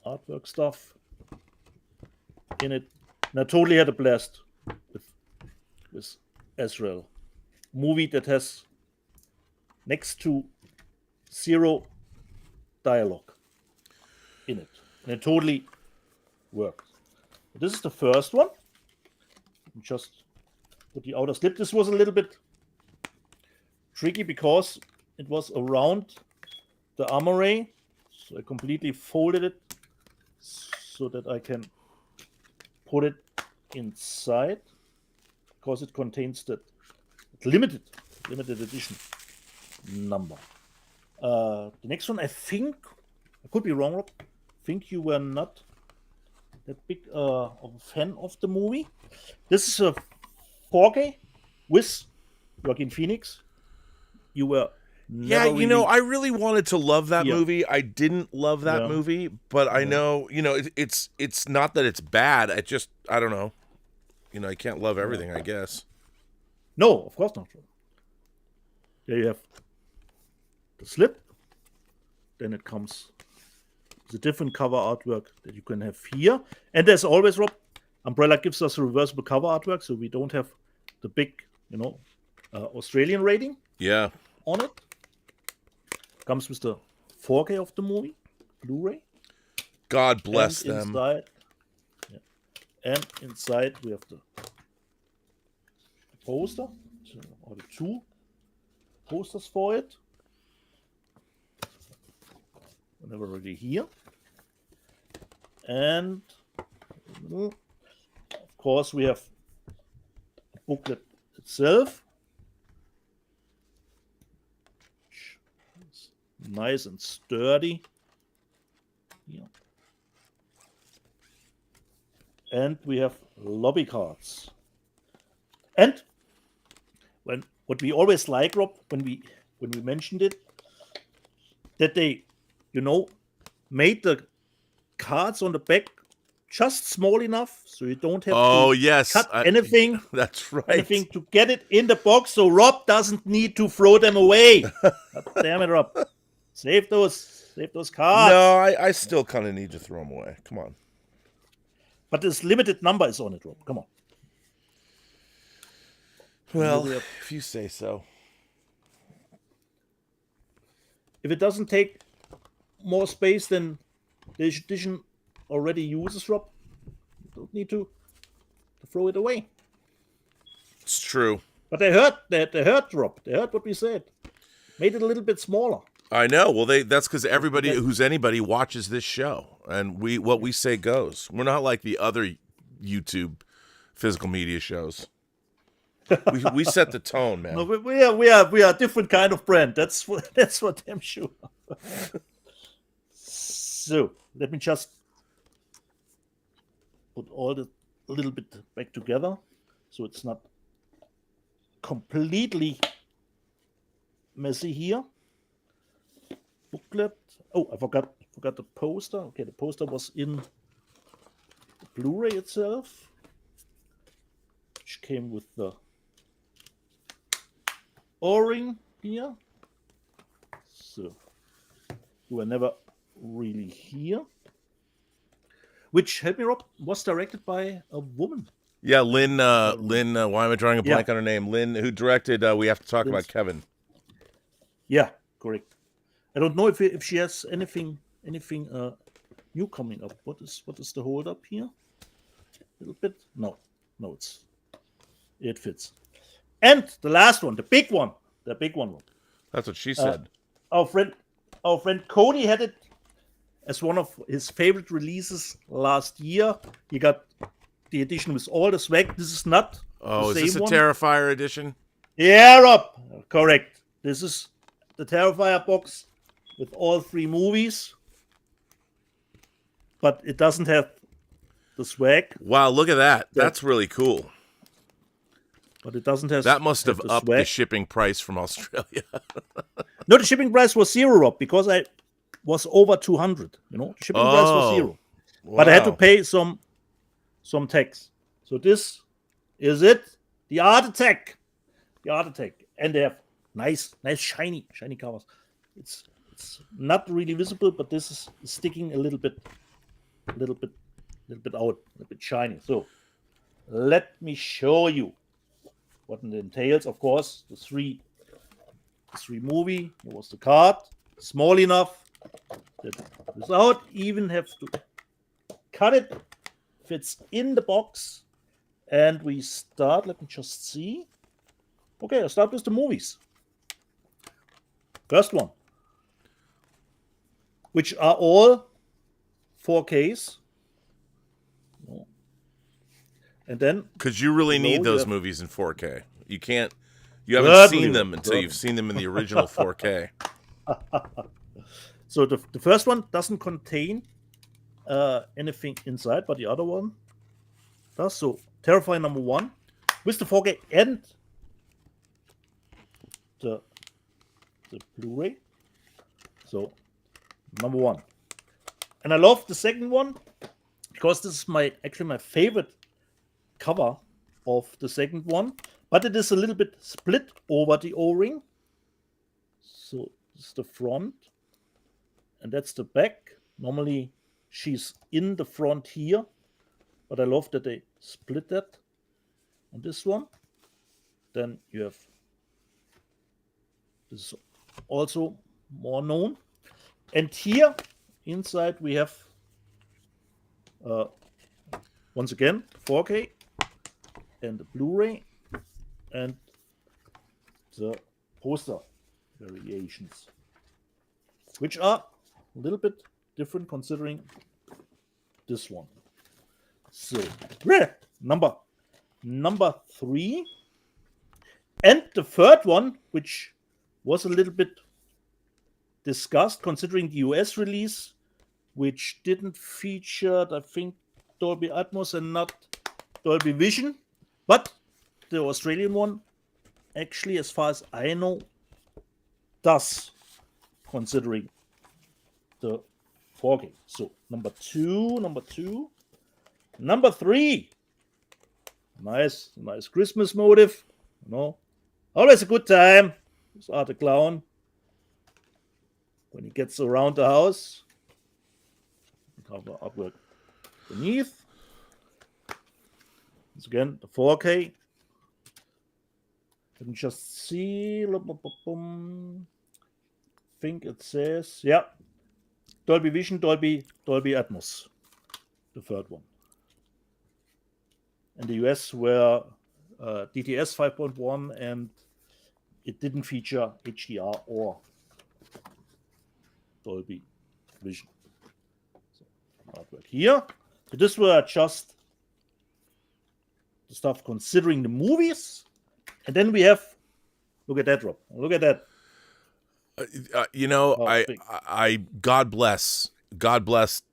[SPEAKER 6] artwork stuff in it. And I totally had a blast with Ezreal. Movie that has next to 0 dialogue in it. And it totally works. This is the first one. Just put the outer slip. This was a little bit tricky because it was around the armory. So I completely folded it so that I can put it inside because it contains the limited edition number. The next one, I think, I could be wrong, Rob. I think you were not that big of a fan of the movie. This is a 4K with Joaquin Phoenix. You were
[SPEAKER 5] Yeah, you know, I really wanted to love that movie. I didn't love that movie, but I know, you know, it's not that it's bad. I don't know. You know, I can't love everything, I guess.
[SPEAKER 6] No, of course not. There you have the slip. Then it comes with a different cover artwork that you can have here. And as always, Rob, Umbrella gives us a reversible cover artwork, so we don't have the big, you know, Australian rating on it. Comes with the 4K of the movie, Blu-ray.
[SPEAKER 5] God bless
[SPEAKER 6] and
[SPEAKER 5] them.
[SPEAKER 6] Inside, and inside we have the poster, or the 2 posters for it. Whenever already here. And of course we have the booklet itself. It's nice and sturdy. Yeah. And we have lobby cards. And what we always like, Rob, when we mentioned it, that they, you know, made the cards on the back just small enough so you don't have to cut anything.
[SPEAKER 5] That's right.
[SPEAKER 6] Anything to get it in the box so Rob doesn't need to throw them away. God damn it, Rob. Save those cards.
[SPEAKER 5] No, I still kind of need to throw them away. Come on.
[SPEAKER 6] But this limited number is on it, Rob. Come on.
[SPEAKER 5] Well, if you say so.
[SPEAKER 6] If it doesn't take more space than the edition already uses, Rob, you don't need to throw it away.
[SPEAKER 5] It's true.
[SPEAKER 6] But they heard that. They heard Rob. They heard what we said. Made it a little bit smaller.
[SPEAKER 5] I know. Well, that's because everybody who's anybody watches this show, and what we say goes. We're not like the other YouTube physical media shows. We set the tone, man.
[SPEAKER 6] No, we are a different kind of brand. That's for damn sure. So let me just put all the a little bit back together, so it's not completely messy here. Booklet. Oh, I forgot the poster. Okay, the poster was in the Blu-ray itself, which came with the O-ring here. So you were never really here. Which, help me, Rob, was directed by a woman.
[SPEAKER 5] Yeah, Lynn. Why am I drawing a blank on her name? Lynn, who directed We Have to Talk About Kevin.
[SPEAKER 6] Yeah, correct. I don't know if she has anything new coming up. What is the hold up here? A little bit. No, it fits. And the last one, the big one.
[SPEAKER 5] That's what she said.
[SPEAKER 6] Our friend Cody had it as one of his favorite releases last year. He got the edition with all the swag. This is not
[SPEAKER 5] Oh,
[SPEAKER 6] the
[SPEAKER 5] is this
[SPEAKER 6] same
[SPEAKER 5] a
[SPEAKER 6] one.
[SPEAKER 5] Terrifier edition?
[SPEAKER 6] Yeah, Rob. Correct. This is the Terrifier box with all 3 movies. But it doesn't have the swag.
[SPEAKER 5] Wow, look at that. That's really cool.
[SPEAKER 6] But it doesn't have
[SPEAKER 5] That must have
[SPEAKER 6] the
[SPEAKER 5] upped
[SPEAKER 6] swag.
[SPEAKER 5] the shipping price from Australia.
[SPEAKER 6] No, the shipping price was 0, Rob, because I was over 200. The shipping price was 0. But I had to pay some tax. So this is it. The Art Attack. And they have nice shiny covers. It's not really visible, but this is sticking a little bit out, a little bit shiny. So let me show you what it entails. Of course, the three movie. There was the card, small enough that without even have to cut it, fits in the box. And we start. Let me just see. Okay, I'll start with the movies. First one, which are all 4Ks. And then,
[SPEAKER 5] because you really need those movies in 4K. You haven't
[SPEAKER 6] Certainly,
[SPEAKER 5] seen them until you've seen them in the original 4K.
[SPEAKER 6] So the first one doesn't contain anything inside, but the other one does. So Terrifier number 1 with the 4K and the Blu-ray. So number 1. And I love the second one because this is my favorite cover of the second one, but it is a little bit split over the O-ring. So this is the front and that's the back. Normally she's in the front here, but I love that they split that on this one. Then you have this is also more known. And here inside we have once again 4K and the Blu-ray and the poster variations, which are a little bit different considering this one. So number 3 and the third one, which was a little bit discussed considering the US release, which didn't feature, I think, Dolby Atmos and not Dolby Vision, but the Australian one actually, as far as I know, does, considering the 4K. So number 2. Number 3. Nice Christmas motive. Always a good time. It's Art the Clown when he gets around the house. Cover artwork beneath. Once again, the 4K. Let me just see. Think it says, yeah, Dolby Vision, Dolby Atmos. The third one. In the US were DTS 5.1, and it didn't feature HDR or Dolby Vision. So, artwork here. So this were just the stuff considering the movies. And then we have, look at that, Rob. Look at that.
[SPEAKER 5] I God bless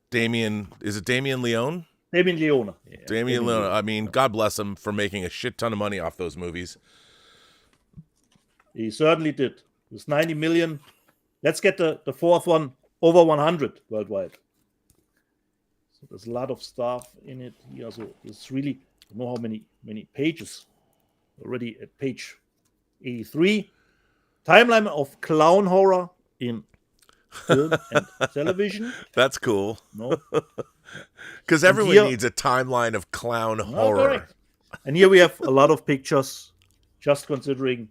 [SPEAKER 5] Damien. Is it Damien Leone?
[SPEAKER 6] Damien Leone. Yeah,
[SPEAKER 5] Damien Leone. I mean, God bless him for making a shit ton of money off those movies.
[SPEAKER 6] He certainly did. It was 90 million. Let's get the fourth one over 100 worldwide. So there's a lot of stuff in it here. So it's really, I don't know how many pages. Already at page 83. Timeline of clown horror in film and television.
[SPEAKER 5] That's cool.
[SPEAKER 6] No.
[SPEAKER 5] Because everyone needs a timeline of clown horror.
[SPEAKER 6] Correct. And here we have a lot of pictures just considering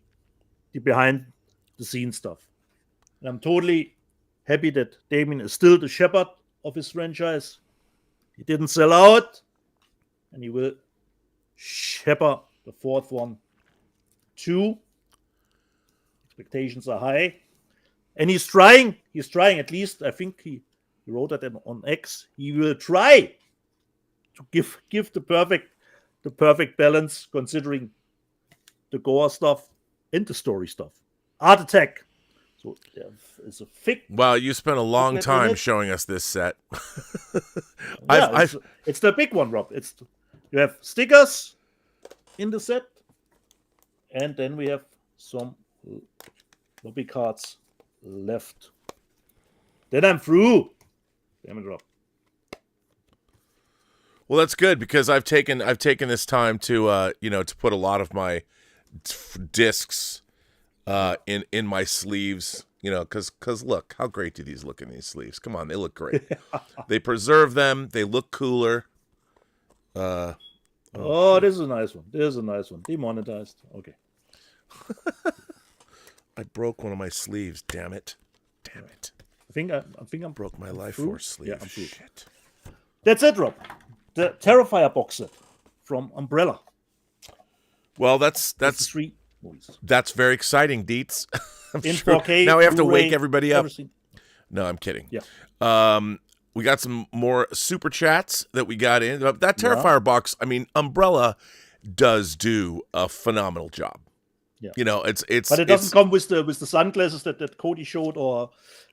[SPEAKER 6] the behind the scenes stuff. And I'm totally happy that Damien is still the shepherd of his franchise. He didn't sell out, and he will shepherd the fourth one too. Expectations are high. And he's trying at least, I think he wrote that on X, he will try to give the perfect balance considering the gore stuff and the story stuff. Art Attack. So it's a thick.
[SPEAKER 5] Wow, you spent a long time showing us this set.
[SPEAKER 6] It's the big one, Rob. You have stickers in the set, and then we have some lobby cards left. Then I'm through. Damn it, Rob.
[SPEAKER 5] Well, that's good because I've taken this time to to put a lot of my discs in my sleeves, because look, how great do these look in these sleeves? Come on, they look great. They preserve them. They look cooler.
[SPEAKER 6] This is a nice one. Demonetized. Okay.
[SPEAKER 5] I broke one of my sleeves. Damn it.
[SPEAKER 6] I think I'm
[SPEAKER 5] broke my Life
[SPEAKER 6] through.
[SPEAKER 5] Force sleeve.
[SPEAKER 6] Yeah, I'm through.
[SPEAKER 5] Shit.
[SPEAKER 6] That's it, Rob. The Terrifier box set from Umbrella.
[SPEAKER 5] Well, that's
[SPEAKER 6] 3 movies.
[SPEAKER 5] That's very exciting, Deets.
[SPEAKER 6] In 4K.
[SPEAKER 5] Now we have to
[SPEAKER 6] Blu-ray,
[SPEAKER 5] wake everybody up.
[SPEAKER 6] everything.
[SPEAKER 5] No, I'm kidding.
[SPEAKER 6] Yeah.
[SPEAKER 5] We got some more super chats that we got in. That Terrifier box, I mean, Umbrella does do a phenomenal job.
[SPEAKER 6] Yeah.
[SPEAKER 5] It's
[SPEAKER 6] But it doesn't come with the sunglasses that Cody showed or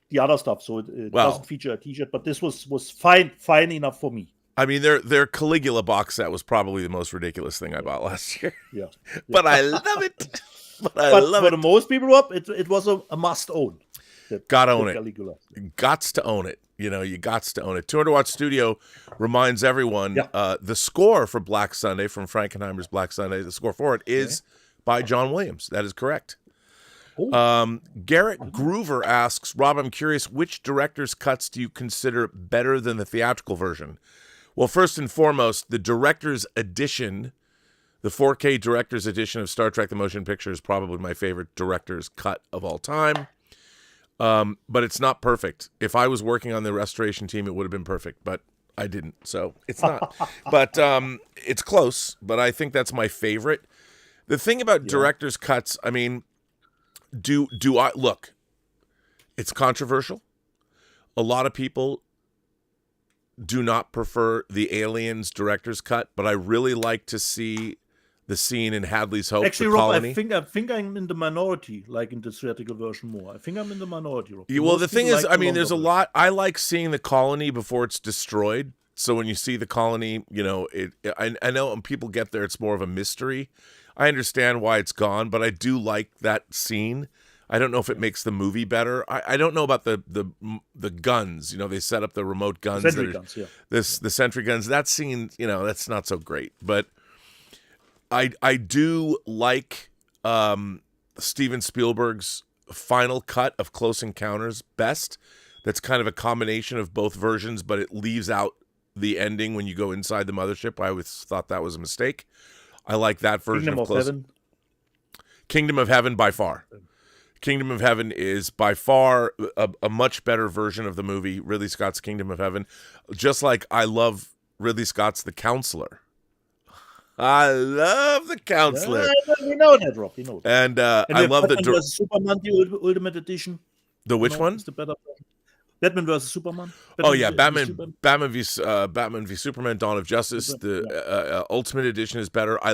[SPEAKER 6] the other stuff. So it doesn't feature a t-shirt, but this was fine enough for me.
[SPEAKER 5] I mean, their Caligula box set was probably the most ridiculous thing I bought last year.
[SPEAKER 6] Yeah.
[SPEAKER 5] But I love it. But
[SPEAKER 6] for most people, Rob, it was a must own.
[SPEAKER 5] Gotta own it.
[SPEAKER 6] Caligula.
[SPEAKER 5] Gots to own it. You gots to own it. 200 Watt Studio reminds everyone the score for Black Sunday, from Frankenheimer's Black Sunday, the score for it is by John Williams. That is correct. Garrett Groover asks, Rob, I'm curious, which director's cuts do you consider better than the theatrical version? Well, first and foremost, the director's edition, the 4K director's edition of Star Trek The Motion Picture is probably my favorite director's cut of all time. But it's not perfect. If I was working on the restoration team, it would have been perfect, but I didn't, so it's not. But it's close, but I think that's my favorite. The thing about director's cuts, I mean, do I look? It's controversial. A lot of people do not prefer the Aliens director's cut, but I really like to see the scene in Hadley's Hope.
[SPEAKER 6] Actually,
[SPEAKER 5] the
[SPEAKER 6] Rob,
[SPEAKER 5] colony.
[SPEAKER 6] I think I'm in the minority, like in the theatrical version more. I think I'm in the minority, Rob.
[SPEAKER 5] Well, the thing is, I mean, there's a lot. I like seeing the colony before it's destroyed. So when you see the colony, I know when people get there, it's more of a mystery. I understand why it's gone, but I do like that scene. I don't know if it makes the movie better. I don't know about the guns. They set up the remote guns.
[SPEAKER 6] Sentry guns, yeah.
[SPEAKER 5] The sentry guns. That scene, that's not so great. But I do like Steven Spielberg's final cut of Close Encounters best. That's kind of a combination of both versions, but it leaves out the ending when you go inside the mothership. I always thought that was a mistake. I like that version of Close.
[SPEAKER 6] Heaven.
[SPEAKER 5] Kingdom of Heaven by far. Kingdom of Heaven is by far a much better version of the movie, Ridley Scott's Kingdom of Heaven. Just like I love Ridley Scott's The Counselor. I love the counselor.
[SPEAKER 6] We know that, Rob. We know that.
[SPEAKER 5] And
[SPEAKER 6] And
[SPEAKER 5] I love the
[SPEAKER 6] Batman vs Superman, the Ultimate Edition.
[SPEAKER 5] the which one?
[SPEAKER 6] Is the better version. Batman vs Superman.
[SPEAKER 5] Oh yeah,
[SPEAKER 6] v Superman.
[SPEAKER 5] Batman v Superman: Dawn of Justice. The Ultimate Edition is better. I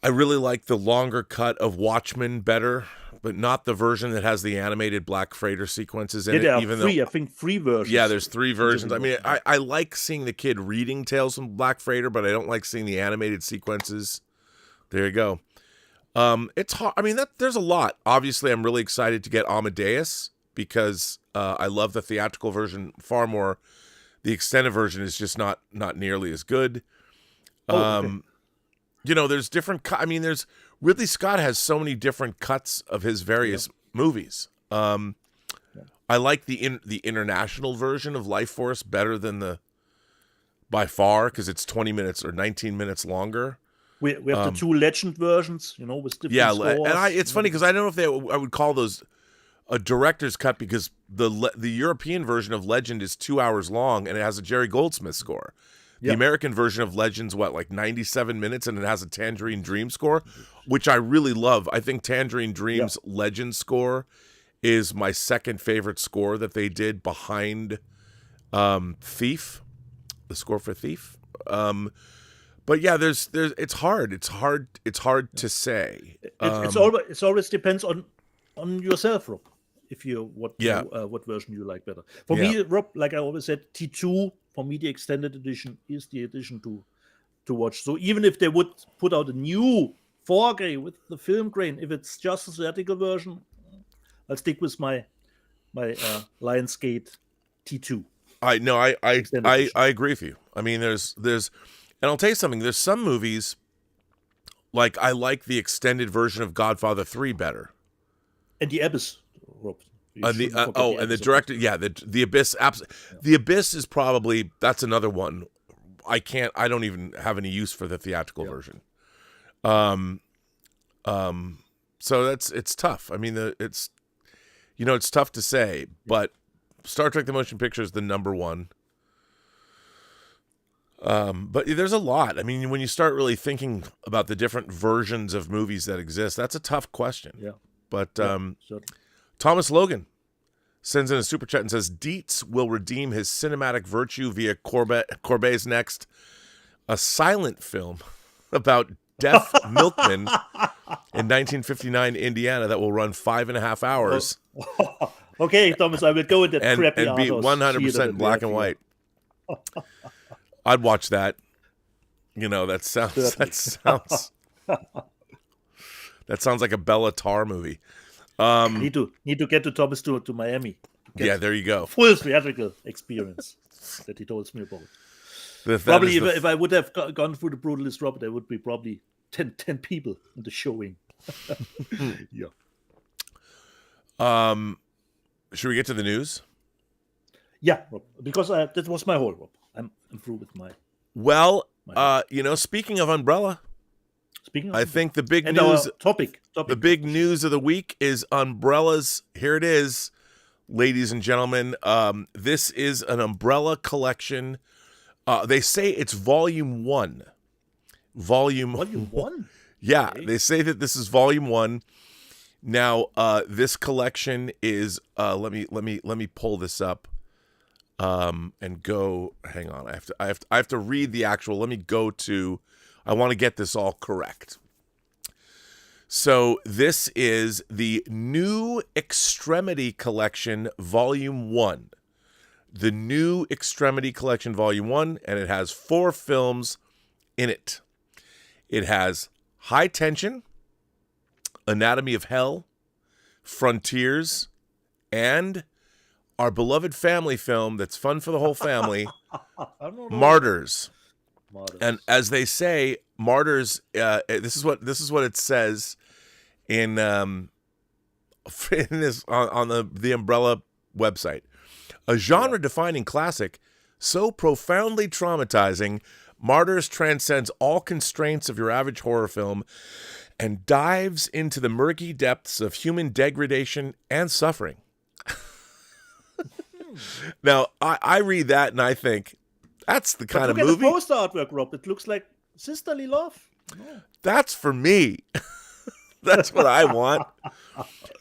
[SPEAKER 5] really like the longer cut of Watchmen better, but not the version that has the animated Black Freighter sequences in it.
[SPEAKER 6] There are
[SPEAKER 5] Even
[SPEAKER 6] three,
[SPEAKER 5] though
[SPEAKER 6] I think 3 versions.
[SPEAKER 5] yeah, there's 3 versions. I mean, I like seeing the kid reading Tales from Black Freighter, but I don't like seeing the animated sequences. There you go. It's hard. I mean, there's a lot. Obviously, I'm really excited to get Amadeus because I love the theatrical version far more. The extended version is just not nearly as good.
[SPEAKER 6] Okay.
[SPEAKER 5] You know, there's different. I mean, there's Ridley Scott has so many different cuts of his various movies. I like the international version of Life Force better than by far because it's 20 minutes or 19 minutes longer.
[SPEAKER 6] We have the 2 Legend versions, with different scores.
[SPEAKER 5] And it's funny because I don't know if I would call those a director's cut because the European version of Legend is 2 hours long and it has a Jerry Goldsmith score. The American version of Legend's like 97 minutes and it has a Tangerine Dream score, which I really love. I think Tangerine Dream's Legend score is my second favorite score that they did behind Thief, the score for Thief. But yeah, there's it's hard to say.
[SPEAKER 6] It always depends on yourself, Rob. If you what version you like better. For me, Rob, like I always said, T2 for me the extended edition is the edition to watch. So even if they would put out a new 4K with the film grain, if it's just a theatrical version, I'll stick with my Lionsgate T2.
[SPEAKER 5] I agree with you. I mean, there's, and I'll tell you something. There's some movies, like I like the extended version of Godfather 3 better.
[SPEAKER 6] And the Abyss, Rob.
[SPEAKER 5] And the director, the Abyss. The Abyss is probably that's another one. I don't even have any use for the theatrical version. So it's tough. I mean, it's tough to say, but Star Trek: The Motion Picture is the number one. But there's a lot. I mean, when you start really thinking about the different versions of movies that exist, that's a tough question.
[SPEAKER 6] Yeah.
[SPEAKER 5] But Thomas Logan sends in a super chat and says, Dietz will redeem his cinematic virtue via Courbet's next, a silent film about deaf milkmen in 1959 Indiana that will run 5.5 hours.
[SPEAKER 6] Okay, Thomas, I will go with that crappy
[SPEAKER 5] and be 100% black and white. I'd watch that. That sounds like a Bella Tarr movie.
[SPEAKER 6] Need to get to Thomas to Miami.
[SPEAKER 5] Yeah, there you go.
[SPEAKER 6] Full theatrical experience that he told me about. Probably if I would have gone through the Brutalist, Rob, there would be probably 10 people in the showing. Yeah.
[SPEAKER 5] Should we get to the news?
[SPEAKER 6] Yeah, Rob, because that was my whole, Rob. I'm through with my.
[SPEAKER 5] Well, speaking of Umbrella, I think the big news
[SPEAKER 6] topic.
[SPEAKER 5] The big news of the week is Umbrellas. Here it is, ladies and gentlemen. This is an Umbrella collection. They say it's volume 1. Volume
[SPEAKER 6] 1?
[SPEAKER 5] Yeah, okay. They say that this is volume 1. Now, this collection is let me pull this up and go. Hang on. I have to read the actual. Let me go to. I want to get this all correct. So this is the New Extremity Collection, Volume 1. The New Extremity Collection, Volume 1, and it has 4 films in it. It has High Tension, Anatomy of Hell, Frontiers, and our beloved family film that's fun for the whole family, Martyrs. And as they say, Martyrs. This is what it says in this on the Umbrella website. A genre-defining classic, so profoundly traumatizing, Martyrs transcends all constraints of your average horror film and dives into the murky depths of human degradation and suffering. Now, I read that and I think, that's the kind of movie.
[SPEAKER 6] Look at the poster artwork, Rob. It looks like sisterly love. No.
[SPEAKER 5] That's for me. That's what I want.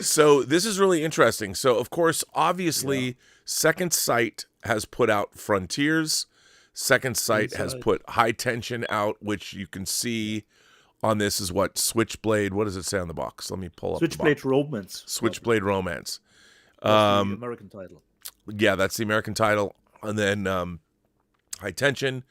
[SPEAKER 5] So this is really interesting. So, of course, obviously, Second Sight has put out Frontiers. Second Sight has put High Tension out, which you can see on this is what? Switchblade. What does it say on the box? Let me pull up
[SPEAKER 6] Switchblade
[SPEAKER 5] the box.
[SPEAKER 6] Romance.
[SPEAKER 5] Switchblade Romance.
[SPEAKER 6] That's the American title.
[SPEAKER 5] Yeah, that's the American title. And then High Tension.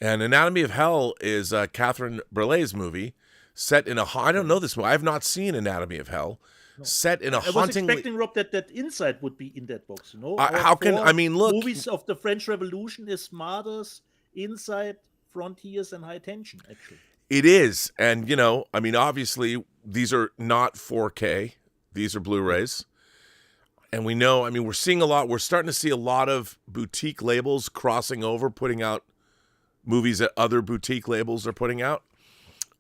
[SPEAKER 5] And Anatomy of Hell is Catherine Breillat's movie set in a... I don't know this movie. I have not seen Anatomy of Hell. No. Set in a hauntingly...
[SPEAKER 6] I was expecting, Rob, that Inside would be in that box, you know?
[SPEAKER 5] How can... I mean, look...
[SPEAKER 6] Movies of the French Revolution is Martyrs, Inside, Frontiers, and High Tension, actually.
[SPEAKER 5] It is. And, you know, I mean, obviously, these are not 4K. These are Blu-rays. And we know, I mean, we're seeing a lot... We're starting to see a lot of boutique labels crossing over, putting out movies that other boutique labels are putting out.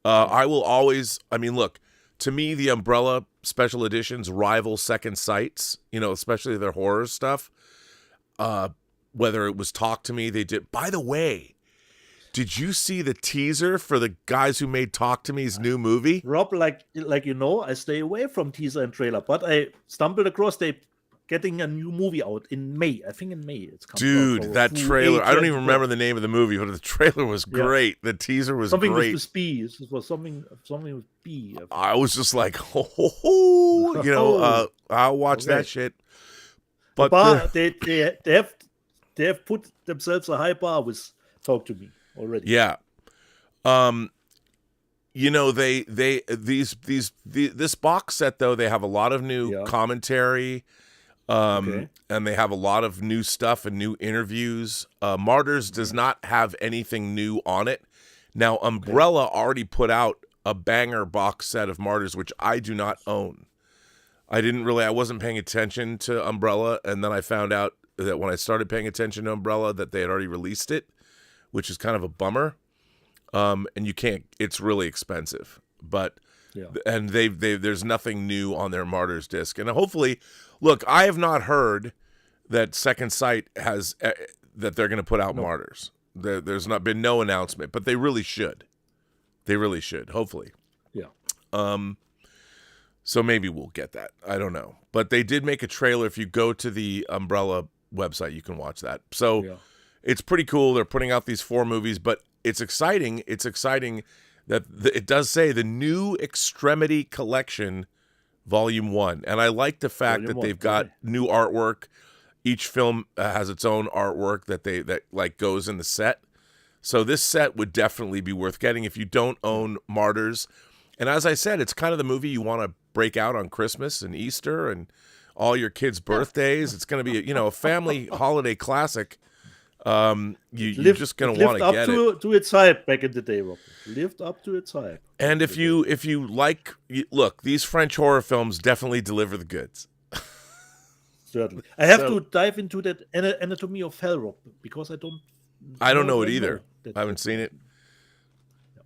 [SPEAKER 5] I will always, I mean, look, to me, the Umbrella special editions rival Second Sights, you know, especially their horror stuff. Whether it was Talk to Me, they did. By the way, did you see the teaser for the guys who made Talk to Me's new movie?
[SPEAKER 6] Rob, like you know, I stay away from teaser and trailer, but I stumbled across they getting a new movie out in May. I think in May it's coming.
[SPEAKER 5] Dude, that trailer! I don't even remember the name of the movie, but the trailer was great. The teaser was
[SPEAKER 6] something
[SPEAKER 5] great.
[SPEAKER 6] With B. It was something with B.
[SPEAKER 5] I was just like, you know, I'll watch that shit. But
[SPEAKER 6] they have put themselves a high bar with Talk to Me already.
[SPEAKER 5] Yeah. You know, this box set though, they have a lot of new commentary. And they have a lot of new stuff and new interviews. Martyrs does not have anything new on it. Now, Umbrella already put out a banger box set of Martyrs, which I do not own. I wasn't paying attention to Umbrella, and then I found out that when I started paying attention to Umbrella that they had already released it, which is kind of a bummer. And you can't, it's really expensive. But and there's nothing new on their Martyrs disc. And hopefully, look, I have not heard that Second Sight has that they're going to put out Martyrs. There's not been no announcement, but they really should. They really should. Hopefully. Yeah. So maybe we'll get that. I don't know, but they did make a trailer. If you go to the Umbrella website, you can watch that. So it's pretty cool. They're putting out these 4 movies, but it's exciting. It's exciting that it does say the New Extremity Collection, Volume 1. And I like the fact that they've got new artwork. Each film has its own artwork that like goes in the set. So this set would definitely be worth getting if you don't own Martyrs. And as I said, it's kind of the movie you want to break out on Christmas and Easter and all your kids' birthdays. It's going to be, a family holiday classic. You're just going to want to get it.
[SPEAKER 6] To its hype back in the day, Rob. Lived up to its hype.
[SPEAKER 5] And if you like, look, these French horror films definitely deliver the goods.
[SPEAKER 6] Certainly. I have to dive into that Anatomy of Hell, Rob, because I don't know it either.
[SPEAKER 5] I haven't seen it.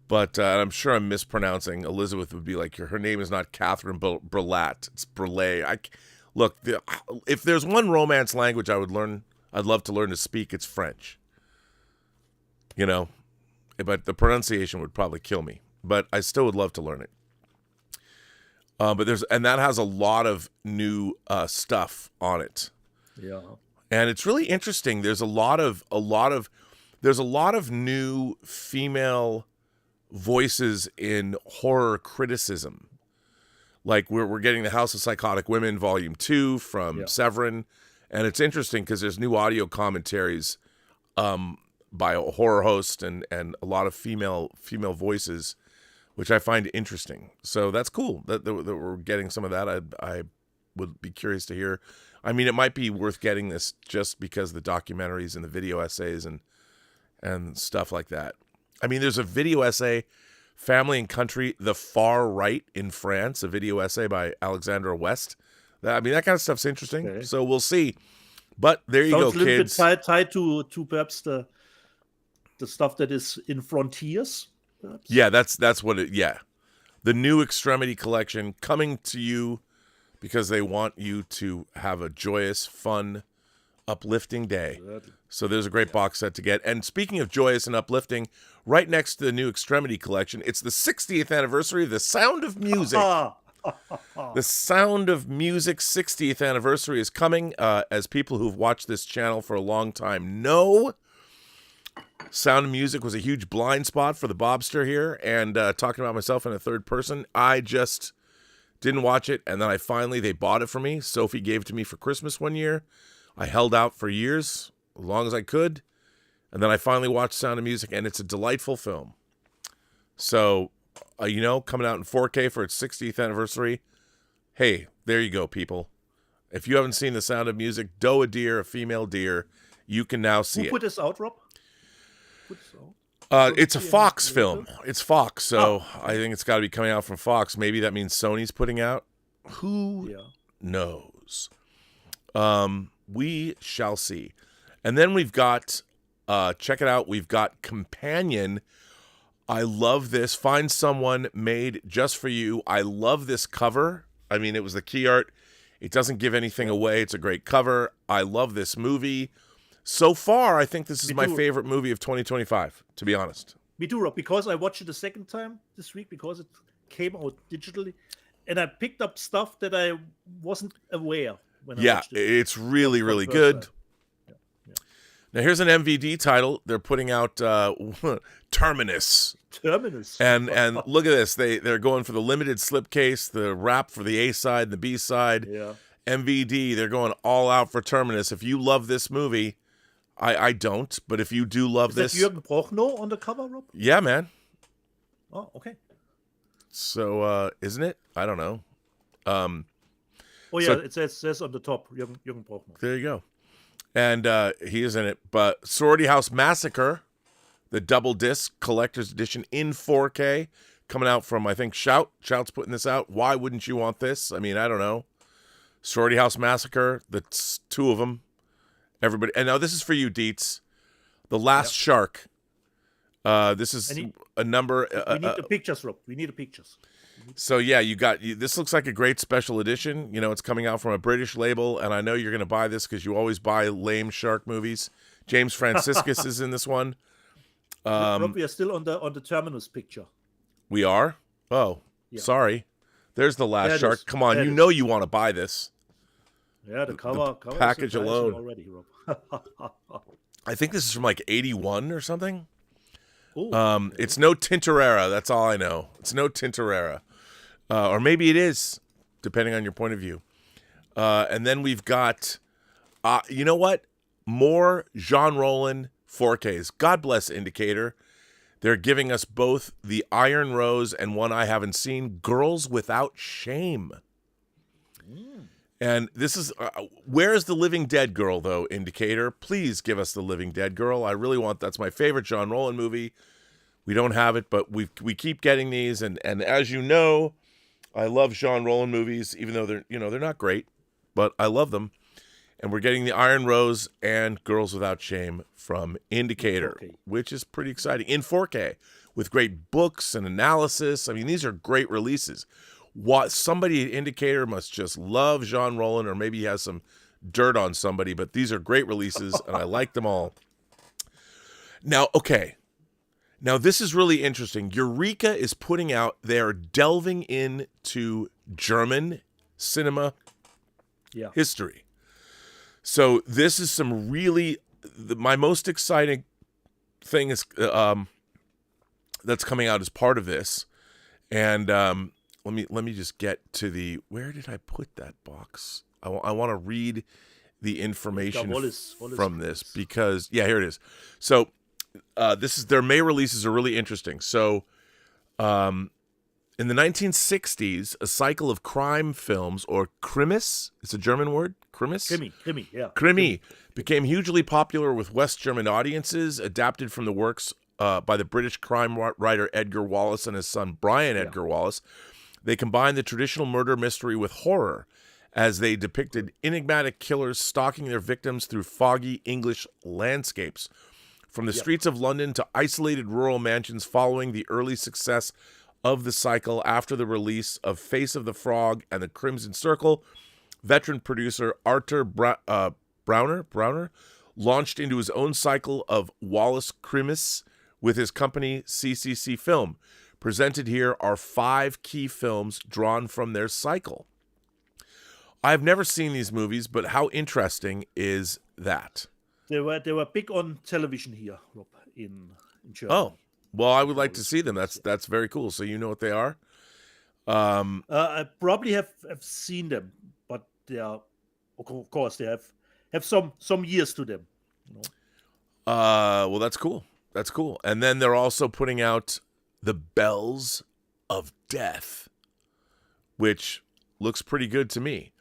[SPEAKER 5] But I'm sure I'm mispronouncing. Elizabeth would be like, her name is not Catherine Breillat. It's Breillat. Look, if there's one romance language I'd love to learn to speak, it's French. But the pronunciation would probably kill me. But I still would love to learn it. But that has a lot of new stuff on it.
[SPEAKER 6] Yeah.
[SPEAKER 5] And it's really interesting. There's a lot of new female voices in horror criticism. Like we're getting the House of Psychotic Women Volume 2 from Severin. And it's interesting because there's new audio commentaries by a horror host and a lot of female voices, which I find interesting. So that's cool that we're getting some of that. I would be curious to hear. I mean, it might be worth getting this just because the documentaries and the video essays and stuff like that. I mean, there's a video essay, Family and Country, the Far Right in France, a video essay by Alexandra West. That kind of stuff's interesting. Okay. So we'll see. But there you go, kids. Sounds a little
[SPEAKER 6] bit tied to perhaps the stuff that is in Frontiers. Perhaps?
[SPEAKER 5] Yeah, that's what it. Yeah, the New Extremity Collection coming to you because they want you to have a joyous, fun uplifting day.
[SPEAKER 6] Exactly.
[SPEAKER 5] So there's a great box set to get. And speaking of joyous and uplifting, right next to the new Extremity collection, it's the 60th anniversary of The Sound of Music. The Sound of Music 60th anniversary is coming. As people who've watched this channel for a long time know, Sound of Music was a huge blind spot for the Bobster here. And talking about myself in a third person, I just didn't watch it. And then they bought it for me. Sophie gave it to me for Christmas one year. I held out for years, as long as I could. And then I finally watched Sound of Music, and it's a delightful film. So, coming out in 4K for its 60th anniversary. Hey, there you go, people. If you haven't seen The Sound of Music, doe a deer, a female deer, you can now see
[SPEAKER 6] Who put this out, Rob? Put this out?
[SPEAKER 5] It's a Fox film. It's Fox, so I think it's got to be coming out from Fox. Maybe that means Sony's putting out. Who knows? We shall see. And then we've got, check it out, we've got Companion. I love this. Find Someone made just for you. I love this cover. I mean, it was the key art. It doesn't give anything away. It's a great cover. I love this movie. So far, I think this is my favorite movie of 2025, to be honest.
[SPEAKER 6] Me too, Rob, because I watched it a second time this week because it came out digitally. And I picked up stuff that I wasn't aware when I watched it.
[SPEAKER 5] It's really, really good. Now, here's an MVD title. They're putting out Terminus.
[SPEAKER 6] Terminus.
[SPEAKER 5] And look at this. They're going for the limited slipcase, the wrap for the A side, the B side.
[SPEAKER 6] Yeah.
[SPEAKER 5] MVD, they're going all out for Terminus. If you love this movie, I don't, but if you do love this.
[SPEAKER 6] Is that Jürgen Prochnow on the cover, Rob?
[SPEAKER 5] Yeah, man.
[SPEAKER 6] Oh, okay.
[SPEAKER 5] So, isn't it? I don't know.
[SPEAKER 6] It says on the top, Jürgen Prochnow.
[SPEAKER 5] There you go. And he is in it. But Sorority House Massacre, the double disc collector's edition in 4K, coming out from, I think, Shout. Shout's putting this out. Why wouldn't you want this? I mean, I don't know. Sorority House Massacre, that's two of them. Everybody. And now this is for you, Dietz. The Last Shark. This is a number.
[SPEAKER 6] We need the pictures, Rob. We need the pictures.
[SPEAKER 5] So, yeah, this looks like a great special edition. It's coming out from a British label, and I know you're going to buy this because you always buy lame shark movies. James Franciscus is in this one.
[SPEAKER 6] Rob, we are still on the Terminus picture.
[SPEAKER 5] We are? Oh, sorry. There's the Last Shark.
[SPEAKER 6] Is.
[SPEAKER 5] Come on, you want to buy this.
[SPEAKER 6] Yeah, the cover
[SPEAKER 5] package alone.
[SPEAKER 6] Already, Rob.
[SPEAKER 5] I think this is from like 81 or something.
[SPEAKER 6] Ooh,
[SPEAKER 5] it's no Tintorera. That's all I know. It's no Tintorera. Or maybe it is, depending on your point of view. And then we've got, you know what? More Jean Rollin 4Ks. God bless Indicator. They're giving us both the Iron Rose and one I haven't seen, Girls Without Shame. And this is, where's the Living Dead Girl, though, Indicator? Please give us the Living Dead Girl. I really want, that's my favorite Jean Rollin movie. We don't have it, but we keep getting these. And as you know, I love Jean Rollin movies, even though they're not great, but I love them. And we're getting the Iron Rose and Girls Without Shame from Indicator, which is pretty exciting, in 4K, with great books and analysis. I mean, these are great releases. Somebody at Indicator must just love Jean Rollin, or maybe he has some dirt on somebody, but these are great releases, and I like them all. Now, this is really interesting. Eureka is putting out, they're delving into German cinema history. So this is some really, my most exciting thing is that's coming out as part of this. And let me just get to the, where did I put that box? I want to read the information from this because, here it is. So this is, their May releases are really interesting. So in the 1960s, a cycle of crime films, or Krimis, it's a German word, Krimis?
[SPEAKER 6] Krimi, yeah.
[SPEAKER 5] Krimi became hugely popular with West German audiences, adapted from the works by the British crime writer Edgar Wallace and his son Brian Edgar Wallace. They combined the traditional murder mystery with horror, as they depicted enigmatic killers stalking their victims through foggy English landscapes. From the streets of London to isolated rural mansions, following the early success of the cycle after the release of Face of the Frog and The Crimson Circle, veteran producer Arthur Browner, launched into his own cycle of Wallace Crimis with his company CCC Film. Presented here are 5 key films drawn from their cycle. I've never seen these movies, but how interesting is that?
[SPEAKER 6] They were big on television here, Rob, in Germany.
[SPEAKER 5] Oh, well, I would like to see them. That's very cool. So you know what they are?
[SPEAKER 6] I probably have seen them, but they are, of course, they have some years to them. You know?
[SPEAKER 5] Well, that's cool. That's cool. And then they're also putting out The Bells of Death, which looks pretty good to me.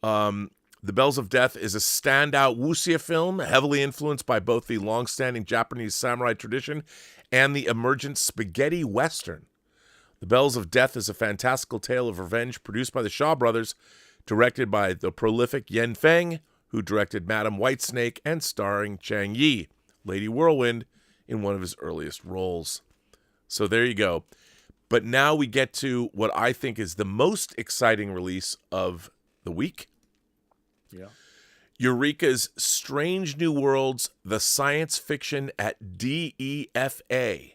[SPEAKER 5] The Bells of Death is a standout wuxia film, heavily influenced by both the long-standing Japanese samurai tradition and the emergent spaghetti western. The Bells of Death is a fantastical tale of revenge produced by the Shaw brothers, directed by the prolific Yen Feng, who directed Madam Whitesnake, and starring Chang Yi, Lady Whirlwind, in one of his earliest roles. So there you go. But now we get to what I think is the most exciting release of the week.
[SPEAKER 6] Yeah.
[SPEAKER 5] Eureka's Strange New Worlds, the science fiction at DEFA.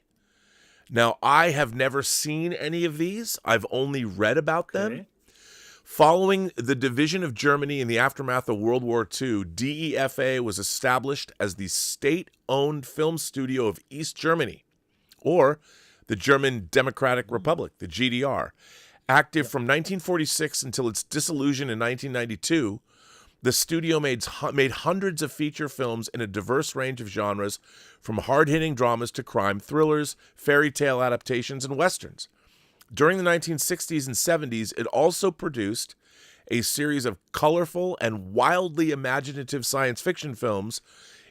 [SPEAKER 5] Now, I have never seen any of these. I've only read about them. Following the division of Germany in the aftermath of World War II, DEFA was established as the state-owned film studio of East Germany, or the German Democratic Republic, the GDR. Active from 1946 until its dissolution in 1992, the studio made hundreds of feature films in a diverse range of genres, from hard-hitting dramas to crime thrillers, fairy tale adaptations, and westerns. During the 1960s and 70s, it also produced a series of colorful and wildly imaginative science fiction films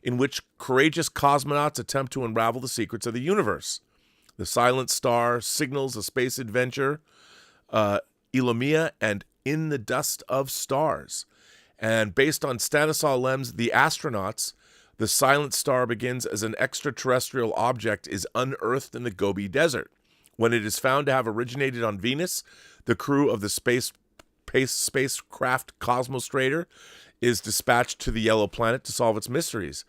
[SPEAKER 5] in which courageous cosmonauts attempt to unravel the secrets of the universe. The Silent Star, Signals, A Space Adventure, Ilomia, and In the Dust of Stars. And based on Stanislaw Lem's The Astronauts, the Silent Star begins as an extraterrestrial object is unearthed in the Gobi Desert. When it is found to have originated on Venus, the crew of the spacecraft Cosmostrator is dispatched to the yellow planet to solve its mysteries.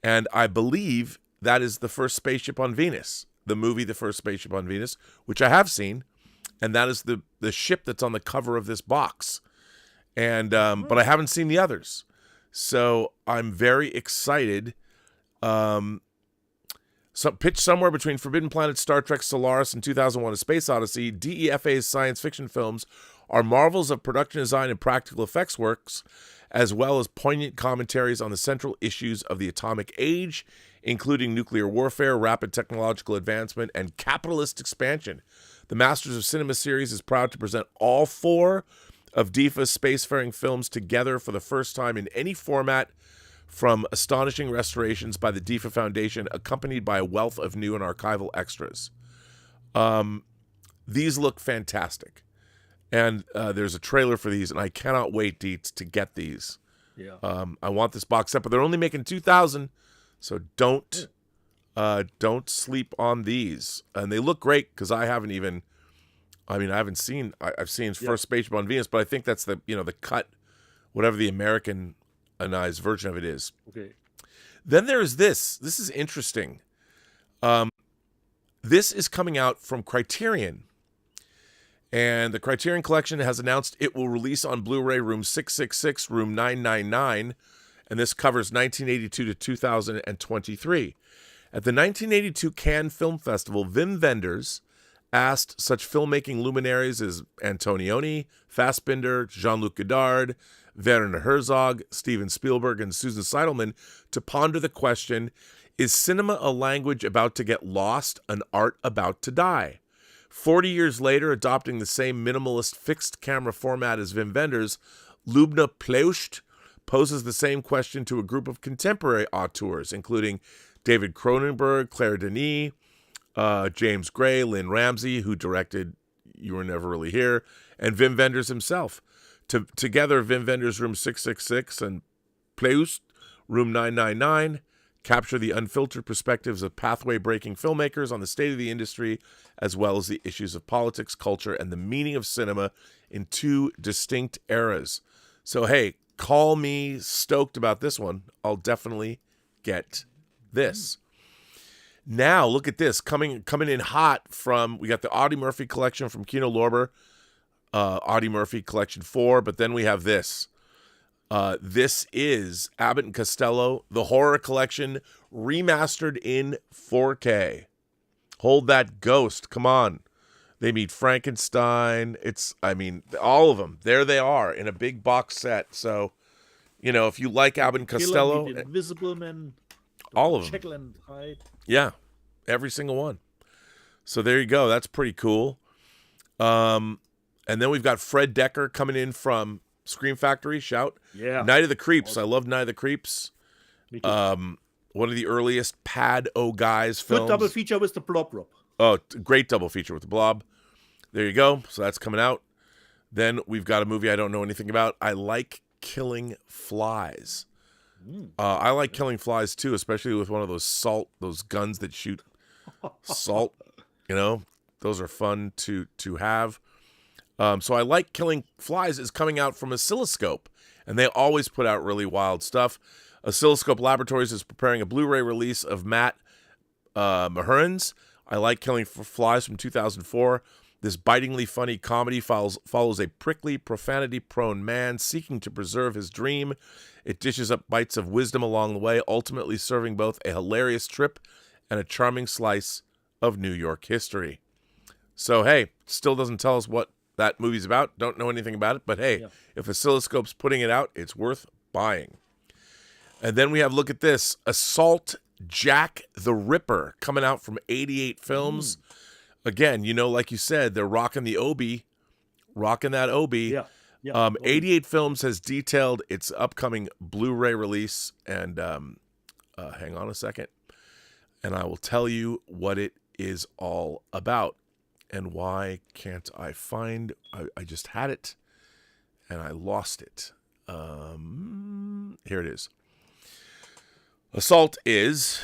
[SPEAKER 5] And I believe that is the first spaceship on Venus, the movie The First Spaceship on Venus, which I have seen, and that is the ship that's on the cover of this box. And but I haven't seen the others. So I'm very excited. So pitched somewhere between Forbidden Planet, Star Trek, Solaris, and 2001: A Space Odyssey, DEFA's science fiction films are marvels of production design and practical effects works, as well as poignant commentaries on the central issues of the atomic age, including nuclear warfare, rapid technological advancement, and capitalist expansion. The Masters of Cinema series is proud to present all 4 of DEFA's spacefaring films together for the first time in any format, from astonishing restorations by the DEFA Foundation, accompanied by a wealth of new and archival extras. These look fantastic. And there's a trailer for these, and I cannot wait, Dietz, to get these.
[SPEAKER 6] Yeah.
[SPEAKER 5] I want this box set, but they're only making 2,000, so don't sleep on these. And they look great, because I haven't seen, I've seen First Spaceship on Venus, but I think that's the cut, whatever the Americanized version of it is.
[SPEAKER 6] Okay.
[SPEAKER 5] Then there's this. This is interesting. This is coming out from Criterion. And the Criterion Collection has announced it will release on Blu-ray Room 666, Room 999, and this covers 1982 to 2023. At the 1982 Cannes Film Festival, Wim Wenders asked such filmmaking luminaries as Antonioni, Fassbinder, Jean-Luc Godard, Werner Herzog, Steven Spielberg, and Susan Seidelman to ponder the question, is cinema a language about to get lost, an art about to die? 40 years later, adopting the same minimalist fixed camera format as Wim Wenders, Lubna Plauscht poses the same question to a group of contemporary auteurs, including David Cronenberg, Claire Denis, James Gray, Lynn Ramsey, who directed You Were Never Really Here, and Wim Wenders himself. Together, Wim Wenders' Room 666 and Plauscht, Room 999, capture the unfiltered perspectives of pathway-breaking filmmakers on the state of the industry, as well as the issues of politics, culture, and the meaning of cinema in 2 distinct eras. So, hey, call me stoked about this one. I'll definitely get this. Now, look at this. Coming in hot from, we got the Audie Murphy collection from Kino Lorber, Audie Murphy collection 4, but then we have this. This is Abbott and Costello, the horror collection, remastered in 4K. Hold that ghost. Come on. They meet Frankenstein. All of them. There they are in a big box set. So, if you like Abbott and Costello,
[SPEAKER 6] Killer, Invisible Man,
[SPEAKER 5] all of them.
[SPEAKER 6] Jekyll and Hyde.
[SPEAKER 5] Yeah, every single one. So there you go. That's pretty cool. And then we've got Fred Decker coming in from Scream Factory. Shout.
[SPEAKER 6] Yeah.
[SPEAKER 5] Night of the Creeps. I love Night of the Creeps.
[SPEAKER 6] Me too.
[SPEAKER 5] One of the earliest Pad O Guys films.
[SPEAKER 6] Good double feature with the Blob Rob.
[SPEAKER 5] Oh, great double feature with the Blob. There you go. So that's coming out. Then we've got a movie I don't know anything about. I Like Killing Flies. I like killing flies too, especially with one of those guns that shoot salt. Those are fun to have. So I Like Killing Flies is coming out from Oscilloscope, and they always put out really wild stuff. Oscilloscope Laboratories is preparing a Blu-ray release of Matt Mahurin's I Like Killing Flies from 2004. This bitingly funny comedy follows a prickly, profanity-prone man seeking to preserve his dream. It dishes up bites of wisdom along the way, ultimately serving both a hilarious trip and a charming slice of New York history. So, hey, still doesn't tell us what that movie's about. Don't know anything about it, but hey, if Oscilloscope's putting it out, it's worth buying. And then we have, look at this, Assault Jack the Ripper, coming out from 88 Films. Again, like you said, they're rocking that Obi.
[SPEAKER 6] Yeah.
[SPEAKER 5] 88 Films has detailed its upcoming Blu-ray release, and hang on a second, and I will tell you what it is all about. And why can't I find? I just had it, and I lost it. Here it is. Assault is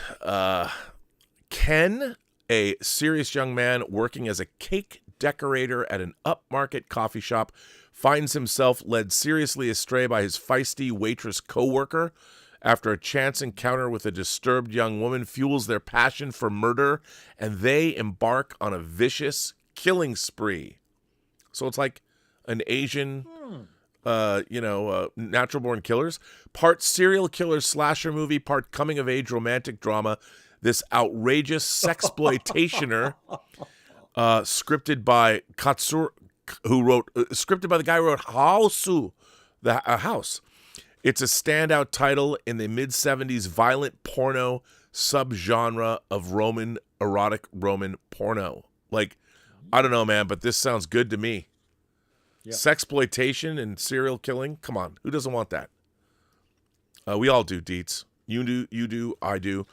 [SPEAKER 5] Ken, a serious young man working as a cake decorator at an upmarket coffee shop, finds himself led seriously astray by his feisty waitress co-worker. After a chance encounter with a disturbed young woman fuels their passion for murder, and they embark on a vicious killing spree. So it's like an Asian, natural-born killers. Part serial killer slasher movie, part coming-of-age romantic drama. This outrageous sexploitationer, scripted by Katsura, scripted by the guy who wrote House, House. It's a standout title in the mid-'70s violent porno subgenre of erotic Roman porno. Like, I don't know, man, but this sounds good to me. Yeah. Sexploitation and serial killing. Come on, who doesn't want that? We all do, Deets. You do, I do.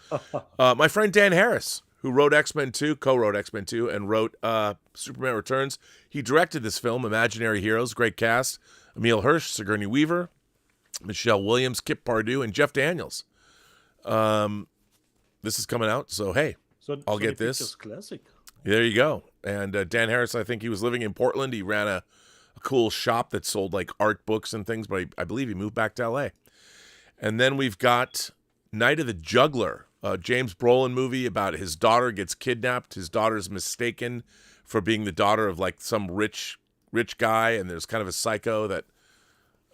[SPEAKER 5] My friend Dan Harris, who wrote X-Men 2, co-wrote X-Men 2, and wrote Superman Returns. He directed this film, Imaginary Heroes, great cast. Emile Hirsch, Sigourney Weaver, Michelle Williams, Kip Pardue, and Jeff Daniels. This is coming out, so hey, I'll get this.
[SPEAKER 6] Classic.
[SPEAKER 5] There you go. And Dan Harris, I think he was living in Portland. He ran a cool shop that sold like art books and things, but I believe he moved back to LA. And then we've got Night of the Juggler, a James Brolin movie about his daughter gets kidnapped. His daughter's mistaken for being the daughter of like some rich guy, and there's kind of a psycho that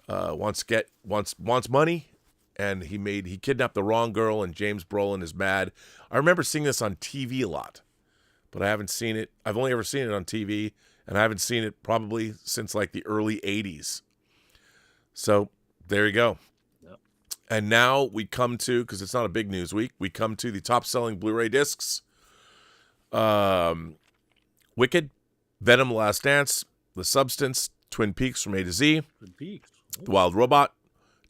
[SPEAKER 5] wants money, and he kidnapped the wrong girl, and James Brolin is mad. I remember seeing this on TV a lot, but I haven't seen it. I've only ever seen it on TV, and I haven't seen it probably since like the early 80s. So there you go. And now we come to, because it's not a big news week, we come to the top-selling Blu-ray discs. Wicked, Venom: The Last Dance, The Substance, Twin Peaks from A to Z,
[SPEAKER 6] Twin Peaks.
[SPEAKER 5] The Wild Robot,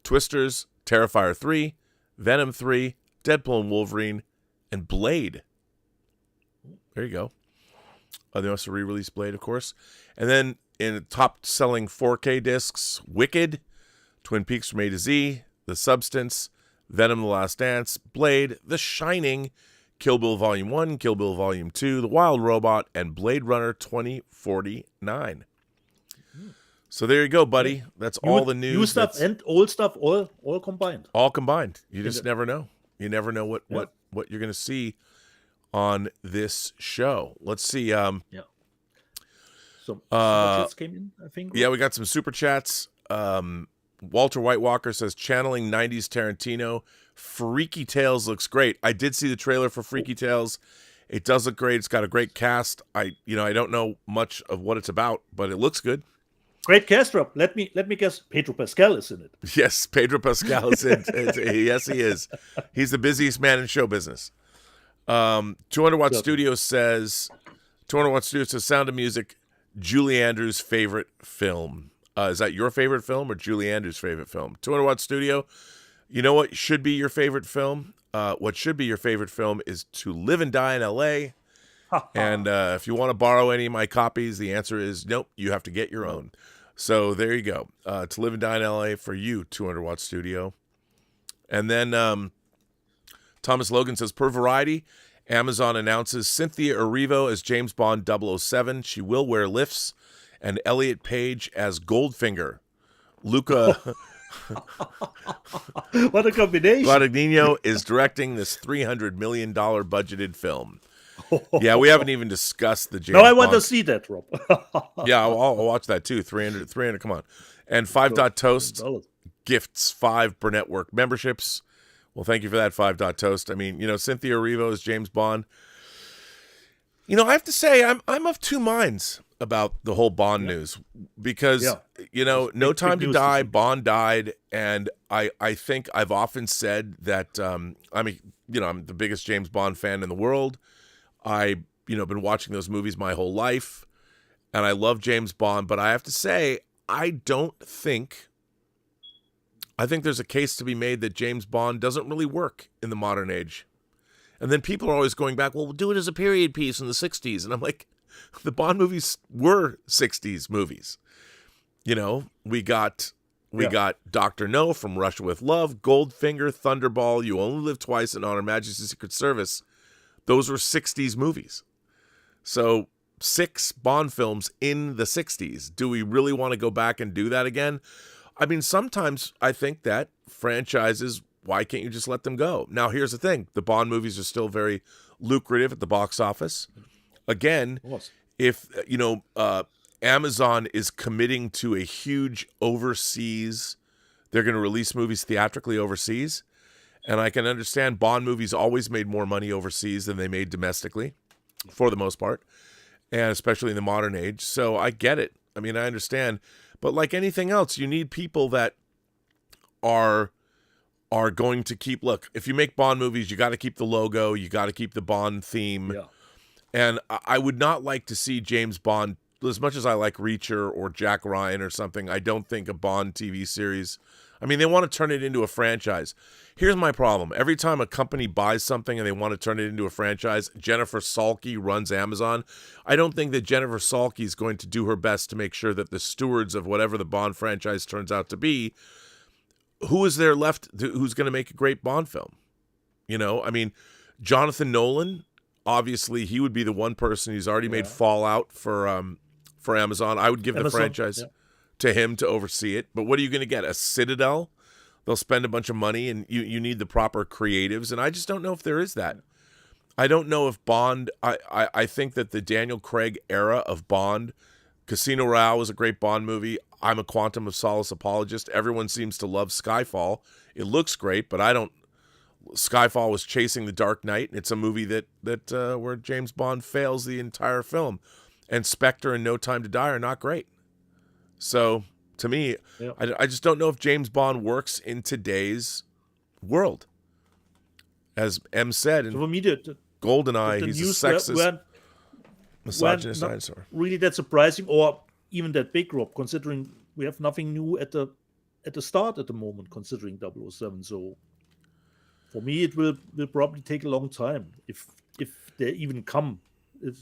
[SPEAKER 5] Twisters, Terrifier 3, Venom 3, Deadpool and Wolverine, and Blade. There you go. They also re-released Blade, of course. And then in the top-selling 4K discs, Wicked, Twin Peaks from A to Z, The Substance, Venom: The Last Dance, Blade, The Shining, Kill Bill Volume 1, Kill Bill Volume 2, The Wild Robot, and Blade Runner 2049. So there you go, buddy. That's all the news.
[SPEAKER 6] New stuff
[SPEAKER 5] that's
[SPEAKER 6] and old stuff all combined.
[SPEAKER 5] all combined. You just never know. You never know what you're going to see on this show. Let's see.
[SPEAKER 6] Some super chats came in, I think.
[SPEAKER 5] Yeah, we got some super chats. Walter White Walker says, channeling 90s Tarantino. Freaky Tales looks great. I did see the trailer for Freaky Tales. It does look great. It's got a great cast. I don't know much of what it's about, but it looks good.
[SPEAKER 6] Great cast, Rob. Let me guess. Pedro Pascal is in it.
[SPEAKER 5] Yes, Pedro Pascal is in. Yes, he is. He's the busiest man in show business. 200 Watt Studios says, Sound of Music, Julie Andrews' favorite film. Is that your favorite film or Julie Andrews' favorite film? 200 Watt Studio, you know what should be your favorite film? What should be your favorite film is To Live and Die in L.A. And if you want to borrow any of my copies, the answer is nope, you have to get your own. So there you go. To Live and Die in L.A. for you, 200 Watt Studio. And then Thomas Logan says, per Variety, Amazon announces Cynthia Erivo as James Bond 007. She will wear lifts. And Elliot Page as Goldfinger. Luca
[SPEAKER 6] What a combination.
[SPEAKER 5] Guadagnino is directing this $300 million budgeted film. Yeah, we haven't even discussed the James
[SPEAKER 6] No, I want
[SPEAKER 5] Bond.
[SPEAKER 6] to see that, Rob.
[SPEAKER 5] Yeah, I'll watch that too. 300, come on. And 5 Dot Toast gifts 5 Burnettwork memberships. Well, thank you for that, 5 Dot Toast. I mean, Cynthia Erivo is James Bond. I have to say, I'm of two minds about the whole Bond news because, No Time to Die, Bond died, and I think I've often said that I'm the biggest James Bond fan in the world. I've been watching those movies my whole life, and I love James Bond, but I have to say, I think there's a case to be made that James Bond doesn't really work in the modern age. And then people are always going back, well, we'll do it as a period piece in the 60s. And I'm like, the Bond movies were 60s movies. We got Dr. No from Russia with Love, Goldfinger, Thunderball, You Only Live Twice, and On Her Majesty's Secret Service. Those were 60s movies. So 6 Bond films in the 60s. Do we really want to go back and do that again? I mean, sometimes I think that franchises, why can't you just let them go? Now, here's the thing. The Bond movies are still very lucrative at the box office. Again, if, Amazon is committing to a huge overseas, they're going to release movies theatrically overseas. And I can understand Bond movies always made more money overseas than they made domestically, for the most part, and especially in the modern age. So I get it. I mean, I understand. But like anything else, you need people that are going to keep, look, if you make Bond movies, you got to keep the logo, you got to keep the Bond theme. Yeah. And I would not like to see James Bond, as much as I like Reacher or Jack Ryan or something, I don't think a Bond TV series, I mean, they want to turn it into a franchise. Here's my problem. Every time a company buys something and they want to turn it into a franchise, Jennifer Salke runs Amazon. I don't think that Jennifer Salke is going to do her best to make sure that the stewards of whatever the Bond franchise turns out to be, who is there left who's going to make a great Bond film? I mean, Jonathan Nolan, obviously he would be the one person who's already made Fallout for Amazon. I would give the franchise to him to oversee it. But what are you going to get? A Citadel? They'll spend a bunch of money, and you need the proper creatives, and I just don't know if there is that. I don't know if Bond, I think that the Daniel Craig era of Bond, Casino Royale was a great Bond movie. I'm a Quantum of Solace apologist. Everyone seems to love Skyfall. It looks great, but I don't. Skyfall was chasing the Dark Knight, and it's a movie that where James Bond fails the entire film. And Spectre and No Time to Die are not great. So, to me, I just don't know if James Bond works in today's world. As M said in GoldenEye, he's a sexist, misogynist dinosaur.
[SPEAKER 6] Really that surprising or even that big, Rob, considering we have nothing new at the start at the moment, considering 007. So, for me, it will probably take a long time if they even come.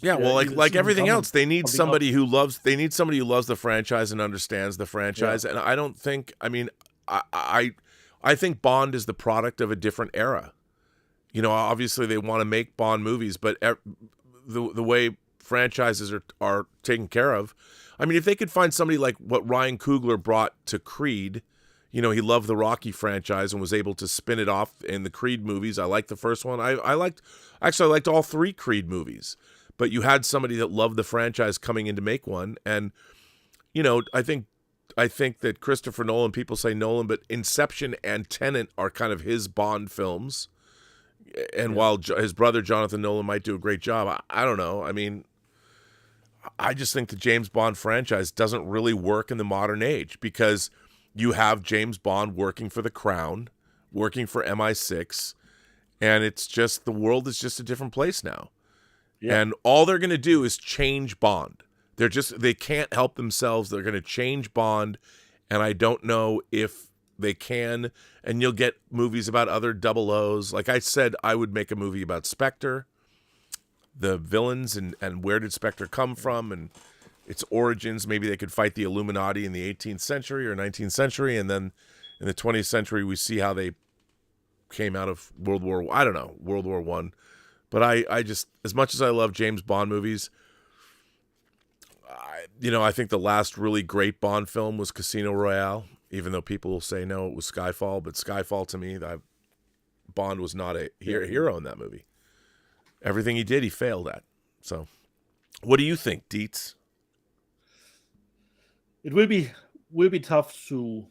[SPEAKER 5] Like everything else, they need somebody who loves the franchise and understands the franchise. And I don't think, I mean, I think Bond is the product of a different era. Obviously they want to make Bond movies, but the way franchises are taken care of, I mean, if they could find somebody like what Ryan Coogler brought to Creed, he loved the Rocky franchise and was able to spin it off in the Creed movies. I liked the first one. I liked all 3 Creed movies. But you had somebody that loved the franchise coming in to make one, and I think that Christopher Nolan, people say Nolan, but Inception and Tenet are kind of his Bond films. And while his brother Jonathan Nolan might do a great job, I don't know. I mean, I just think the James Bond franchise doesn't really work in the modern age because you have James Bond working for the Crown, working for MI6, and it's just, the world is just a different place now. Yeah. And all they're going to do is change Bond. They can't help themselves. They're going to change Bond, and I don't know if they can. And you'll get movies about other 00s. Like I said, I would make a movie about Spectre, the villains, and where did Spectre come from, and its origins. Maybe they could fight the Illuminati in the 18th century or 19th century, and then in the 20th century we see how they came out of World War I. But I just, as much as I love James Bond movies, I think the last really great Bond film was Casino Royale, even though people will say no, it was Skyfall. But Skyfall, to me, Bond was not a hero in that movie. Everything he did, he failed at. So, what do you think, Dietz?
[SPEAKER 6] It will be tough to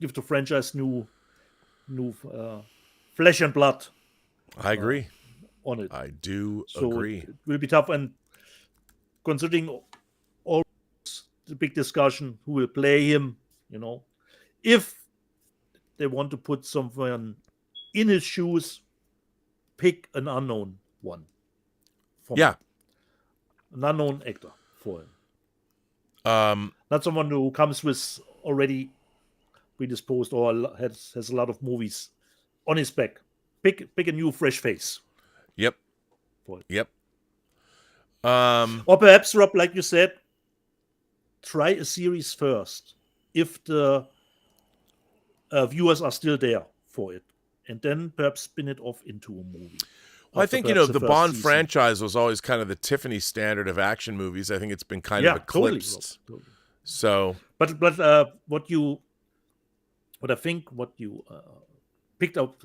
[SPEAKER 6] give the franchise new flesh and blood.
[SPEAKER 5] I agree.
[SPEAKER 6] On it,
[SPEAKER 5] I do
[SPEAKER 6] so
[SPEAKER 5] agree.
[SPEAKER 6] It will be tough, and considering all the big discussion who will play him, if they want to put someone in his shoes, pick an unknown one. An unknown actor for him. Not someone who comes with already predisposed or has a lot of movies on his back. Pick a new fresh face.
[SPEAKER 5] Yep. Yep.
[SPEAKER 6] Or perhaps, Rob, like you said, try a series first if the viewers are still there for it, and then perhaps spin it off into a movie.
[SPEAKER 5] Well, I think, the Bond franchise was always kind of the Tiffany standard of action movies. I think it's been kind of eclipsed. Totally. So,
[SPEAKER 6] but what you picked up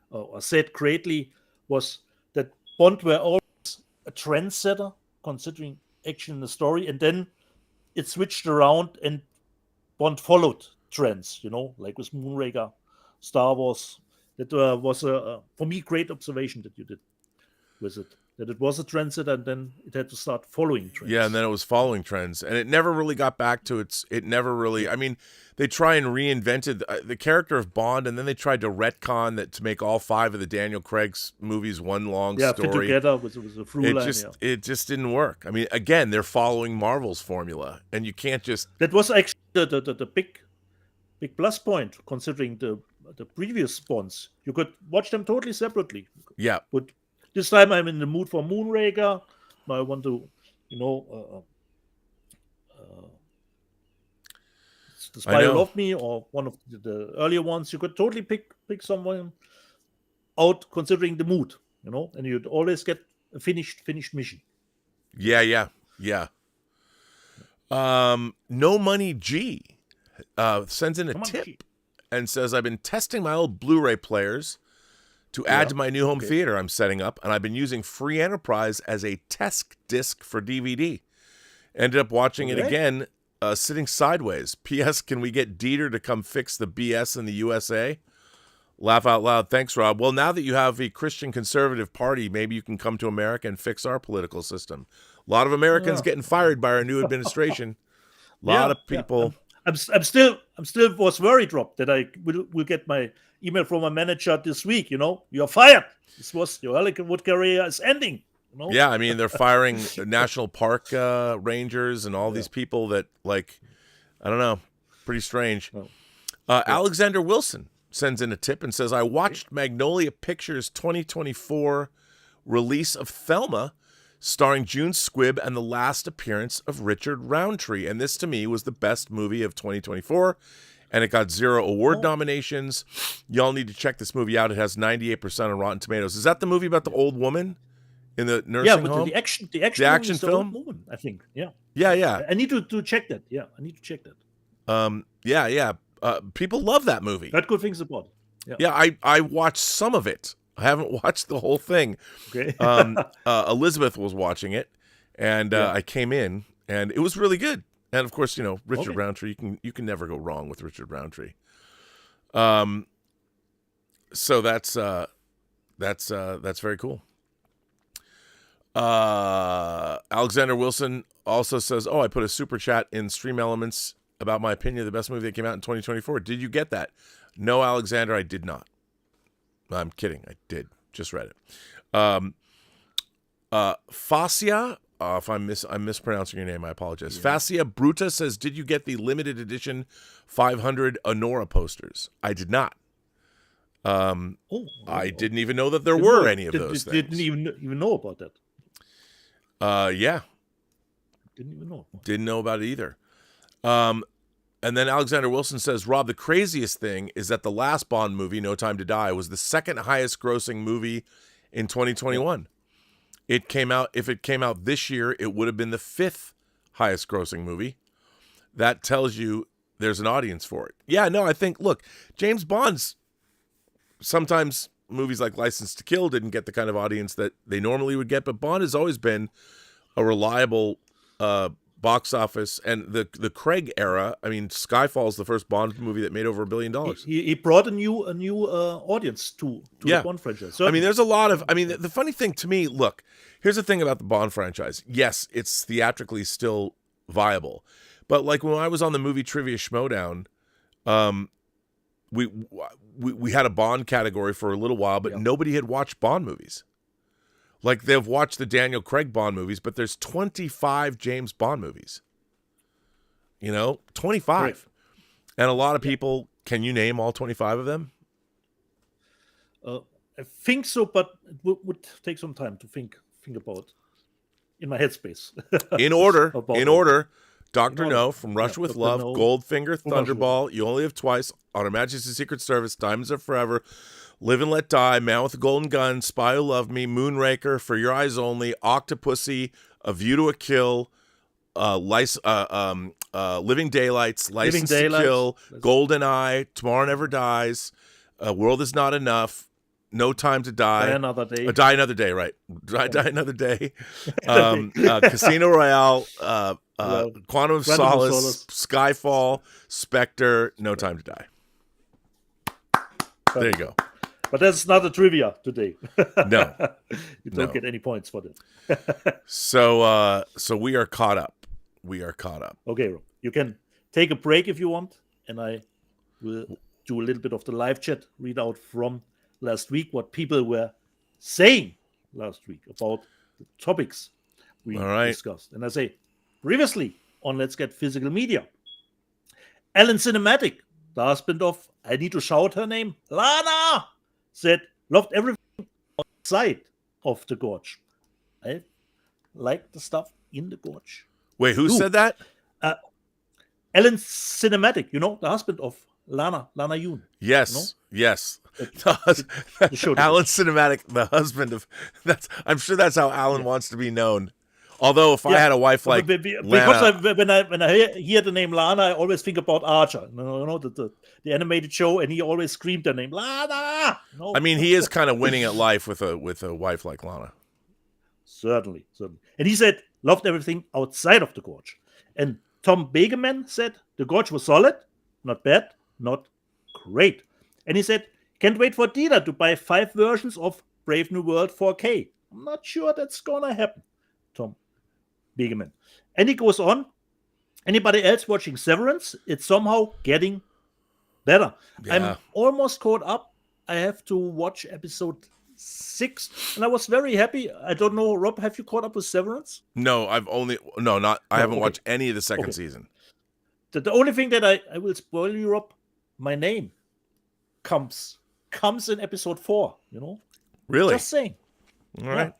[SPEAKER 6] or said greatly was that Bond were always a trendsetter, considering action in the story, and then it switched around and Bond followed trends, like with Moonraker, Star Wars. That was for me, great observation that you did with it. That it was a trendsetter, and then it had to start following trends.
[SPEAKER 5] Yeah, and then it was following trends, and it never really got back to its. It never really. I mean, they try and reinvented the character of Bond, and then they tried to retcon that to make all 5 of the Daniel Craig's movies one long story.
[SPEAKER 6] Fit together with a through line.
[SPEAKER 5] It just didn't work. I mean, again, they're following Marvel's formula, and you can't just.
[SPEAKER 6] That was actually the big plus point, considering the previous Bonds. You could watch them totally separately.
[SPEAKER 5] Yeah.
[SPEAKER 6] But this time I'm in the mood for Moonraker. Now I want to, The Spy Who Loved Me, or one of the earlier ones. You could totally pick someone out considering the mood, and you'd always get a finished mission.
[SPEAKER 5] Yeah. No Money G sends in a tip and says, I've been testing my old Blu-ray players to add to my new home theater I'm setting up, and I've been using Free Enterprise as a test disc for DVD. Ended up watching it again, sitting sideways. P.S. Can we get Dieter to come fix the BS in the USA? Laugh out loud. Thanks, Rob. Well, now that you have a Christian conservative party, maybe you can come to America and fix our political system. A lot of Americans getting fired by our new administration. A lot of people.
[SPEAKER 6] I'm still was worried, Rob, that I will get my email from my manager this week. You're fired. Your Hollywood career is ending.
[SPEAKER 5] Yeah, I mean, they're firing national park rangers and all these people that, I don't know, pretty strange. Alexander Wilson sends in a tip and says, I watched Magnolia Pictures' 2024 release of Thelma, starring June Squibb and the last appearance of Richard Roundtree. And this, to me, was the best movie of 2024. And it got 0 award nominations. Y'all need to check this movie out. It has 98% on Rotten Tomatoes. Is that the movie about the old woman in the nursing
[SPEAKER 6] Yeah, but
[SPEAKER 5] home.
[SPEAKER 6] the action
[SPEAKER 5] The action
[SPEAKER 6] is the
[SPEAKER 5] film?
[SPEAKER 6] old woman, I think. Yeah.
[SPEAKER 5] Yeah.
[SPEAKER 6] I need to check that. Yeah, I need to check that.
[SPEAKER 5] Yeah. People love that movie.
[SPEAKER 6] Heard good things about it.
[SPEAKER 5] Yeah, I watched some of it. I haven't watched the whole thing.
[SPEAKER 6] Okay.
[SPEAKER 5] Elizabeth was watching it, and I came in, and it was really good. And of course, Richard Roundtree. You can never go wrong with Richard Roundtree. So that's very cool. Alexander Wilson also says, "Oh, I put a super chat in Stream Elements about my opinion of the best movie that came out in 2024. Did you get that?" No, Alexander, I did not. I'm kidding. I did. Just read it. Fascia, if I'm mispronouncing your name, I apologize. Yeah. Fascia Bruta says, "Did you get the limited edition 500 Honora posters?" I did not. I didn't even know that there were any of those things.
[SPEAKER 6] Didn't even know about that.
[SPEAKER 5] Yeah.
[SPEAKER 6] Didn't even know.
[SPEAKER 5] Didn't know about it either. And then Alexander Wilson says, "Rob, the craziest thing is that the last Bond movie, No Time to Die, was the second highest grossing movie in 2021. If it came out this year, it would have been the fifth highest grossing movie. That tells you there's an audience for it." Yeah, no, I think, look, James Bond's, sometimes movies like License to Kill didn't get the kind of audience that they normally would get, but Bond has always been a reliable box office. And the Craig era, I mean, Skyfall's the first Bond movie that made over $1 billion.
[SPEAKER 6] He brought a new audience to the Bond franchise. So,
[SPEAKER 5] I mean, there's a lot of, the funny thing to me, look, here's the thing about the Bond franchise. Yes, it's theatrically still viable. But like when I was on the movie Trivia Schmodown, we had a Bond category for a little while, but nobody had watched Bond movies. Like, they've watched the Daniel Craig Bond movies, but there's 25 James Bond movies. 25. Right. And a lot of people, can you name all 25 of them?
[SPEAKER 6] I think so, but it would take some time to think about in my headspace.
[SPEAKER 5] In order. Dr. No, From Russia with Love, Goldfinger, Thunderball, You Only Live Twice, On Her Majesty's Secret Service, Diamonds Are Forever, Live and Let Die, Man with a Golden Gun, Spy Who Loved Me, Moonraker, For Your Eyes Only, Octopussy, A View to a Kill, Living Daylights, License to Kill, Golden Eye, Tomorrow Never Dies, World Is Not Enough, No Time to Die.
[SPEAKER 6] Die Another Day.
[SPEAKER 5] Die Another Day, right. Die Another Day. Casino Royale, Quantum of Solace, Skyfall, Spectre, No Time to Die. There you go.
[SPEAKER 6] But that's not a trivia today.
[SPEAKER 5] No.
[SPEAKER 6] You don't get any points for that.
[SPEAKER 5] So we are caught up.
[SPEAKER 6] Okay, Rob. You can take a break if you want, and I will do a little bit of the live chat, read out from last week what people were saying last week about the topics we discussed. And I say, previously on Let's Get Physical Media, Ellen Cinematic, the husband of, I need to shout her name, Lana, said, loved everything outside of the gorge. I like the stuff in the gorge.
[SPEAKER 5] Wait, who said that?
[SPEAKER 6] Ellen Cinematic, the husband of Lana Yoon.
[SPEAKER 5] Yes, yes. Alan Cinematic, the husband of, I'm sure that's how Alan wants to be known. Although if I had a wife like
[SPEAKER 6] because when I hear the name Lana, I always think about Archer, the animated show, and he always screamed the name Lana.
[SPEAKER 5] I mean, he is kind of winning at life with a wife like Lana.
[SPEAKER 6] Certainly. And he said loved everything outside of the gorge. And Tom Begeman said the gorge was solid, not bad, not great. And he said can't wait for Dina to buy 5 versions of Brave New World 4K. I'm not sure that's gonna happen. Tom Begeman. And he goes on. Anybody else watching Severance? It's somehow getting better. Yeah. I'm almost caught up. I have to watch episode 6, and I was very happy. I don't know, Rob, have you caught up with Severance?
[SPEAKER 5] No, I haven't watched any of the second season.
[SPEAKER 6] The only thing that I will spoil you, Rob, my name comes in episode 4.
[SPEAKER 5] Really?
[SPEAKER 6] Just saying.
[SPEAKER 5] All right.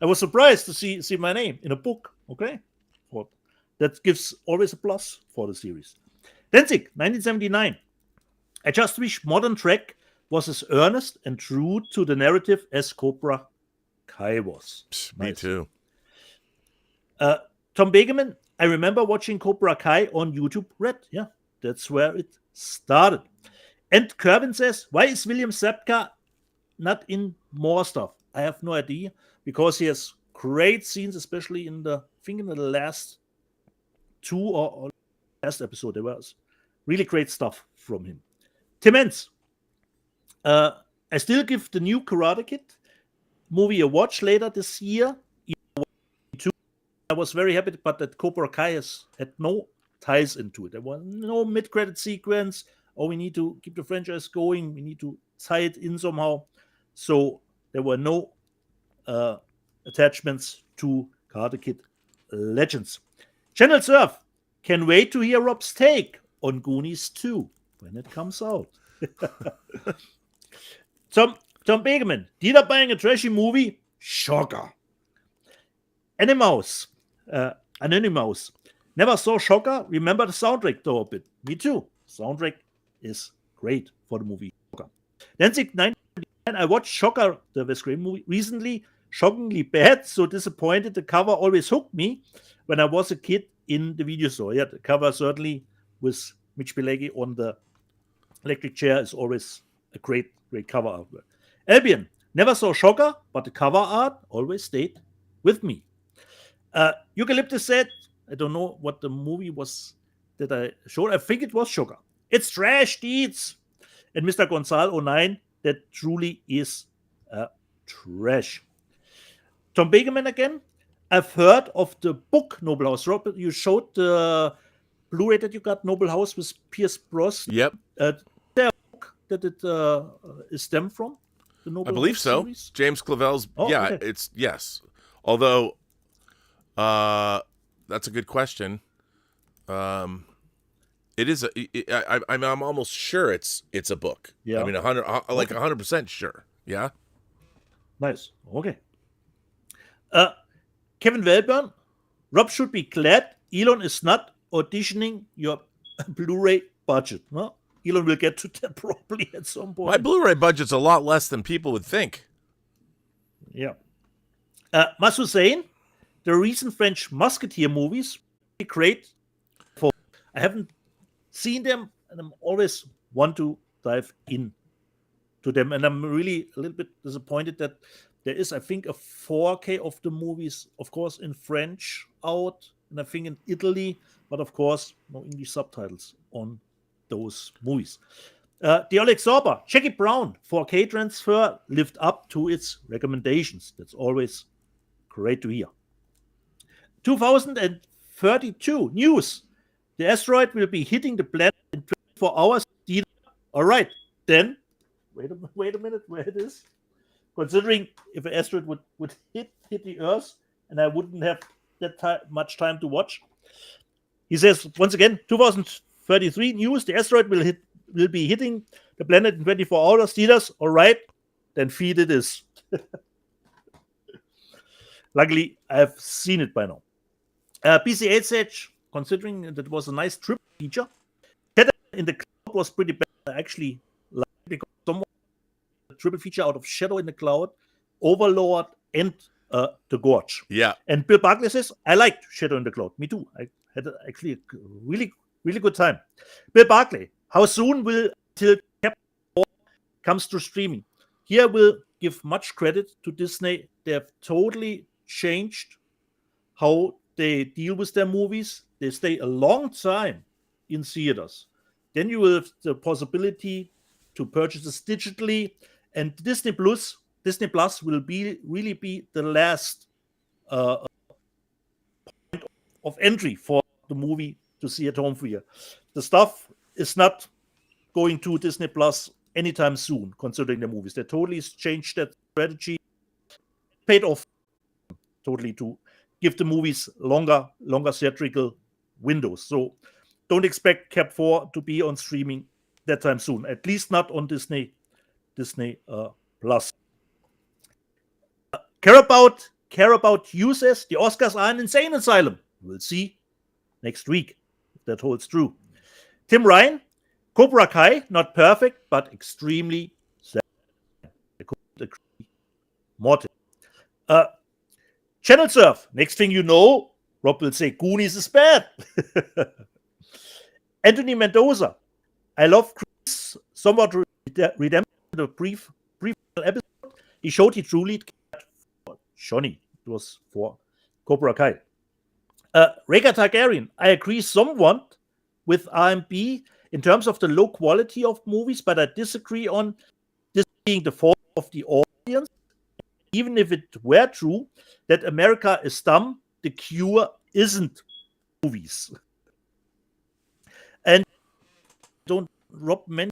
[SPEAKER 6] I was surprised to see my name in a book. Okay, that gives always a plus for the series. Danzig, 1979. I just wish Modern Trek was as earnest and true to the narrative as Cobra Kai was.
[SPEAKER 5] Me
[SPEAKER 6] Nice.
[SPEAKER 5] too.
[SPEAKER 6] Tom Begeman, I remember watching Cobra Kai on YouTube Red. Yeah, that's where it started. And Kervin says, why is William Zabka not in more stuff? I have no idea, because he has great scenes, especially in the last two or last episode. There was really great stuff from him. Tim Enns, I still give the new Karate Kid movie a watch later this year. I was very happy, but that Cobra Kai had no ties into it. There was no mid-credit sequence. Oh, we need to keep the franchise going. We need to tie it in somehow. So there were no attachments to Karate Kid Legends. Channel Surf, can wait to hear Rob's take on Goonies 2 when it comes out. Tom Begeman, Dieter buying a trashy movie? Shocker. Anonymous, never saw Shocker. Remember the soundtrack though a bit. Me too. Soundtrack is great for the movie Shocker. Danzig 999, I watched Shocker, the Wes Craven movie, recently. Shockingly bad, so disappointed. The cover always hooked me when I was a kid in the video store. Yeah, the cover certainly with Mitch Pileggi on the electric chair is always a great cover artwork. Albion, never saw Shocker, but the cover art always stayed with me. Eucalyptus said, I don't know what the movie was that I showed. I think it was Shocker. It's trash, deeds. And Mr. Gonzalo 09, that truly is trash. Tom Begeman again. I've heard of the book Noble House. Robert, you showed the Blu-ray that you got, Noble House with Pierce Brosnan.
[SPEAKER 5] Yep.
[SPEAKER 6] There a book that it is stemmed from? The Noble
[SPEAKER 5] I believe
[SPEAKER 6] House
[SPEAKER 5] so.
[SPEAKER 6] series?
[SPEAKER 5] James Clavell's.
[SPEAKER 6] Oh,
[SPEAKER 5] yeah,
[SPEAKER 6] okay.
[SPEAKER 5] it's yes. Although, that's a good question. It is. I'm almost sure it's a book.
[SPEAKER 6] Yeah.
[SPEAKER 5] I mean, 100% sure. Yeah.
[SPEAKER 6] Nice. Okay. Kevin Wellburn, Rob should be glad Elon is not auditioning your Blu-ray budget. No? Elon will get to that probably at some point.
[SPEAKER 5] My Blu-ray budget's a lot less than people would think.
[SPEAKER 6] Yeah. Mas Hussein, the recent French Musketeer movies, great. I haven't seen them, and I'm always want to dive in to them. And I'm really a little bit disappointed that there is, I think, a 4K of the movies, of course, in French out, and I think in Italy, but of course, no English subtitles on those movies. The Alex Sorber, Jackie Brown, 4K transfer lived up to its recommendations. That's always great to hear. 2032 news. The asteroid will be hitting the planet in 24 hours. All right, then, wait a minute, where it is? Considering if an asteroid would hit the Earth, and I wouldn't have that much time to watch. He says, once again, 2033 news, the asteroid will be hitting the planet in 24 hours. Steelers, all right, then feed it is. Luckily, I've seen it by now. PC8 said, considering that it was a nice triple feature, Shadow in the Cloud was pretty bad. I actually liked it because someone triple feature out of Shadow in the Cloud, Overlord, and The Gorge.
[SPEAKER 5] Yeah.
[SPEAKER 6] And Bill Barkley says, I liked Shadow in the Cloud. Me too. I had actually a really, really good time. Bill Barkley, how soon will till Chapter 4 comes to streaming? Here we'll give much credit to Disney. They have totally changed how they deal with their movies. They stay a long time in theaters. Then you will have the possibility to purchase this digitally, and Disney Plus will really be the last point of entry for the movie to see at home for you. The stuff is not going to Disney Plus anytime soon, considering the movies. They totally changed that strategy, paid off totally to give the movies longer theatrical windows. So don't expect Cap 4 to be on streaming that time soon, at least not on Disney Plus. Care about you says the Oscars are an insane asylum. We'll see next week if that holds true. Tim Ryan, Cobra Kai, not perfect, but extremely sad. I couldn't agree more. Channel Surf. Next thing you know, Rob will say Goonies is bad. Anthony Mendoza. I love Chris somewhat redemption. The brief episode, he showed he truly cared for Johnny. It was for Cobra Kai. Rhaegar Targaryen. I agree somewhat with RMB in terms of the low quality of movies, but I disagree on this being the fault of the audience. Even if it were true that America is dumb, the cure isn't movies. And don't Rob mention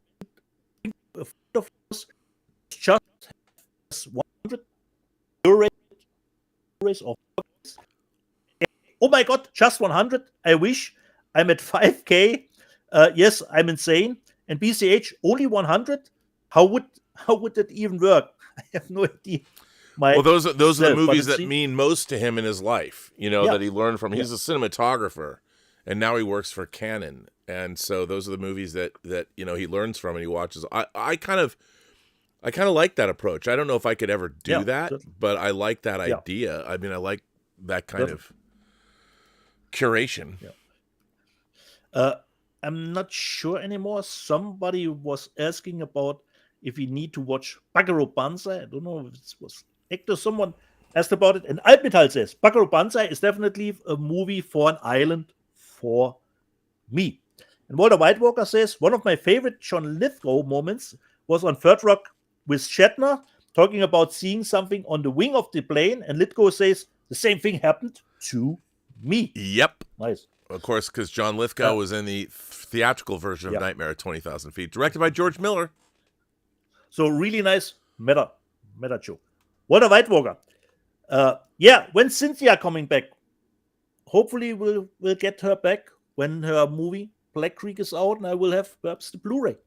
[SPEAKER 6] a friend of yours just has 100 Blu-rays of oh my god, just 100. I wish I'm at 5K. Yes, I'm insane. And BCH only 100. How would that even work? I have no idea.
[SPEAKER 5] Well, those are the movies that mean most to him in his life, that he learned from. He's a cinematographer, and now he works for Canon. And so those are the movies that he learns from and he watches. I kind of like that approach. I don't know if I could ever do that, but I like that idea. I mean, I like that kind of curation.
[SPEAKER 6] I'm not sure anymore. Somebody was asking about if we need to watch Buckaroo Banzai. I don't know if it was Hector. Someone asked about it. And Altmetall says, Buckaroo Banzai is definitely a movie for an island for me. And Walter Whitewalker says, one of my favorite John Lithgow moments was on Third Rock with Shatner, talking about seeing something on the wing of the plane. And Lithgow says, the same thing happened to me.
[SPEAKER 5] Yep.
[SPEAKER 6] Nice.
[SPEAKER 5] Of course, because John Lithgow was in the theatrical version of Nightmare at 20,000 Feet, directed by George Miller.
[SPEAKER 6] So really nice meta joke. Walter Whitewalker. When's Cynthia coming back? Hopefully we'll get her back when her movie Black Creek is out, and I will have perhaps the Blu-ray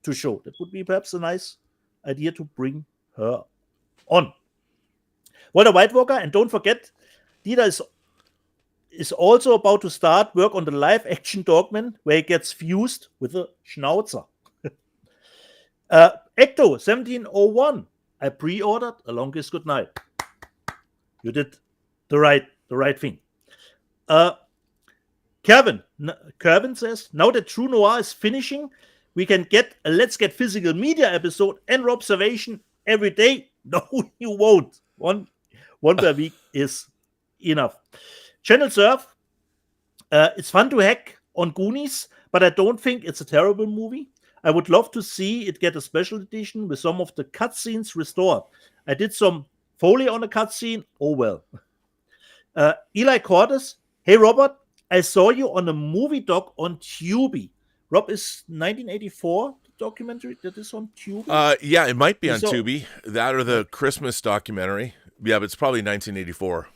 [SPEAKER 6] to show. That would be perhaps a nice idea to bring her on. Walter Whitewalker, and don't forget, Dieter is also about to start work on the live-action Dogman, where he gets fused with a Schnauzer. Ecto 1701. I pre-ordered A Long Kiss Goodnight. You did the right thing. Kervin says, now that True Noir is finishing, we can get a Let's Get Physical Media episode and observation every day. No, you won't. One per week is enough. Channel Surf. It's fun to hack on Goonies, but I don't think it's a terrible movie. I would love to see it get a special edition with some of the cutscenes restored. I did some Foley on a cutscene. Oh well. Eli Cordes. Hey Robert, I saw you on a movie doc on Tubi. Rob, is 1984 documentary that is on Tubi?
[SPEAKER 5] Yeah, it might be on Tubi. That or the Christmas documentary. Yeah, but it's probably 1984.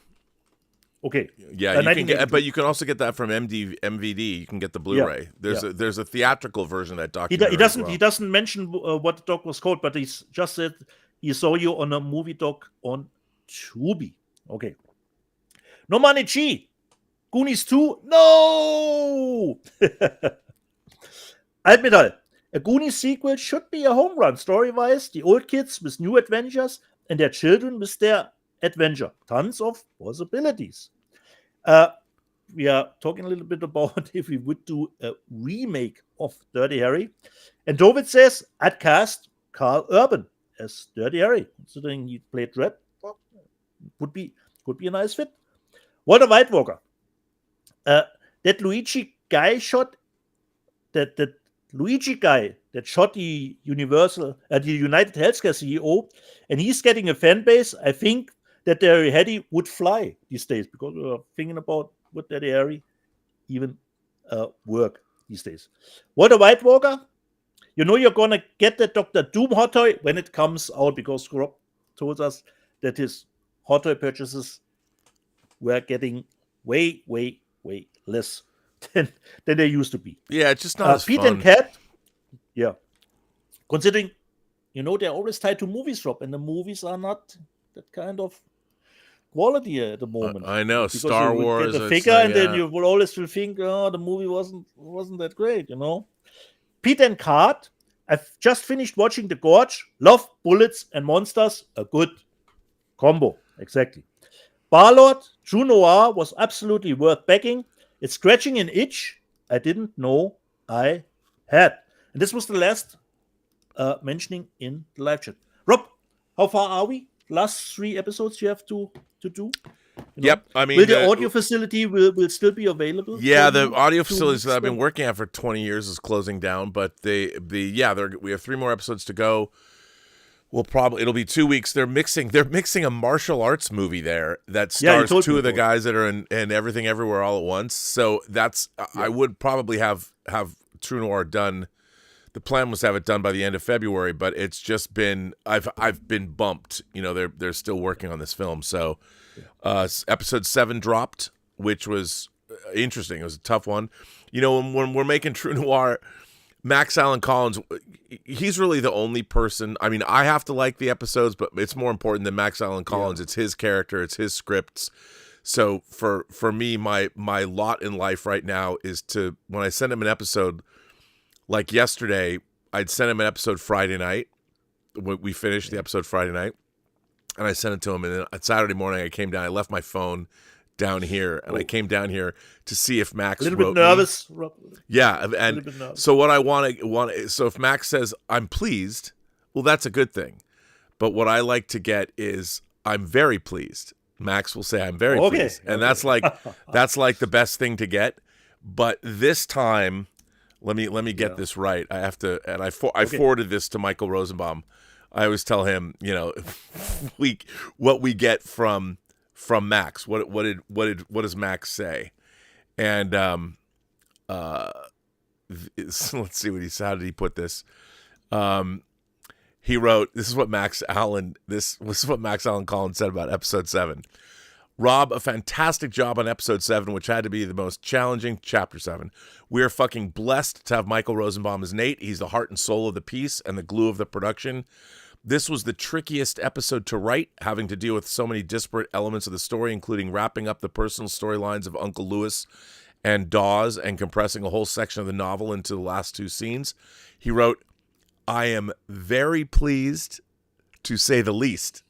[SPEAKER 6] Okay.
[SPEAKER 5] Yeah, you can get, but you can also get that from MVD. You can get the Blu-ray. There's a theatrical version of that documentary.
[SPEAKER 6] He doesn't mention what the doc was called, but he's just said he saw you on a movie doc on Tubi. Okay. No Money G. Goonies 2. No. Altmetall. A Goonies sequel should be a home run story-wise. The old kids with new adventures and their children with their adventure. Tons of possibilities. We are talking a little bit about if we would do a remake of Dirty Harry. And David says, I'd cast Carl Urban as Dirty Harry, considering he played Red. Well, could be a nice fit. Walter Whitewalker. That Luigi guy that Luigi guy that shot the United Healthcare CEO, and he's getting a fan base. I think that Dirty Harry would fly these days, because we're thinking about would Dirty Harry even work these days. Walter Whitewalker, you're gonna get the Dr. Doom hot toy when it comes out, because Rob told us that his hot toy purchases were getting way less than they used to be.
[SPEAKER 5] Yeah, it's just not as
[SPEAKER 6] Pete
[SPEAKER 5] fun.
[SPEAKER 6] and Cat, yeah. Considering, they're always tied to movies, Rob, and the movies are not that kind of quality at the moment.
[SPEAKER 5] I know,
[SPEAKER 6] because
[SPEAKER 5] Star
[SPEAKER 6] you would
[SPEAKER 5] Wars.
[SPEAKER 6] get a figure, and then you will always think, the movie wasn't that great, Pete and Cat, I've just finished watching The Gorge. Love bullets and monsters, a good combo. Exactly. Barlord, True Noir was absolutely worth backing. It's scratching an itch I didn't know I had. And this was the last mentioning in the live chat. Rob, how far are we? Last 3 episodes you have to do? You know?
[SPEAKER 5] Yep. I mean,
[SPEAKER 6] will the audio facility will still be available?
[SPEAKER 5] Yeah,
[SPEAKER 6] for
[SPEAKER 5] the
[SPEAKER 6] you
[SPEAKER 5] audio
[SPEAKER 6] 2
[SPEAKER 5] facilities that
[SPEAKER 6] weeks
[SPEAKER 5] I've been
[SPEAKER 6] then?
[SPEAKER 5] working at for 20 years is closing down, but we have 3 more episodes to go. It'll be 2 weeks. They're mixing a martial arts movie there that stars 2 of the guys that are in Everything Everywhere All at Once. So I would probably have True Noir done. The plan was to have it done by the end of February, but it's just been I've been bumped. You know, they're still working on this film. So episode 7 dropped, which was interesting. It was a tough one. You know, when we're making True Noir, Max Allen Collins, he's really the only person. I mean, I have to like the episodes, but it's more important than Max Allen Collins. Yeah. It's his character, it's his scripts. So for me, my lot in life right now is to, when I send him an episode, like yesterday, I'd send him an episode Friday night. We finished the episode Friday night, and I sent it to him. And then on Saturday morning, I came down. I left my phone down here, and I came down here to see if Max
[SPEAKER 6] a little
[SPEAKER 5] wrote
[SPEAKER 6] bit nervous.
[SPEAKER 5] Yeah, and so what I want. So if Max says I'm pleased, well, that's a good thing. But what I like to get is I'm very pleased. Max will say I'm very pleased, and that's like the best thing to get. But this time, let me get this right. I have to, and I forwarded this to Michael Rosenbaum. I always tell him, you know, what we get from Max. What does Max say? And let's see what he said. How did he put this? He wrote, this is what Max Allen Collins said about episode 7. Rob, a fantastic job on episode 7, which had to be the most challenging, chapter 7. We are fucking blessed to have Michael Rosenbaum as Nate. He's the heart and soul of the piece and the glue of the production. This was the trickiest episode to write, having to deal with so many disparate elements of the story, including wrapping up the personal storylines of Uncle Lewis and Dawes and compressing a whole section of the novel into the last 2 scenes. He wrote, I am very pleased to say the least.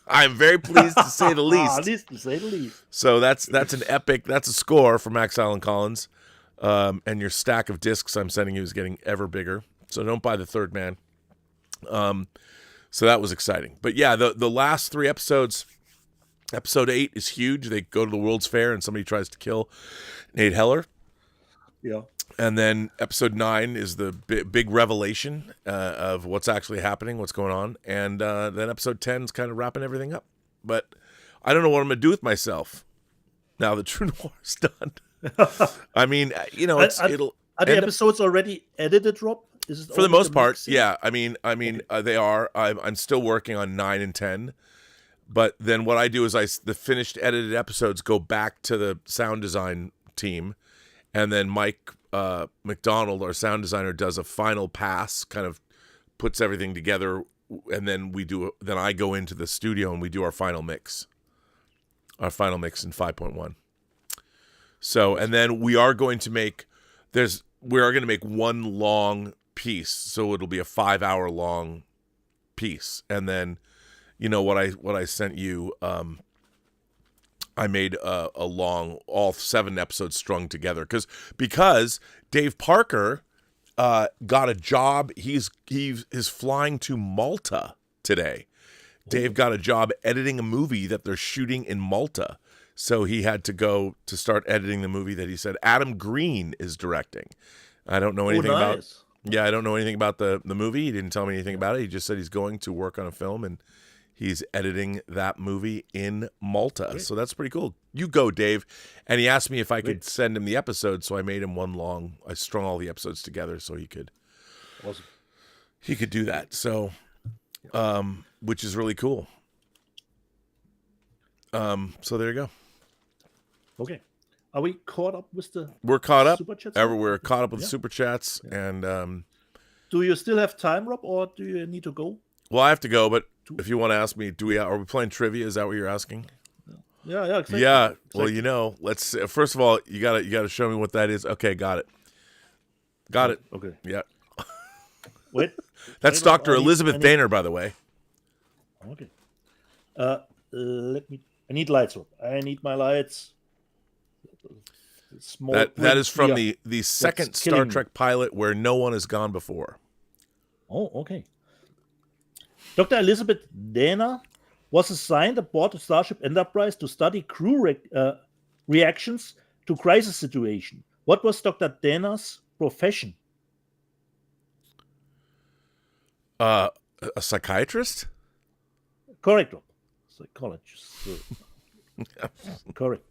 [SPEAKER 5] I am very pleased to say the least.
[SPEAKER 6] At least to say the least.
[SPEAKER 5] So that's an epic, that's a score for Max Allen Collins. And your stack of discs I'm sending you is getting ever bigger. So don't buy the third man. So that was exciting. But yeah, the last 3 episodes, episode 8 is huge. They go to the World's Fair and somebody tries to kill Nate Heller.
[SPEAKER 6] Yeah.
[SPEAKER 5] And then episode 9 is the big revelation of what's actually happening, what's going on. And then episode 10 is kind of wrapping everything up. But I don't know what I'm going to do with myself now that True Noir is done. I mean, you know,
[SPEAKER 6] are the episodes already edited, Rob? Is it
[SPEAKER 5] for the most part, yeah. I mean, they are. I'm still working on 9 and 10. But then what I do is the finished edited episodes go back to the sound design team. And then Mike McDonald, our sound designer, does a final pass, kind of puts everything together, and then then I go into the studio and we do our final mix in 5.1. So, and then we are going to make one long piece, so it'll be a 5-hour long piece, and then, you know, what I sent you. I made a long, all 7 episodes strung together because Dave Parker got a job. He is flying to Malta today. Dave got a job editing a movie that they're shooting in Malta, so he had to go to start editing the movie that he said Adam Green is directing. I don't know anything about. Yeah, I don't know anything about the movie. He didn't tell me anything about it. He just said he's going to work on a film and he's editing that movie in Malta. Great. So that's pretty cool. You go, Dave. And he asked me if I could send him the episode, so I made him one long. I strung all the episodes together so he could do that. So, which is really cool. So there you go.
[SPEAKER 6] Okay. Are we caught up with the
[SPEAKER 5] We're caught up.
[SPEAKER 6] Super Chats?
[SPEAKER 5] We're caught up with the Super Chats. Yeah. And
[SPEAKER 6] do you still have time, Rob, or do you need to go?
[SPEAKER 5] Well, I have to go, but if you want to ask me, are we playing trivia? Is that what you're asking?
[SPEAKER 6] Yeah, exactly.
[SPEAKER 5] Yeah. Exactly. Well, you know, let's first of all, you gotta show me what that is. Okay, got it.
[SPEAKER 6] Okay.
[SPEAKER 5] Yeah.
[SPEAKER 6] Wait.
[SPEAKER 5] That's Dr. Elizabeth Daner, by the way.
[SPEAKER 6] Okay. I need lights, Rob. I need my lights. Small
[SPEAKER 5] That is from
[SPEAKER 6] here.
[SPEAKER 5] the second
[SPEAKER 6] That's
[SPEAKER 5] Star
[SPEAKER 6] killing
[SPEAKER 5] Trek pilot where no one has gone before.
[SPEAKER 6] Oh, okay. Dr. Elizabeth Dana was assigned aboard the Starship Enterprise to study crew reactions to crisis situation. What was Dr. Dana's profession?
[SPEAKER 5] A psychiatrist?
[SPEAKER 6] Correct, Rob. Psychologist. Correct.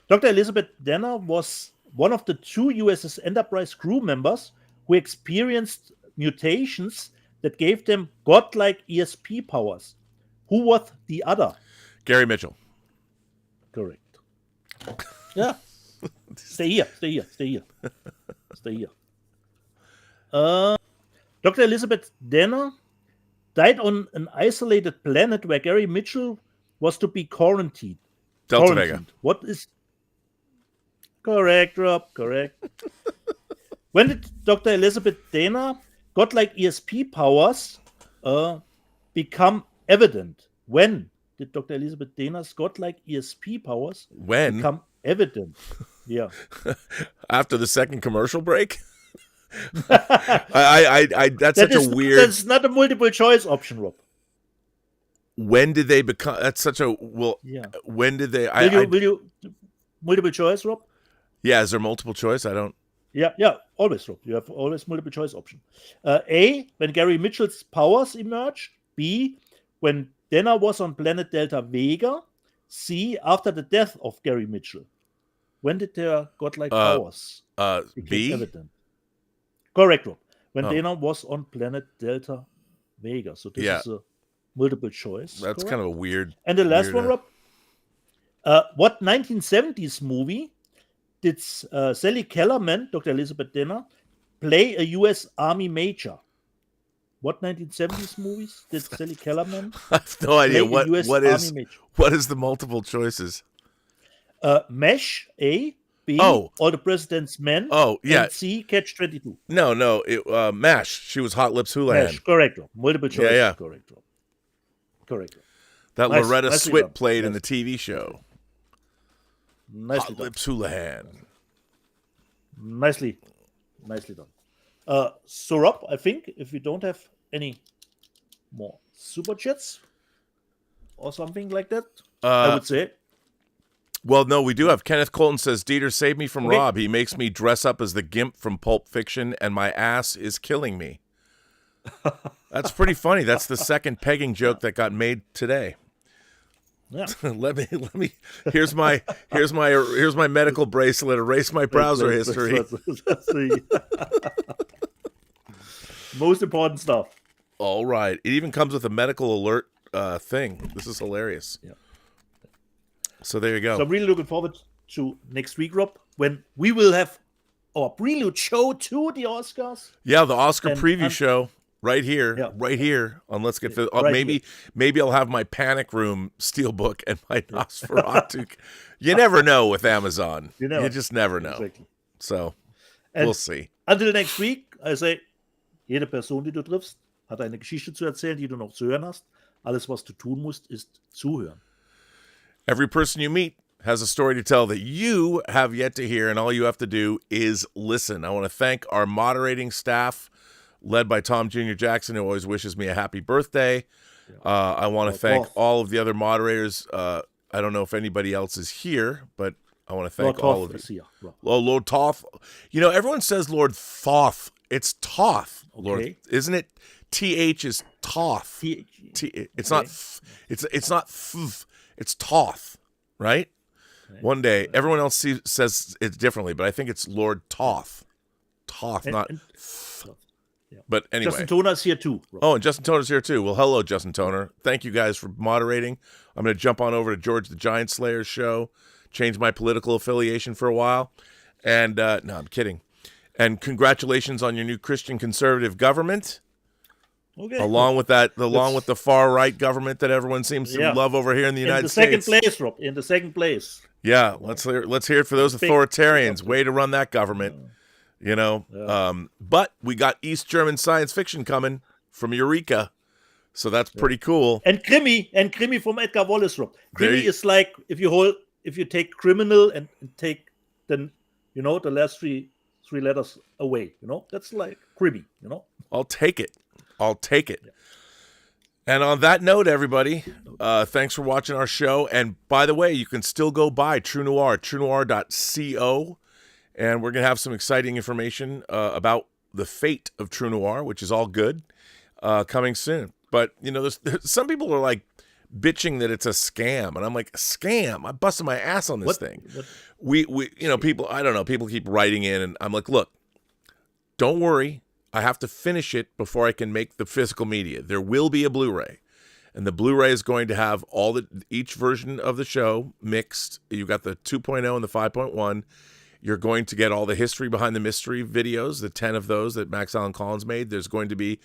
[SPEAKER 6] Dr. Elizabeth Dana was one of the 2 USS Enterprise crew members who experienced mutations that gave them godlike ESP powers. Who was the other?
[SPEAKER 5] Gary Mitchell.
[SPEAKER 6] Correct. Yeah. Stay here. Dr. Elizabeth Dana died on an isolated planet where Gary Mitchell was to be quarantined.
[SPEAKER 5] Delta Vega.
[SPEAKER 6] What is... Correct, Rob. Correct. When did Dr. Elizabeth Dana godlike ESP powers become evident? When did Dr. Elizabeth Dana's godlike ESP powers become evident? Yeah.
[SPEAKER 5] After the second commercial break? That's such a weird...
[SPEAKER 6] That's not a multiple choice option, Rob.
[SPEAKER 5] When did they become... That's such a... Well,
[SPEAKER 6] yeah.
[SPEAKER 5] When did they...
[SPEAKER 6] Will you... Multiple choice, Rob?
[SPEAKER 5] Yeah, is there multiple choice? I don't...
[SPEAKER 6] Yeah, always, Rob. You have always multiple choice option. A, when Gary Mitchell's powers emerged. B, when Dana was on planet Delta Vega. C, after the death of Gary Mitchell. When did their godlike powers become
[SPEAKER 5] B?
[SPEAKER 6] evident? Correct, Rob. When Dana was on planet Delta Vega. So this is a multiple choice.
[SPEAKER 5] That's kind of a weird...
[SPEAKER 6] And the last one, Rob. What 1970s movie did Sally Kellerman, Dr. Elizabeth Dana, play a U.S. Army major? What 1970s movies did Sally Kellerman
[SPEAKER 5] I have no idea. What is the multiple choices?
[SPEAKER 6] MASH, A, B,
[SPEAKER 5] All
[SPEAKER 6] the President's Men, and C, Catch-22.
[SPEAKER 5] No, MASH. She was Hot Lips Houlihan.
[SPEAKER 6] MASH, correct, Rob. Multiple choice.
[SPEAKER 5] Yeah.
[SPEAKER 6] Correct, Rob. Correct.
[SPEAKER 5] That Loretta Swit
[SPEAKER 6] done.
[SPEAKER 5] played in the TV show.
[SPEAKER 6] Nicely
[SPEAKER 5] Hot
[SPEAKER 6] done.
[SPEAKER 5] Lips Houlihan.
[SPEAKER 6] Nicely done. So, Rob, I think if we don't have any more super chats or something like that, I would say.
[SPEAKER 5] Well, no, we do have. Kenneth Colton says, Dieter, save me from Rob. He makes me dress up as the Gimp from Pulp Fiction, and my ass is killing me. That's pretty funny. That's the second pegging joke that got made today.
[SPEAKER 6] Yeah.
[SPEAKER 5] let me. Here's my medical bracelet. Erase my browser history.
[SPEAKER 6] Most important stuff.
[SPEAKER 5] All right. It even comes with a medical alert thing. This is hilarious.
[SPEAKER 6] Yeah.
[SPEAKER 5] So there you go.
[SPEAKER 6] So I'm really looking forward to next week, Rob, when we will have our prelude show to the Oscars.
[SPEAKER 5] Yeah, the Oscar preview show right here on Let's Get Fit. Maybe I'll have my Panic Room Steelbook and my Nosferatu. You never know with Amazon. You just never know.
[SPEAKER 6] Exactly.
[SPEAKER 5] So we'll see.
[SPEAKER 6] Until next week, I say, jede Person, die du triffst, hat eine Geschichte zu erzählen, die du noch zu hören hast. Alles, was du tun musst, ist zuhören.
[SPEAKER 5] Every person you meet has a story to tell that you have yet to hear, and all you have to do is listen. I want to thank our moderating staff, led by Tom Jr. Jackson, who always wishes me a happy birthday. I want to thank all of the other moderators. I don't know if anybody else is here, but I want to thank all of you. Oh, Lord Toth. You know, everyone says Lord Thoth. It's Toth. Okay. Lord, isn't it? TH is Toth. It's not. It's not. It's Toth, right? Okay. One day, everyone else says it differently, but I think it's Lord Toth. Toth, not.
[SPEAKER 6] Yeah.
[SPEAKER 5] But anyway.
[SPEAKER 6] Justin Toner's here too. Rob.
[SPEAKER 5] Oh, and Justin Toner's here too. Well, hello, Justin Toner. Thank you guys for moderating. I'm going to jump on over to George the Giant Slayer's show, change my political affiliation for a while. And, no, I'm kidding. And congratulations on your new Christian conservative government. Okay. Along with the far right government that everyone seems to love over here in the United States.
[SPEAKER 6] In the second place, Rob. In the second place.
[SPEAKER 5] Yeah, let's hear it for those authoritarians. Way to run that government. You know. Yeah. But we got East German science fiction coming from Eureka. So that's pretty cool.
[SPEAKER 6] And Krimi from Edgar Wallace. Rob.
[SPEAKER 5] There
[SPEAKER 6] Krimi
[SPEAKER 5] you-
[SPEAKER 6] is like if you take criminal and take then the last three letters away. That's like Krimi.
[SPEAKER 5] I'll take it. And on that note, everybody, thanks for watching our show. And by the way, you can still go buy True Noir, truenoir.co. And we're going to have some exciting information about the fate of True Noir, which is all good, coming soon. But, there's some people are like bitching that it's a scam. And I'm like, scam? I busted my ass on this thing. We people, I don't know, people keep writing in. And I'm like, look, don't worry. I have to finish it before I can make the physical media. There will be a Blu-ray. And the Blu-ray is going to have each version of the show mixed. You got the 2.0 and the 5.1. You're going to get all the history behind the mystery videos, the 10 of those that Max Allan Collins made. There's going to be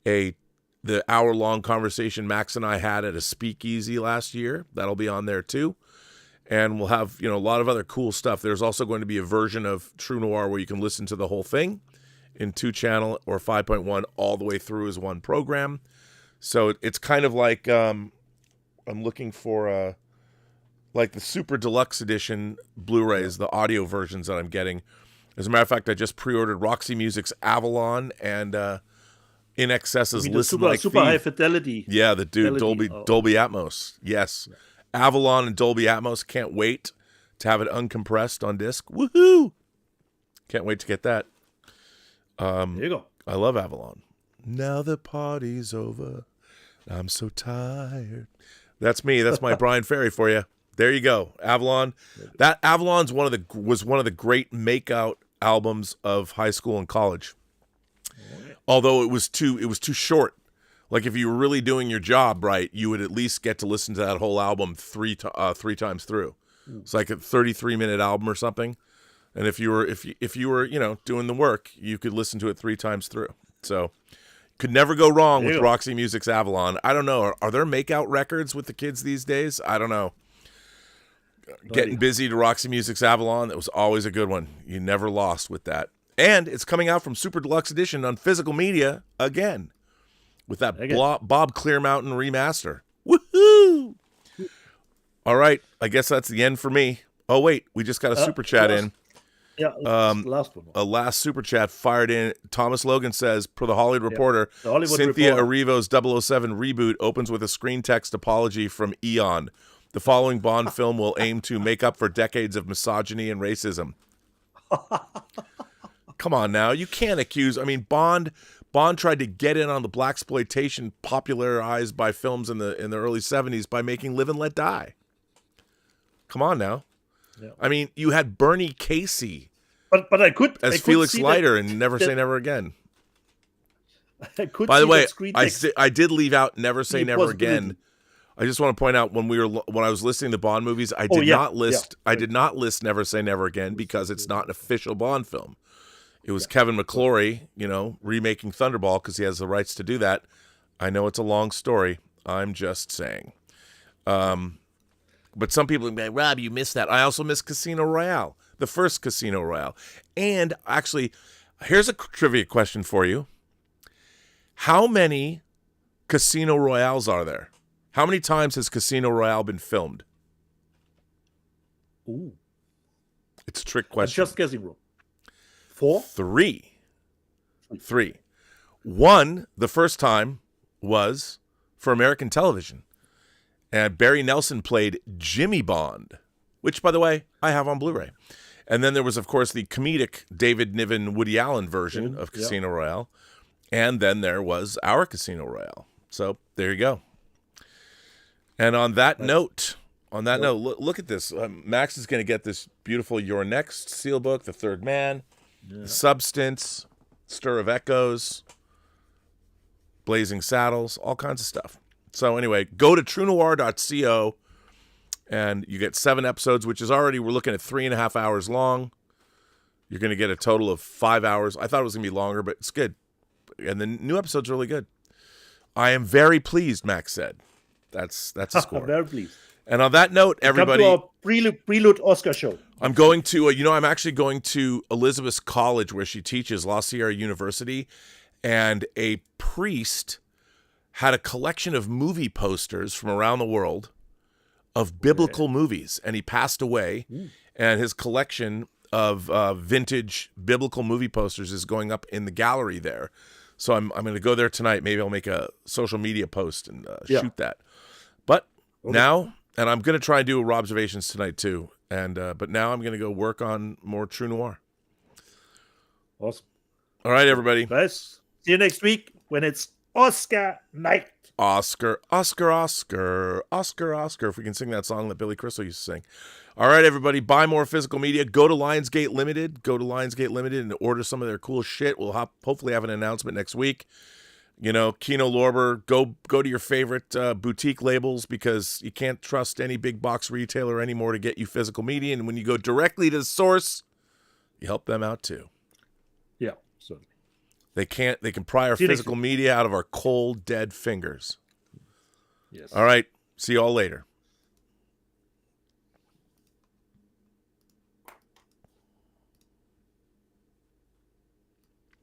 [SPEAKER 5] the hour-long conversation Max and I had at a speakeasy last year. That'll be on there too. And we'll have, a lot of other cool stuff. There's also going to be a version of True Noir where you can listen to the whole thing in 2-channel or 5.1 all the way through as one program. So it's kind of like I'm looking for like the Super Deluxe Edition Blu-rays, the audio versions that I'm getting. As a matter of fact, I just pre-ordered Roxy Music's Avalon and In Excess's Listen Like
[SPEAKER 6] super
[SPEAKER 5] Thief.
[SPEAKER 6] high fidelity.
[SPEAKER 5] Yeah, the dude,
[SPEAKER 6] Fidelity.
[SPEAKER 5] Dolby Atmos. Yes. Avalon and Dolby Atmos. Can't wait to have it uncompressed on disc. Woohoo! Can't wait to get that.
[SPEAKER 6] There you go.
[SPEAKER 5] I love Avalon. Now the party's over. I'm so tired. That's me. That's my Brian Ferry for you. There you go. Avalon. That Avalon's was one of the great make-out albums of high school and college. Although it was too short. Like if you were really doing your job right, you would at least get to listen to that whole album three times through. It's like a 33-minute album or something. And if you were doing the work, you could listen to it 3 times through. So could never go wrong with Roxy Music's Avalon. I don't know. Are there make-out records with the kids these days? I don't know. Getting busy to Roxy Music's Avalon, that was always a good one. You never lost with that. And it's coming out from Super Deluxe Edition on physical media again with that Bob Clearmountain remaster. Woohoo! All right. I guess that's the end for me. Oh, wait. We just got a super chat in.
[SPEAKER 6] Yeah, last one.
[SPEAKER 5] A last super chat fired in. Thomas Logan says, per the Hollywood Reporter,
[SPEAKER 6] The Hollywood
[SPEAKER 5] Cynthia
[SPEAKER 6] Reporter.
[SPEAKER 5] Erivo's 007 reboot opens with a screen text apology from Eon. The following Bond film will aim to make up for decades of misogyny and racism. Come on now. You can't accuse. I mean, Bond tried to get in on the blaxploitation popularized by films in the early 70s by making Live and Let Die. Come on now.
[SPEAKER 6] Yeah.
[SPEAKER 5] I mean, you had Bernie Casey
[SPEAKER 6] But I could
[SPEAKER 5] as
[SPEAKER 6] I could
[SPEAKER 5] Felix
[SPEAKER 6] see
[SPEAKER 5] Leiter
[SPEAKER 6] that,
[SPEAKER 5] in Never Say Never Again.
[SPEAKER 6] I could
[SPEAKER 5] By the
[SPEAKER 6] see
[SPEAKER 5] way,
[SPEAKER 6] that screen text.
[SPEAKER 5] I did leave out Never Say
[SPEAKER 6] The
[SPEAKER 5] Never
[SPEAKER 6] possibility.
[SPEAKER 5] Again. I just want to point out when I was listening to Bond movies, I did not list Never Say Never Again because it's not an official Bond film. It was Kevin McClory, remaking Thunderball because he has the rights to do that. I know it's a long story. I'm just saying. But some people will be like, Rob, you missed that. I also missed Casino Royale, the first Casino Royale. And actually, here's a trivia question for you. How many Casino Royales are there? How many times has Casino Royale been filmed?
[SPEAKER 6] Ooh.
[SPEAKER 5] It's a trick
[SPEAKER 6] I'm
[SPEAKER 5] question.
[SPEAKER 6] just guessing, Rob. 4?
[SPEAKER 5] 3. 3. 1, the first time, was for American television. And Barry Nelson played Jimmy Bond, which, by the way, I have on Blu-ray. And then there was, of course, the comedic David Niven, Woody Allen version of Casino Royale. And then there was our Casino Royale. So there you go. And on that note, look at this. Max is going to get this beautiful Your Next steelbook, The Third Man, Substance, Stir of Echoes, Blazing Saddles, all kinds of stuff. So anyway, go to truenoir.co and you get 7 episodes, which is already, we're looking at 3.5 hours long. You're going to get a total of 5 hours. I thought it was going to be longer, but it's good. And the new episode's really good. I am very pleased, Max said. That's a score.
[SPEAKER 6] Very pleased.
[SPEAKER 5] And on that note, everybody,
[SPEAKER 6] come to our prelude Oscar show.
[SPEAKER 5] I'm going to, I'm actually going to Elizabeth's college where she teaches, La Sierra University, and a priest had a collection of movie posters from around the world of biblical movies, and he passed away. And his collection of vintage biblical movie posters is going up in the gallery there. So I'm going to go there tonight. Maybe I'll make a social media post and shoot that. But now, and I'm going to try and do observations tonight too. And but now I'm going to go work on more true noir.
[SPEAKER 6] Awesome.
[SPEAKER 5] All right, everybody.
[SPEAKER 6] Guys, see you next week when it's Oscar night.
[SPEAKER 5] Oscar, Oscar, Oscar, Oscar, Oscar. If we can sing that song that Billy Crystal used to sing. All right, everybody, buy more physical media. Go to Lionsgate Limited. Go to Lionsgate Limited and order some of their cool shit. We'll hopefully have an announcement next week. You know, Kino Lorber, go to your favorite boutique labels, because you can't trust any big box retailer anymore to get you physical media. And when you go directly to the source, you help them out too.
[SPEAKER 6] Yeah, so
[SPEAKER 5] they can pry our physical media out of our cold, dead fingers.
[SPEAKER 6] yes.
[SPEAKER 5] All right. See you all later.